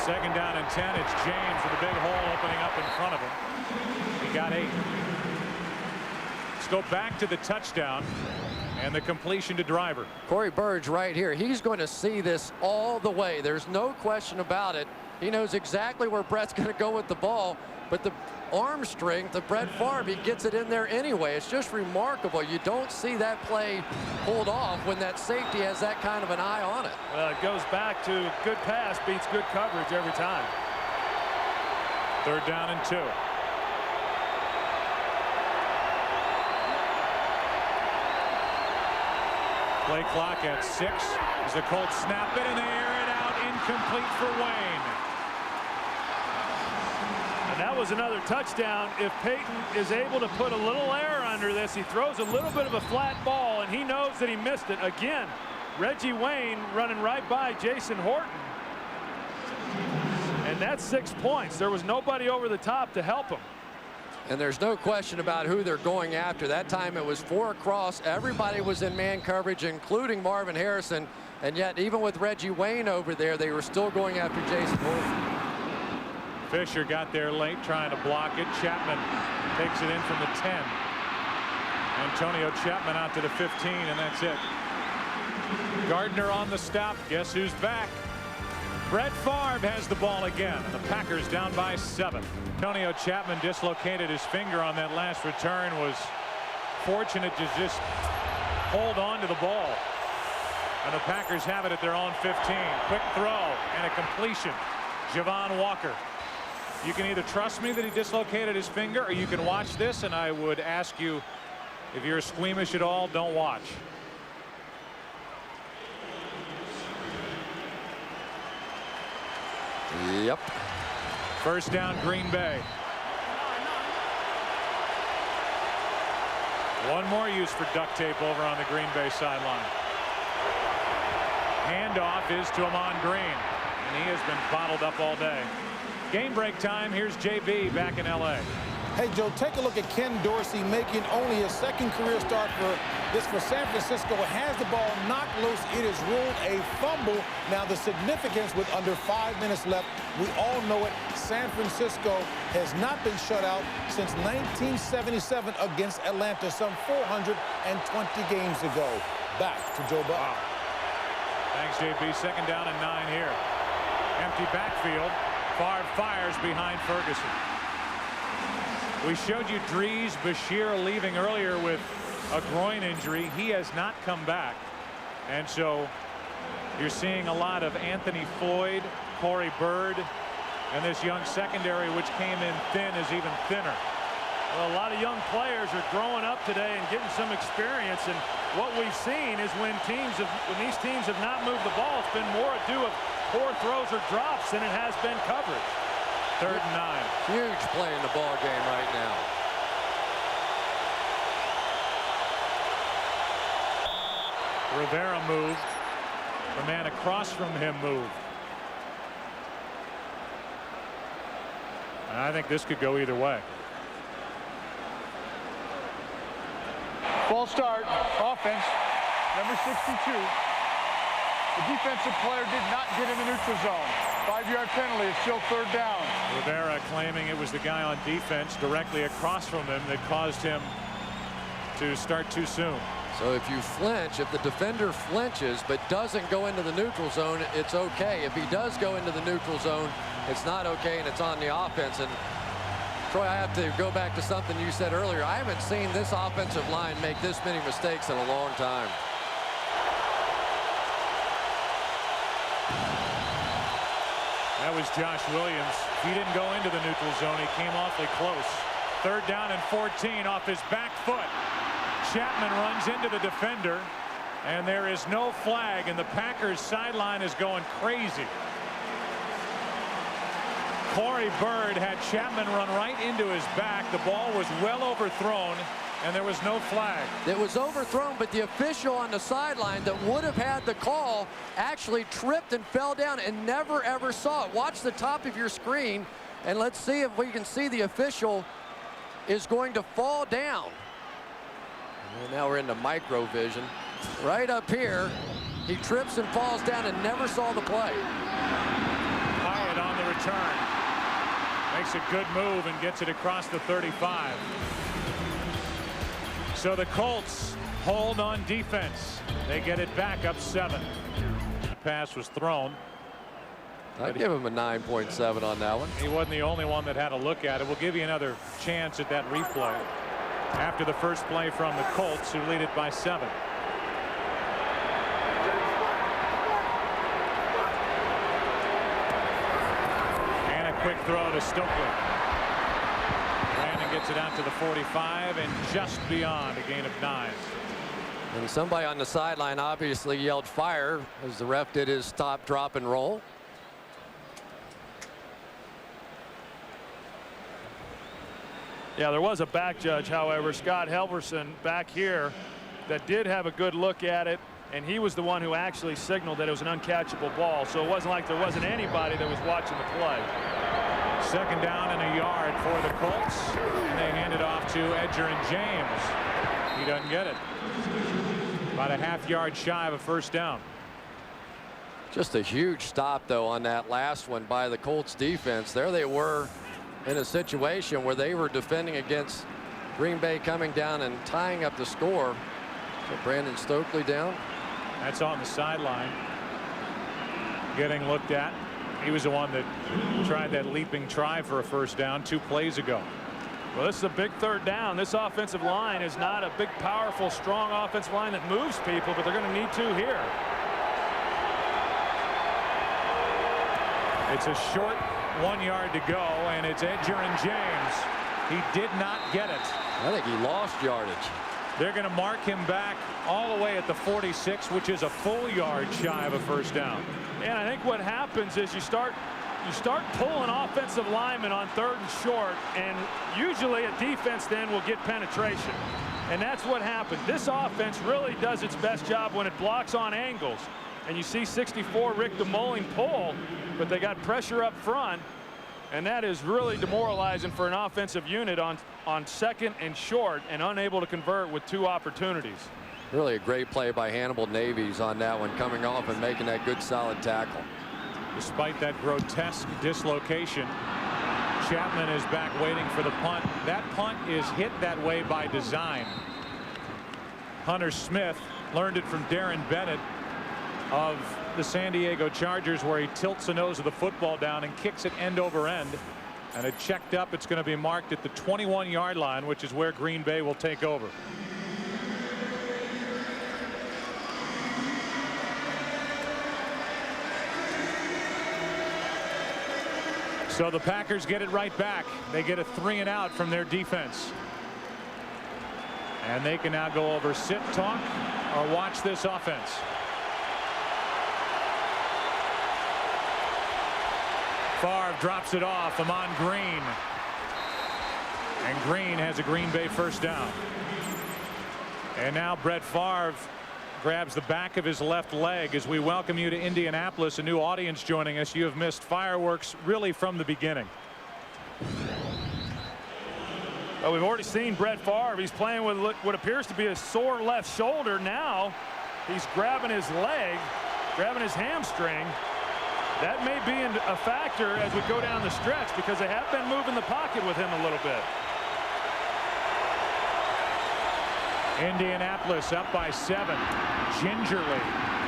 2nd down and 10. It's James with a big hole opening up in front of him. He got 8. Let's go back to the touchdown and the completion to Driver. Corey Burge right here. He's going to see this all the way. There's no question about it. He knows exactly where Brett's going to go with the ball, but the arm strength of Brett Favre, he gets it in there anyway. It's just remarkable. You don't see that play pulled off when that safety has that kind of an eye on it. Well, it goes back to good pass beats good coverage every time. 3rd down and 2. Play clock at 6 as the Colts snap it and they air it out, incomplete for Wayne. And that was another touchdown. If Peyton is able to put a little air under this, he throws a little bit of a flat ball, and he knows that he missed it. Again, Reggie Wayne running right by Jason Horton. And that's 6 points. There was nobody over the top to help him. And there's no question about who they're going after. That time it was 4 across. Everybody was in man coverage, including Marvin Harrison. And yet, even with Reggie Wayne over there, they were still going after Jason Horton. Fisher got there late trying to block it. Chapman takes it in from the 10. Antonio Chapman out to the 15, and that's it. Gardner on the stop. Guess who's back? Brett Favre has the ball again. The Packers down by 7. Antonio Chapman dislocated his finger on that last return. Was fortunate to just hold on to the ball. And the Packers have it at their own 15. Quick throw and a completion. Javon Walker. You can either trust me that he dislocated his finger, or you can watch this, and I would ask you, if you're squeamish at all, don't watch. Yep. 1st down, Green Bay. One more use for duct tape over on the Green Bay sideline. Handoff is to Amon Green, and he has been bottled up all day. Game break time. Here's JB back in LA. Hey, Joe, take a look at Ken Dorsey making only his 2nd career start for San Francisco. Has the ball knocked loose. It is ruled a fumble. Now, the significance with under 5 minutes left, we all know it. San Francisco has not been shut out since 1977 against Atlanta, some 420 games ago. Back to Joe Buck. Wow. Thanks, JB. 2nd down and 9 here. Empty backfield. Favre fires behind Ferguson. We showed you Dries Bashir leaving earlier with a groin injury. He has not come back. And so you're seeing a lot of Anthony Floyd, Corey Bird, and this young secondary, which came in thin, is even thinner. Well, a lot of young players are growing up today and getting some experience. And what we've seen is when these teams have not moved the ball, it's been more ado of poor throws or drops than it has been coverage. 3rd and 9. Huge play in the ball game right now. Rivera moved. The man across from him moved. And I think this could go either way. False start, offense, number 62. The defensive player did not get in the neutral zone. 5-yard penalty, it's still third down. Rivera claiming it was the guy on defense directly across from him that caused him to start too soon. So if you flinch, if the defender flinches but doesn't go into the neutral zone, it's okay. If he does go into the neutral zone, it's not okay, and it's on the offense. And Troy, I have to go back to something you said earlier. I haven't seen this offensive line make this many mistakes in a long time. That was Josh Williams. He didn't go into the neutral zone. He came awfully close. Third down and 14 off his back foot. Chapman runs into the defender, and there is no flag, and the Packers sideline is going crazy. Corey Bird had Chapman run right into his back. The ball was well overthrown, and there was no flag. It was overthrown, but the official on the sideline that would have had the call actually tripped and fell down and never ever saw it. Watch the top of your screen, and let's see if we can see the official is going to fall down. And now we're into micro vision. Right up here, he trips and falls down and never saw the play. Hyatt on the return. Makes a good move and gets it across the 35. So the Colts hold on defense. They get it back up 7. The pass was thrown. I'd give him a 9.7 on that one. He wasn't the only one that had a look at it. We'll give you another chance at that replay after the first play from the Colts, who lead it by 7. And a quick throw to Stokely. Brandon gets it out to the 45 and just beyond, a gain of 9. And somebody on the sideline obviously yelled fire as the ref did his stop, drop, and roll. Yeah, there was a back judge, however, Scott Helverson back here, that did have a good look at it, and he was the one who actually signaled that it was an uncatchable ball. So it wasn't like there wasn't anybody that was watching the play. Second down and a yard for the Colts, and they hand it off to Edger and James. He doesn't get it. About a half-yard shy of a first down. Just a huge stop, though, on that last one by the Colts defense. There they were in a situation where they were defending against Green Bay coming down and tying up the score. So Brandon Stokely down. That's on the sideline, getting looked at. He was the one that tried that leaping try for a first down 2 plays ago. Well, this is a big third down. This offensive line is not a big, powerful, strong offensive line that moves people, but they're going to need to here. It's a short 1 yard to go, and it's Edger and James. He did not get it. I think he lost yardage. They're going to mark him back all the way at the 46, which is a full yard shy of a first down. And I think what happens is you start pulling offensive linemen on 3rd and short, and usually a defense then will get penetration. And that's what happened. This offense really does its best job when it blocks on angles. And you see 64 Rick DeMoling pull, but they got pressure up front, and that is really demoralizing for an offensive unit on 2nd and short and unable to convert with 2 opportunities. Really a great play by Hannibal Navies on that one, coming off and making that good solid tackle. Despite that grotesque dislocation, Chapman is back waiting for the punt. That punt is hit that way by design. Hunter Smith learned it from Darren Bennett of the San Diego Chargers, where he tilts the nose of the football down and kicks it end over end. And it checked up. It's going to be marked at the 21-yard line, which is where Green Bay will take over. So the Packers get it right back. They get a 3-and-out from their defense. And they can now go over sit, talk, or watch this offense. Favre drops it off. Amon Green. And Green has a Green Bay first down. And now Brett Favre grabs the back of his left leg as we welcome you to Indianapolis. A new audience joining us. You have missed fireworks really from the beginning. Well, we've already seen Brett Favre. He's playing with what appears to be a sore left shoulder. Now he's grabbing his leg, grabbing his hamstring. That may be a factor as we go down the stretch because they have been moving the pocket with him a little bit. Indianapolis up by 7. Gingerly,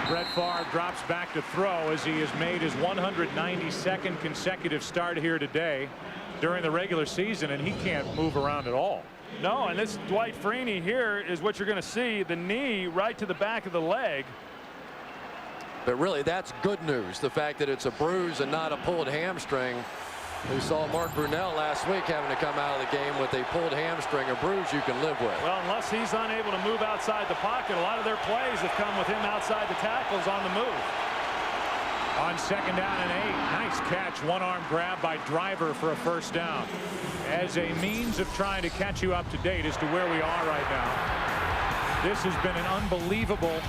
Brett Favre drops back to throw as he has made his 192nd consecutive start here today during the regular season, and he can't move around at all. No, and this Dwight Freeney here is what you're going to see, the knee right to the back of the leg. But really, that's good news, the fact that it's a bruise and not a pulled hamstring. We saw Mark Brunell last week having to come out of the game with a pulled hamstring, a bruise you can live with. Well, unless he's unable to move outside the pocket, a lot of their plays have come with him outside the tackles on the move. On 2nd down and 8, nice catch, one-arm grab by Driver for a first down. As a means of trying to catch you up to date as to where we are right now, this has been an unbelievable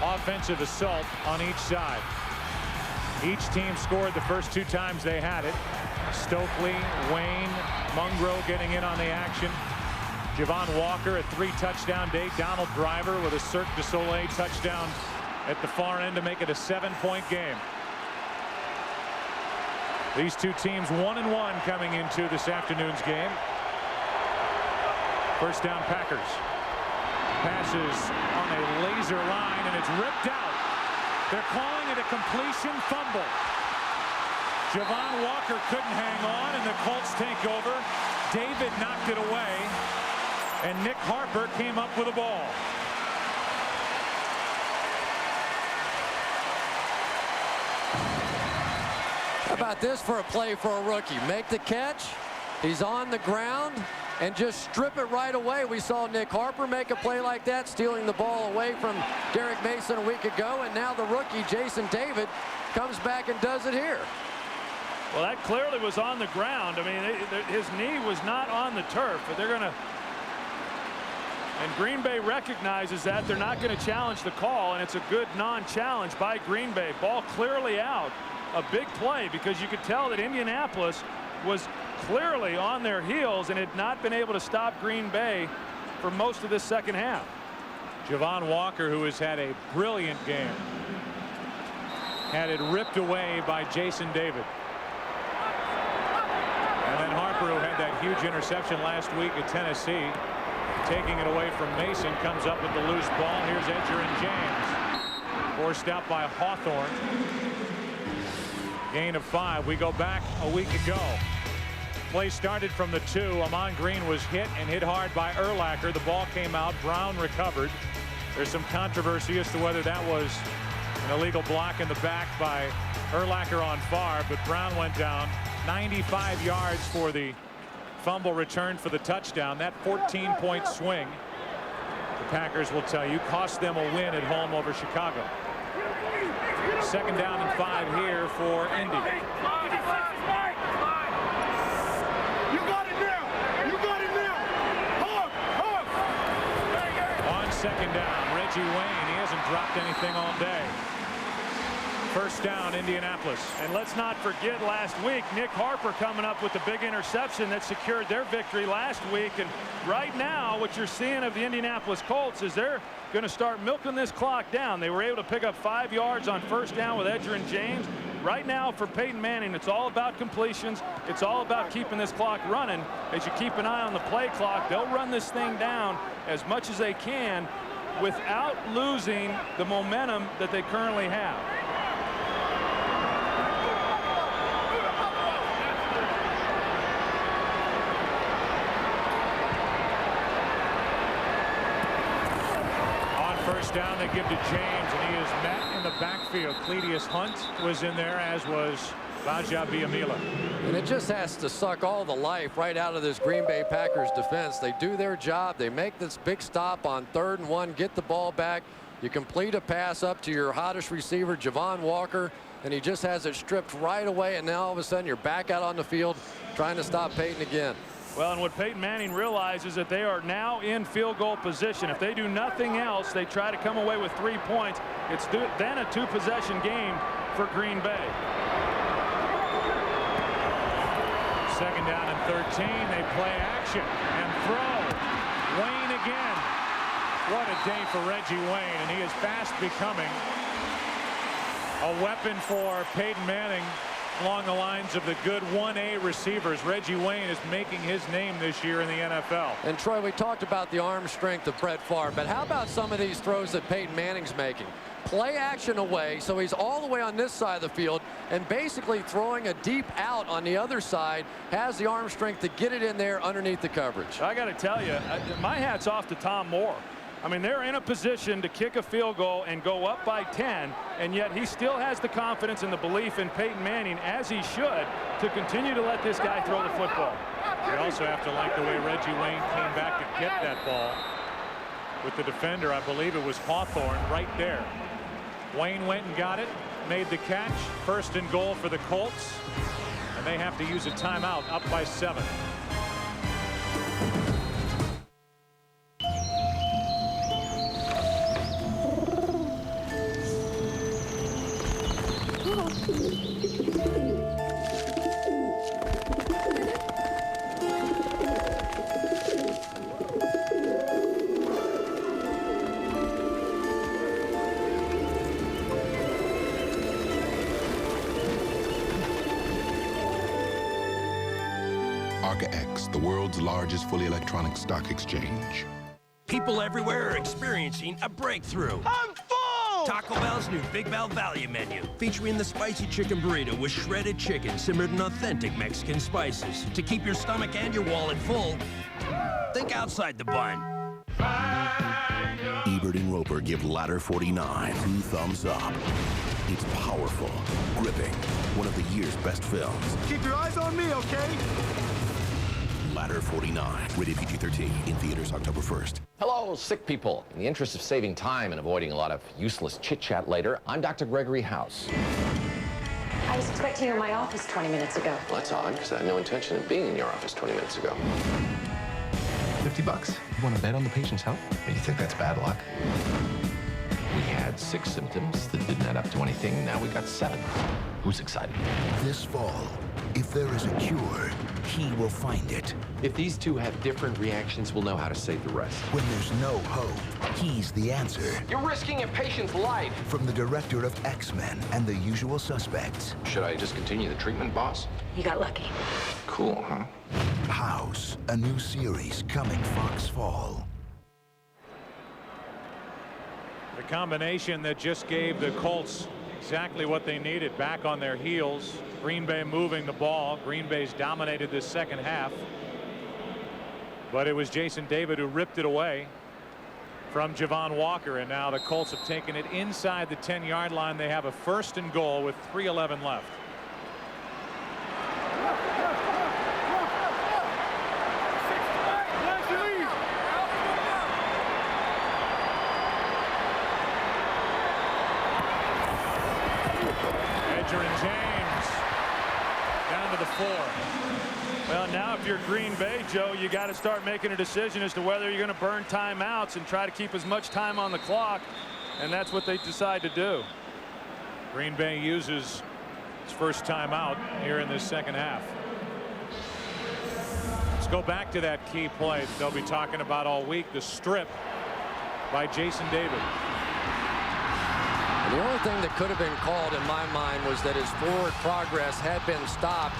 offensive assault on each side. Each team scored the first 2 times they had it. Stokely, Wayne, Mungro getting in on the action. Javon Walker a 3-touchdown day. Donald Driver with a Cirque du Soleil touchdown at the far end to make it a 7-point game. These two teams 1-1 coming into this afternoon's game. First down Packers. Passes on a laser line and it's ripped out. They're calling it a completion fumble. Javon Walker couldn't hang on and the Colts take over. David knocked it away and Nick Harper came up with a ball. How about this for a play for a rookie? Make the catch. He's on the ground and just strip it right away. We saw Nick Harper make a play like that, stealing the ball away from Derek Mason a week ago, and now the rookie Jason David comes back and does it here. Well, that clearly was on the ground. I mean, his knee was not on the turf, but they're going to. And Green Bay recognizes that. They're not going to challenge the call, and it's a good non-challenge by Green Bay. Ball clearly out. A big play because you could tell that Indianapolis was clearly on their heels and had not been able to stop Green Bay for most of this second half. Javon Walker, who has had a brilliant game, had it ripped away by Jason David. And then Harper, who had that huge interception last week at Tennessee, taking it away from Mason, comes up with the loose ball. Here's Edger and James. Forced out by Hawthorne. Gain of 5. We go back a week ago. Play started from the 2. Amon Green was hit and hit hard by Urlacher. The ball came out. Brown recovered. There's some controversy as to whether that was an illegal block in the back by Urlacher on Favre, but Brown went down. 95 yards for the fumble return for the touchdown. That 14-point swing, the Packers will tell you, cost them a win at home over Chicago. 2nd down and 5 here for Indy. You got it now. You got it now. Hug. On 2nd down, Reggie Wayne. He hasn't dropped anything all day. First down, Indianapolis. And let's not forget last week, Nick Harper coming up with the big interception that secured their victory last week. And right now, what you're seeing of the Indianapolis Colts is they're going to start milking this clock down. They were able to pick up 5 yards on first down with Edger and James. Right now for Peyton Manning, it's all about completions. It's all about keeping this clock running. As you keep an eye on the play clock, they'll run this thing down as much as they can without losing the momentum that they currently have. First down, they give to James, and he is met in the backfield. Cledius Hunt was in there, as was Baja Biamila. And it just has to suck all the life right out of this Green Bay Packers defense. They do their job. They make this big stop on 3rd and 1, get the ball back. You complete a pass up to your hottest receiver, Javon Walker, and he just has it stripped right away. And now all of a sudden you're back out on the field trying to stop Peyton again. Well, and what Peyton Manning realizes is that they are now in field goal position. If they do nothing else, they try to come away with 3 points. It's then a 2-possession game for Green Bay. Second down and 13. They play action and throw. Wayne again. What a day for Reggie Wayne, and he is fast becoming a weapon for Peyton Manning along the lines of the good 1A receivers. Reggie Wayne is making his name this year in the NFL. And Troy, we talked about the arm strength of Brett Favre, but how about some of these throws that Peyton Manning's making? Play action away, so he's all the way on this side of the field and basically throwing a deep out on the other side, has the arm strength to get it in there underneath the coverage. I got to tell you, my hat's off to Tom Moore. I mean, they're in a position to kick a field goal and go up by 10, and yet he still has the confidence and the belief in Peyton Manning, as he should, to continue to let this guy throw the football. You also have to like the way Reggie Wayne came back to get that ball with the defender. I believe it was Hawthorne right there. Wayne went and got it, made the catch. First and goal for the Colts, and they have to use a timeout, up by 7. X, the world's largest fully electronic stock exchange. People everywhere are experiencing a breakthrough. I'm full! Taco Bell's new Big Bell Value Menu, featuring the spicy chicken burrito with shredded chicken simmered in authentic Mexican spices. To keep your stomach and your wallet full, think outside the bun. Ebert and Roper give Ladder 49 2 thumbs up. It's powerful, gripping, one of the year's best films. Keep your eyes on me, okay? Ladder 49, rated PG-13, in theaters October 1st. Hello, sick people. In the interest of saving time and avoiding a lot of useless chit-chat later, I'm Dr. Gregory House. I was expecting you in my office 20 minutes ago. Well, that's odd, because I had no intention of being in your office 20 minutes ago. $50. You want to bet on the patient's health? You think that's bad luck? We had 6 symptoms that didn't add up to anything. Now we got 7. Who's excited? This fall, if there is a cure, he will find it. If these two have different reactions, we'll know how to save the rest. When there's no hope, he's the answer. You're risking a patient's life. From the director of X-Men and the Usual Suspects. Should I discontinue the treatment, boss? You got lucky. Cool, huh? House, a new series coming Fox Fall. The combination that just gave the Colts exactly what they needed, back on their heels. Green Bay moving the ball. Green Bay's dominated this second half, but it was Jason David who ripped it away from Javon Walker, and now the Colts have taken it inside the 10-yard line. They have a first and goal with 3:11 left. Well, now if you're Green Bay, Joe, you got to start making a decision as to whether you're going to burn timeouts and try to keep as much time on the clock, and that's what they decide to do. Green Bay uses its first timeout here in this second half. Let's go back to that key play that they'll be talking about all week, the strip by Jason David. And the only thing that could have been called in my mind was that his forward progress had been stopped.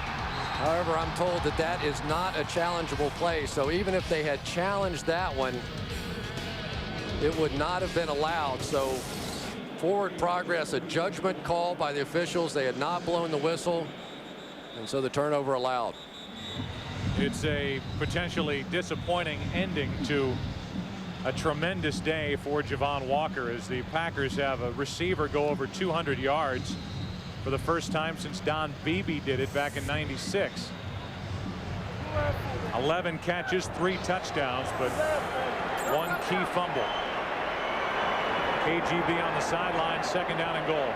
However, I'm told that that is not a challengeable play. So even if they had challenged that one, it would not have been allowed. So forward progress, a judgment call by the officials. They had not blown the whistle, and so the turnover allowed. It's a potentially disappointing ending to a tremendous day for Javon Walker, as the Packers have a receiver go over 200 yards for the first time since Don Beebe did it back in '96. 11 catches, 3 touchdowns, but 1 key fumble. KGB on the sideline, second down and goal.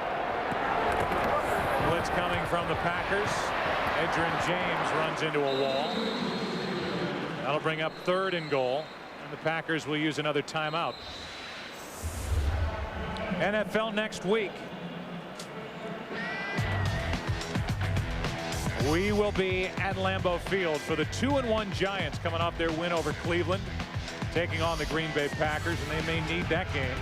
Blitz coming from the Packers. Edgerrin James runs into a wall. That'll bring up 3rd and goal, and the Packers will use another timeout. NFL next week. We will be at Lambeau Field for the 2-1 Giants coming off their win over Cleveland, taking on the Green Bay Packers, and they may need that game.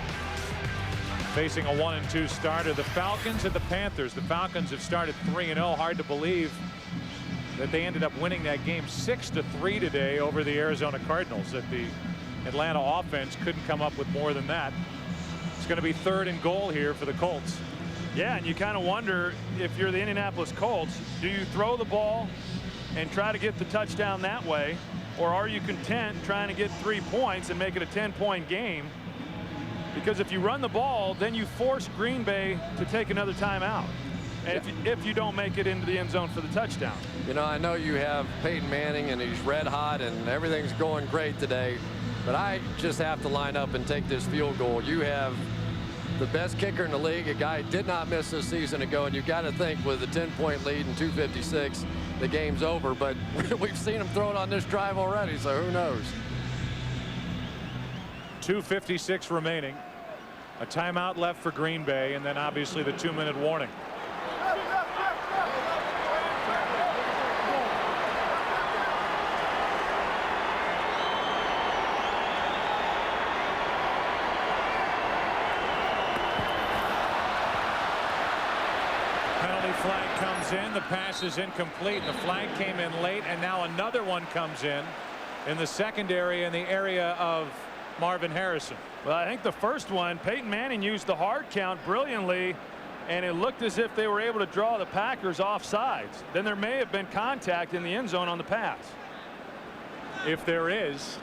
Facing a 1-2 starter, the Falcons and the Panthers. The Falcons have started 3-0. Hard to believe that they ended up winning that game 6-3 today over the Arizona Cardinals. That the Atlanta offense couldn't come up with more than that. It's going to be 3rd and goal here for the Colts. Yeah, and you kind of wonder, if you're the Indianapolis Colts, do you throw the ball and try to get the touchdown that way, or are you content trying to get 3 points and make it a 10-point game? Because if you run the ball, then you force Green Bay to take another timeout. And if you don't make it into the end zone for the touchdown. You know, I know you have Peyton Manning and he's red hot and everything's going great today, but I just have to line up and take this field goal. You have the best kicker in the league, a guy did not miss this season ago, and you've got to think with a 10-point lead and 2:56, the game's over. But we've seen him throw it on this drive already, so who knows? 2:56 remaining. A timeout left for Green Bay, and then obviously the 2-minute warning. Penalty flag comes in. The pass is incomplete. The flag came in late, and now another one comes in the secondary in the area of Marvin Harrison. Well, I think the first one, Peyton Manning used the hard count brilliantly, and it looked as if they were able to draw the Packers off sides. Then there may have been contact in the end zone on the pass. If there is,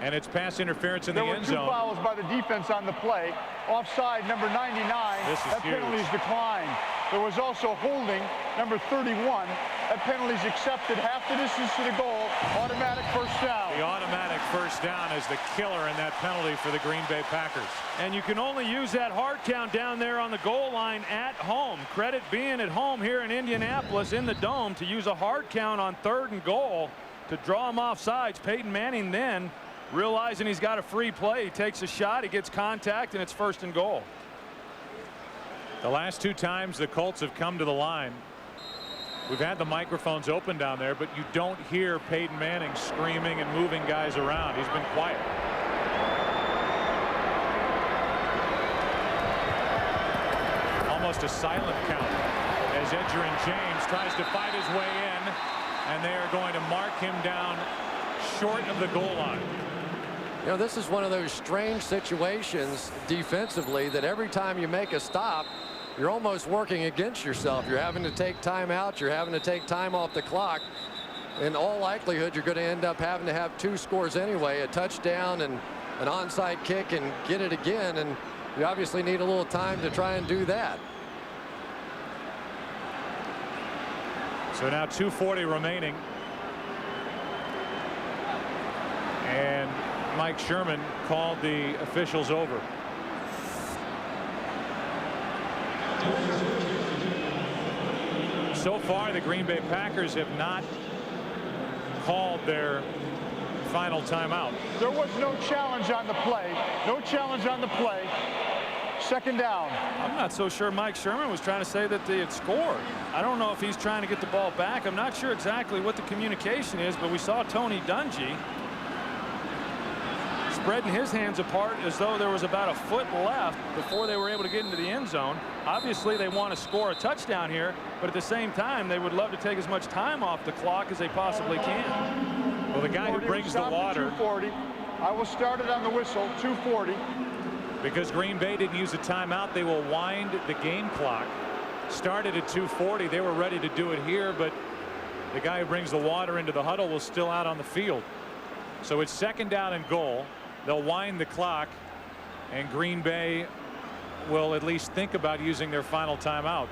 and it's pass interference in the end zone. There were 2 fouls by the defense on the play. Offside, number 99. That penalty is declined. There was also holding, number 31. That penalty's accepted. Half the distance to the goal. Automatic first down. The automatic first down is the killer in that penalty for the Green Bay Packers. And you can only use that hard count down there on the goal line at home. Credit being at home here in Indianapolis in the Dome to use a hard count on 3rd and goal to draw him off sides. Peyton Manning then, realizing he's got a free play, he takes a shot, he gets contact, and it's 1st and goal. The last 2 times the Colts have come to the line, we've had the microphones open down there, but you don't hear Peyton Manning screaming and moving guys around. He's been quiet. Almost a silent count as Edgerrin James tries to fight his way in, and they are going to mark him down short of the goal line. You know, this is one of those strange situations defensively that every time you make a stop, you're almost working against yourself. You're having to take time out. You're having to take time off the clock. In all likelihood, you're going to end up having to have 2 scores anyway, a touchdown and an onside kick and get it again. And you obviously need a little time to try and do that. So now 2:40 remaining. And Mike Sherman called the officials over. So far, the Green Bay Packers have not called their final timeout. There was no challenge on the play. No challenge on the play. 2nd down. I'm not so sure Mike Sherman was trying to say that they had scored. I don't know if he's trying to get the ball back. I'm not sure exactly what the communication is, but we saw Tony Dungy spreading his hands apart as though there was about a foot left before they were able to get into the end zone. Obviously, they want to score a touchdown here, but at the same time, they would love to take as much time off the clock as they possibly can. Well, the guy who brings the water. 2:40. I will start it on the whistle. 2:40. Because Green Bay didn't use a timeout, they will wind the game clock. Started at 2:40. They were ready to do it here, but the guy who brings the water into the huddle was still out on the field. So it's 2nd down and goal. They'll wind the clock, and Green Bay will at least think about using their final timeout.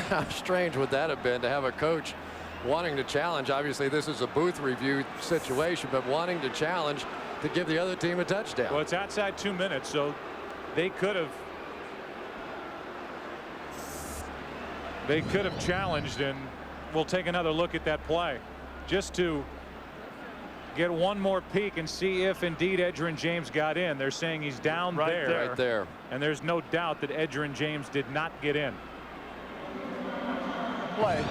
How strange would that have been to have a coach wanting to challenge? Obviously, this is a booth review situation, but wanting to challenge to give the other team a touchdown. Well, it's outside 2 minutes, so they could have challenged, and we'll take another look at that play just to get one more peek and see if indeed Edgerrin James got in. They're saying he's down there. Right there. And there's no doubt that Edgerrin James did not get in. Play.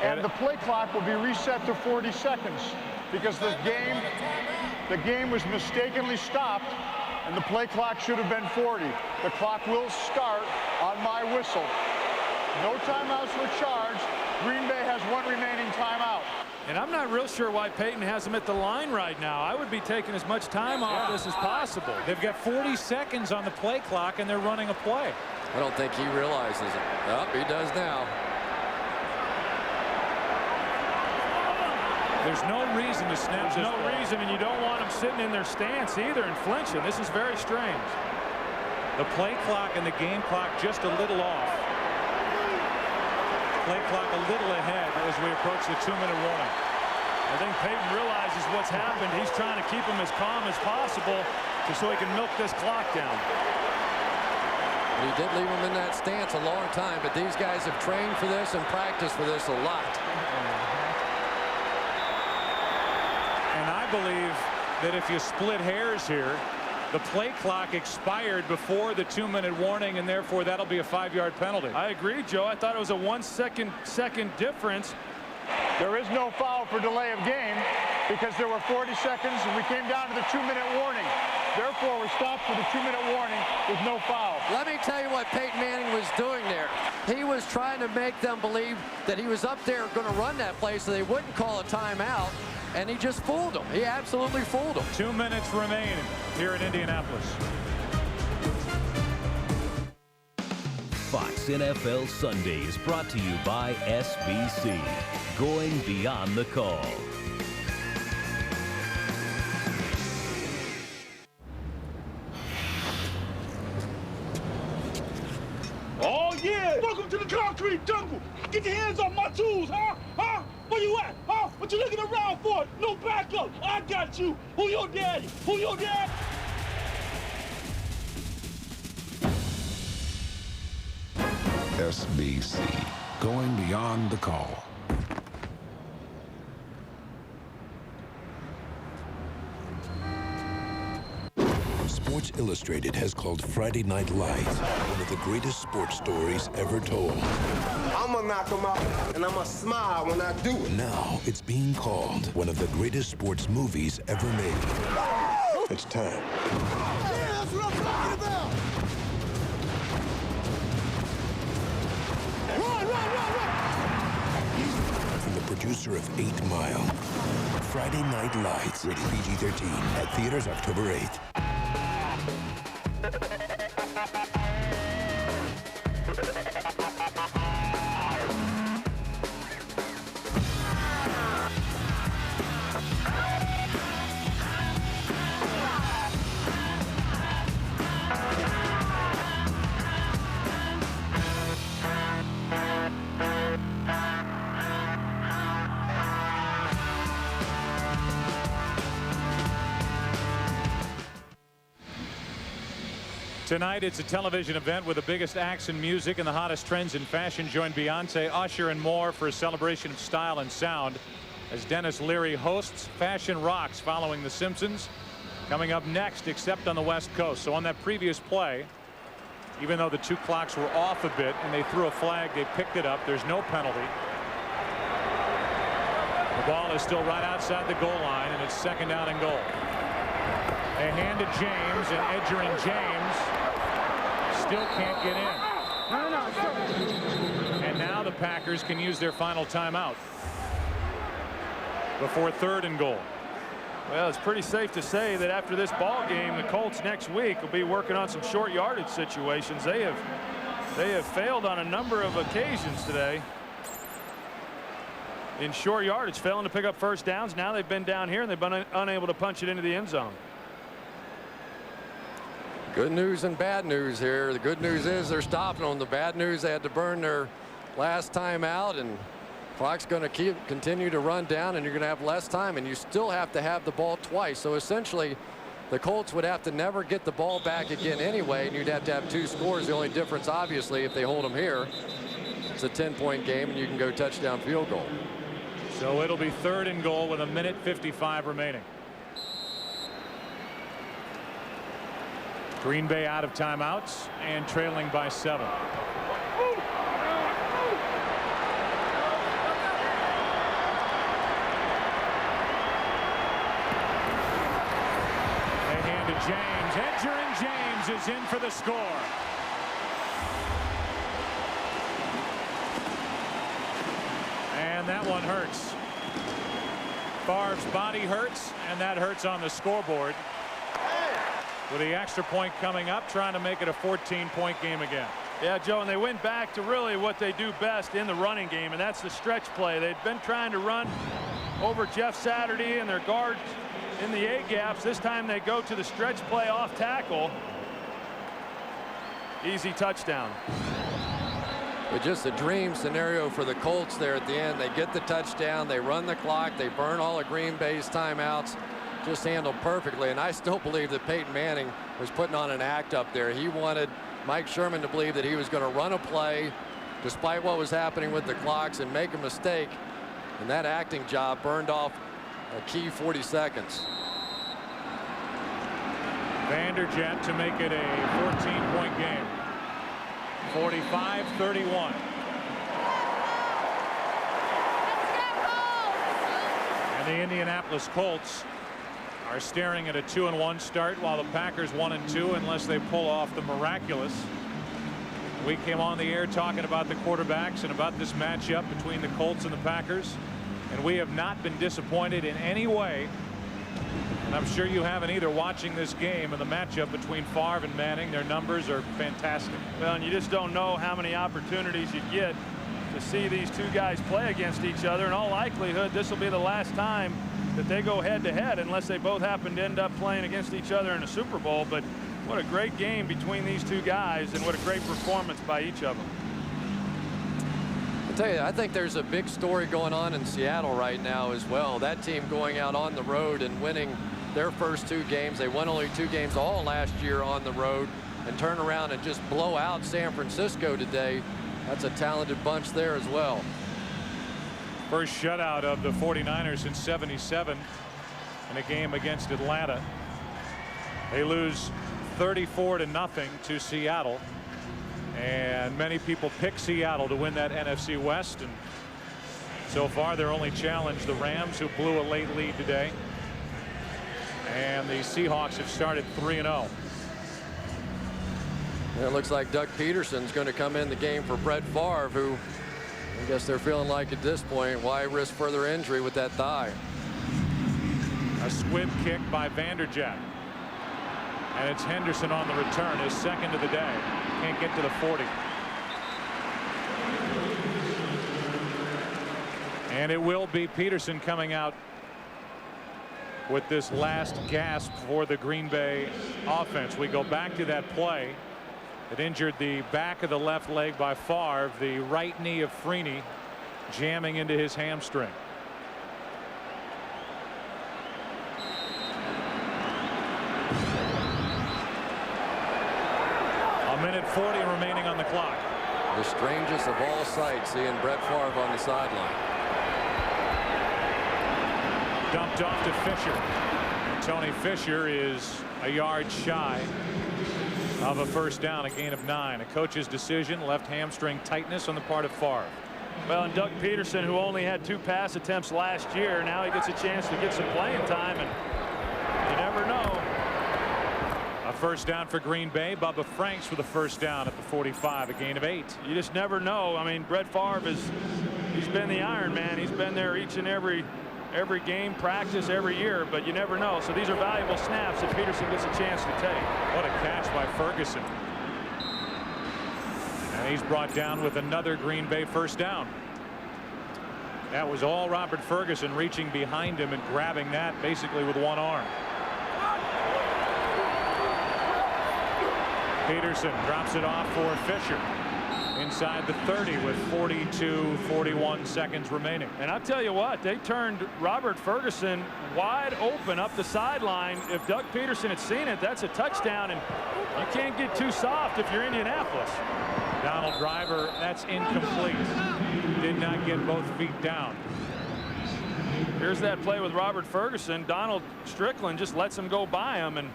And the play clock will be reset to 40 seconds because the game was mistakenly stopped and the play clock should have been 40. The clock will start on my whistle. No timeouts were charged. Green Bay has one remaining timeout. And I'm not real sure why Peyton has him at the line right now. I would be taking as much time off this as possible. They've got 40 seconds on the play clock and they're running a play. I don't think he realizes it. Oh, he does now. There's no reason to snap this. There's no reason, and you don't want them sitting in their stance either and flinching. This is very strange. The play clock and the game clock just a little off. Play clock a little ahead as we approach the 2-minute warning. I think Peyton realizes what's happened. He's trying to keep him as calm as possible so he can milk this clock down. He did leave him in that stance a long time, but these guys have trained for this and practiced for this a lot. And I believe that if you split hairs here, the play clock expired before the 2-minute warning, and therefore that'll be a 5-yard penalty. I agree, Joe. I thought it was a 1 second difference. There is no foul for delay of game because there were 40 seconds and we came down to the 2-minute warning. Therefore, we're stopped for the 2-minute warning with no foul. Let me tell you what Peyton Manning was doing there. He was trying to make them believe that he was up there going to run that play so they wouldn't call a timeout, and he just fooled them. He absolutely fooled them. 2 minutes remaining here in Indianapolis. Fox NFL Sunday is brought to you by SBC, going beyond the call. Oh, yeah! Welcome to the concrete jungle! Get your hands off my tools, huh? Huh? Where you at? Huh? What you looking around for? No backup! I got you! Who your daddy? Who your dad? SBC, going beyond the call. Sports Illustrated has called Friday Night Lights one of the greatest sports stories ever told. I'm gonna knock him out, and I'm gonna smile when I do it. Now it's being called one of the greatest sports movies ever made. It's time. Yeah, that's what I'm talking about! Run, run, run, run! From the producer of 8 Mile, Friday Night Lights, rated PG-13, at theaters October 8th. Tonight, it's a television event with the biggest acts in music and the hottest trends in fashion. Join Beyonce, Usher, and more for a celebration of style and sound as Dennis Leary hosts Fashion Rocks following The Simpsons. Coming up next, except on the West Coast. So on that previous play, even though the two clocks were off a bit and they threw a flag, they picked it up. There's no penalty. The ball is still right outside the goal line, and it's 2nd down and goal. A hand to James, and Edgerrin James still can't get in. And now the Packers can use their final timeout before 3rd and goal. Well, it's pretty safe to say that after this ball game, the Colts next week will be working on some short yardage situations. They have failed on a number of occasions today in short yardage, failing to pick up first downs. Now they've been down here and they've been unable to punch it into the end zone. Good news and bad news here. The good news is they're stopping them. The bad news, they had to burn their last time out, and clock's going to continue to run down, and you're going to have less time, and you still have to have the ball twice. So essentially, the Colts would have to never get the ball back again anyway, and you'd have to have 2 scores. The only difference, obviously, if they hold them here, it's a 10-point game, and you can go touchdown field goal. So it'll be 3rd and goal with 1:55 remaining. Green Bay out of timeouts and trailing by 7. They hand to James. Edger, and James is in for the score. And that one hurts. Favre's body hurts, and that hurts on the scoreboard. With the extra point coming up, trying to make it a 14-point game again. Yeah, Joe, and they went back to really what they do best in the running game, and that's the stretch play. They'd been trying to run over Jeff Saturday and their guards in the A gaps. This time they go to the stretch play off tackle. Easy touchdown. But just a dream scenario for the Colts there at the end. They get the touchdown, they run the clock, they burn all of Green Bay's timeouts. Just handled perfectly, and I still believe that Peyton Manning was putting on an act up there. He wanted Mike Sherman to believe that he was going to run a play despite what was happening with the clocks and make a mistake, and that acting job burned off a key 40 seconds. Vanderjagt to make it a 14-point game. 45-31. And the Indianapolis Colts are staring at a 2-1 start, while the Packers 1-2 unless they pull off the miraculous. We came on the air talking about the quarterbacks and about this matchup between the Colts and the Packers, and we have not been disappointed in any way. And I'm sure you haven't either, watching this game and the matchup between Favre and Manning. Their numbers are fantastic. Well, and you just don't know how many opportunities you get to see these two guys play against each other. In all likelihood, this will be the last time that they go head-to-head, unless they both happen to end up playing against each other in a Super Bowl. But what a great game between these two guys, and what a great performance by each of them. I'll tell you, I think there's a big story going on in Seattle right now as well. That team going out on the road and winning their first 2 games. They won only 2 games all last year on the road, and turn around and just blow out San Francisco today. That's a talented bunch there as well. First shutout of the 49ers since '77 in a game against Atlanta. They lose 34-0 to Seattle, and many people pick Seattle to win that NFC West, and so far they're only challenged the Rams, who blew a late lead today, and the Seahawks have started 3-0. It looks like Doug Peterson's going to come in the game for Brett Favre, who I guess they're feeling like at this point, why risk further injury with that thigh? A squib kick by Vanderjagt, and it's Henderson on the return, his second of the day. Can't get to the 40. And it will be Peterson coming out with this last gasp for the Green Bay offense. We go back to that play that injured the back of the left leg by Favre, the right knee of Freeney jamming into his hamstring. A minute 40 remaining on the clock. The strangest of all sights, seeing Brett Favre on the sideline. Dumped off to Fisher. Tony Fisher is a yard shy of a first down, a gain of 9. A coach's decision, left hamstring tightness on the part of Favre. Well, and Doug Peterson, who only had 2 pass attempts last year, now he gets a chance to get some playing time, and you never know. A first down for Green Bay. Bubba Franks with a first down at the 45, a gain of 8. You just never know. I mean, Brett Favre he's been the Iron Man. He's been there each and every game, practice, every year, but you never know. So these are valuable snaps that Peterson gets a chance to take. What a catch by Ferguson. And he's brought down with another Green Bay first down. That was all Robert Ferguson, reaching behind him and grabbing that basically with one arm. Peterson drops it off for Fisher inside the 30 with 41 seconds remaining. And I'll tell you what, they turned Robert Ferguson wide open up the sideline. If Doug Peterson had seen it, that's a touchdown, and you can't get too soft if you're Indianapolis. Donald Driver, that's incomplete. Did not get both feet down. Here's that play with Robert Ferguson. Donald Strickland just lets him go by him, and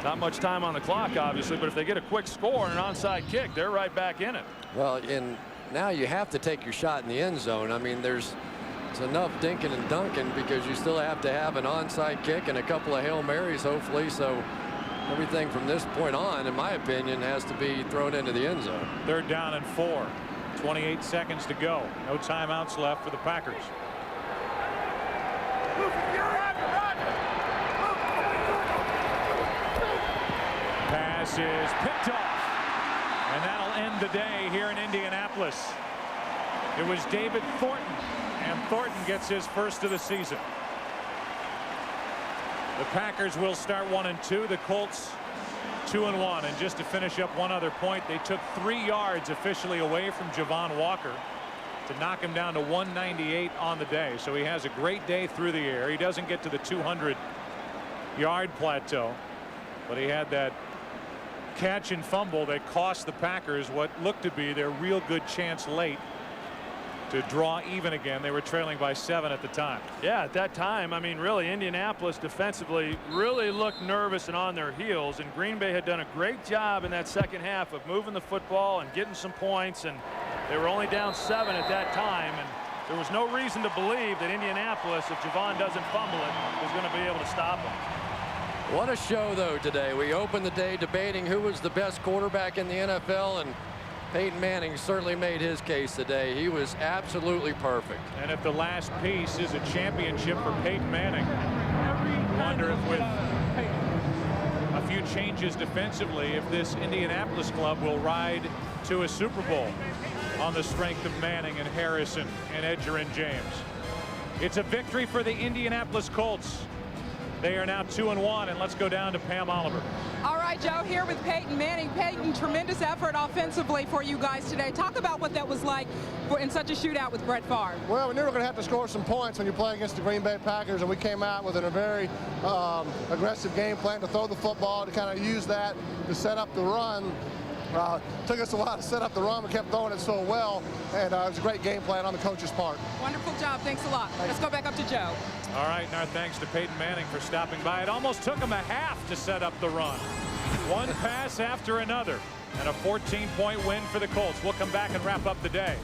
not much time on the clock, obviously, but if they get a quick score and an onside kick, they're right back in it. Well, and now you have to take your shot in the end zone. I mean, it's enough dinking and dunking because you still have to have an onside kick and a couple of Hail Marys, hopefully. So everything from this point on, in my opinion, has to be thrown into the end zone. 3rd down and 4. 28 seconds to go. No timeouts left for the Packers. Pass is picked off, and that'll end the day here in Indianapolis. It was David Thornton, and Thornton gets his first of the season. The Packers will start 1-2. The Colts 2-1. And just to finish up one other point, they took 3 yards officially away from Javon Walker to knock him down to 198 on the day. So he has a great day through the air. He doesn't get to the 200-yard plateau, but he had that catch and fumble that cost the Packers what looked to be their real good chance late to draw even again. They were trailing by 7 at the time. Yeah, at that time, I mean, really, Indianapolis defensively really looked nervous and on their heels, and Green Bay had done a great job in that second half of moving the football and getting some points, and they were only down 7 at that time, and there was no reason to believe that Indianapolis, if Javon doesn't fumble it, was going to be able to stop him. What a show, though, today. We opened the day debating who was the best quarterback in the NFL, and Peyton Manning certainly made his case today. He was absolutely perfect. And if the last piece is a championship for Peyton Manning, I wonder if with a few changes defensively, if this Indianapolis club will ride to a Super Bowl on the strength of Manning and Harrison and Edger and James. It's a victory for the Indianapolis Colts. They are now 2-1, and let's go down to Pam Oliver. All right, Joe, here with Peyton Manning. Peyton, tremendous effort offensively for you guys today. Talk about what that was like in such a shootout with Brett Favre. Well, we knew we were going to have to score some points when you play against the Green Bay Packers, and we came out with a very aggressive game plan to throw the football, to kind of use that to set up the run. Took us a while to set up the run. We kept throwing it so well, and it was a great game plan on the coach's part. Wonderful job. Thanks a lot. Let's go back up to Joe. All right, and our thanks to Peyton Manning for stopping by. It almost took him a half to set up the run. One pass after another, and a 14-point win for the Colts. We'll come back and wrap up the day.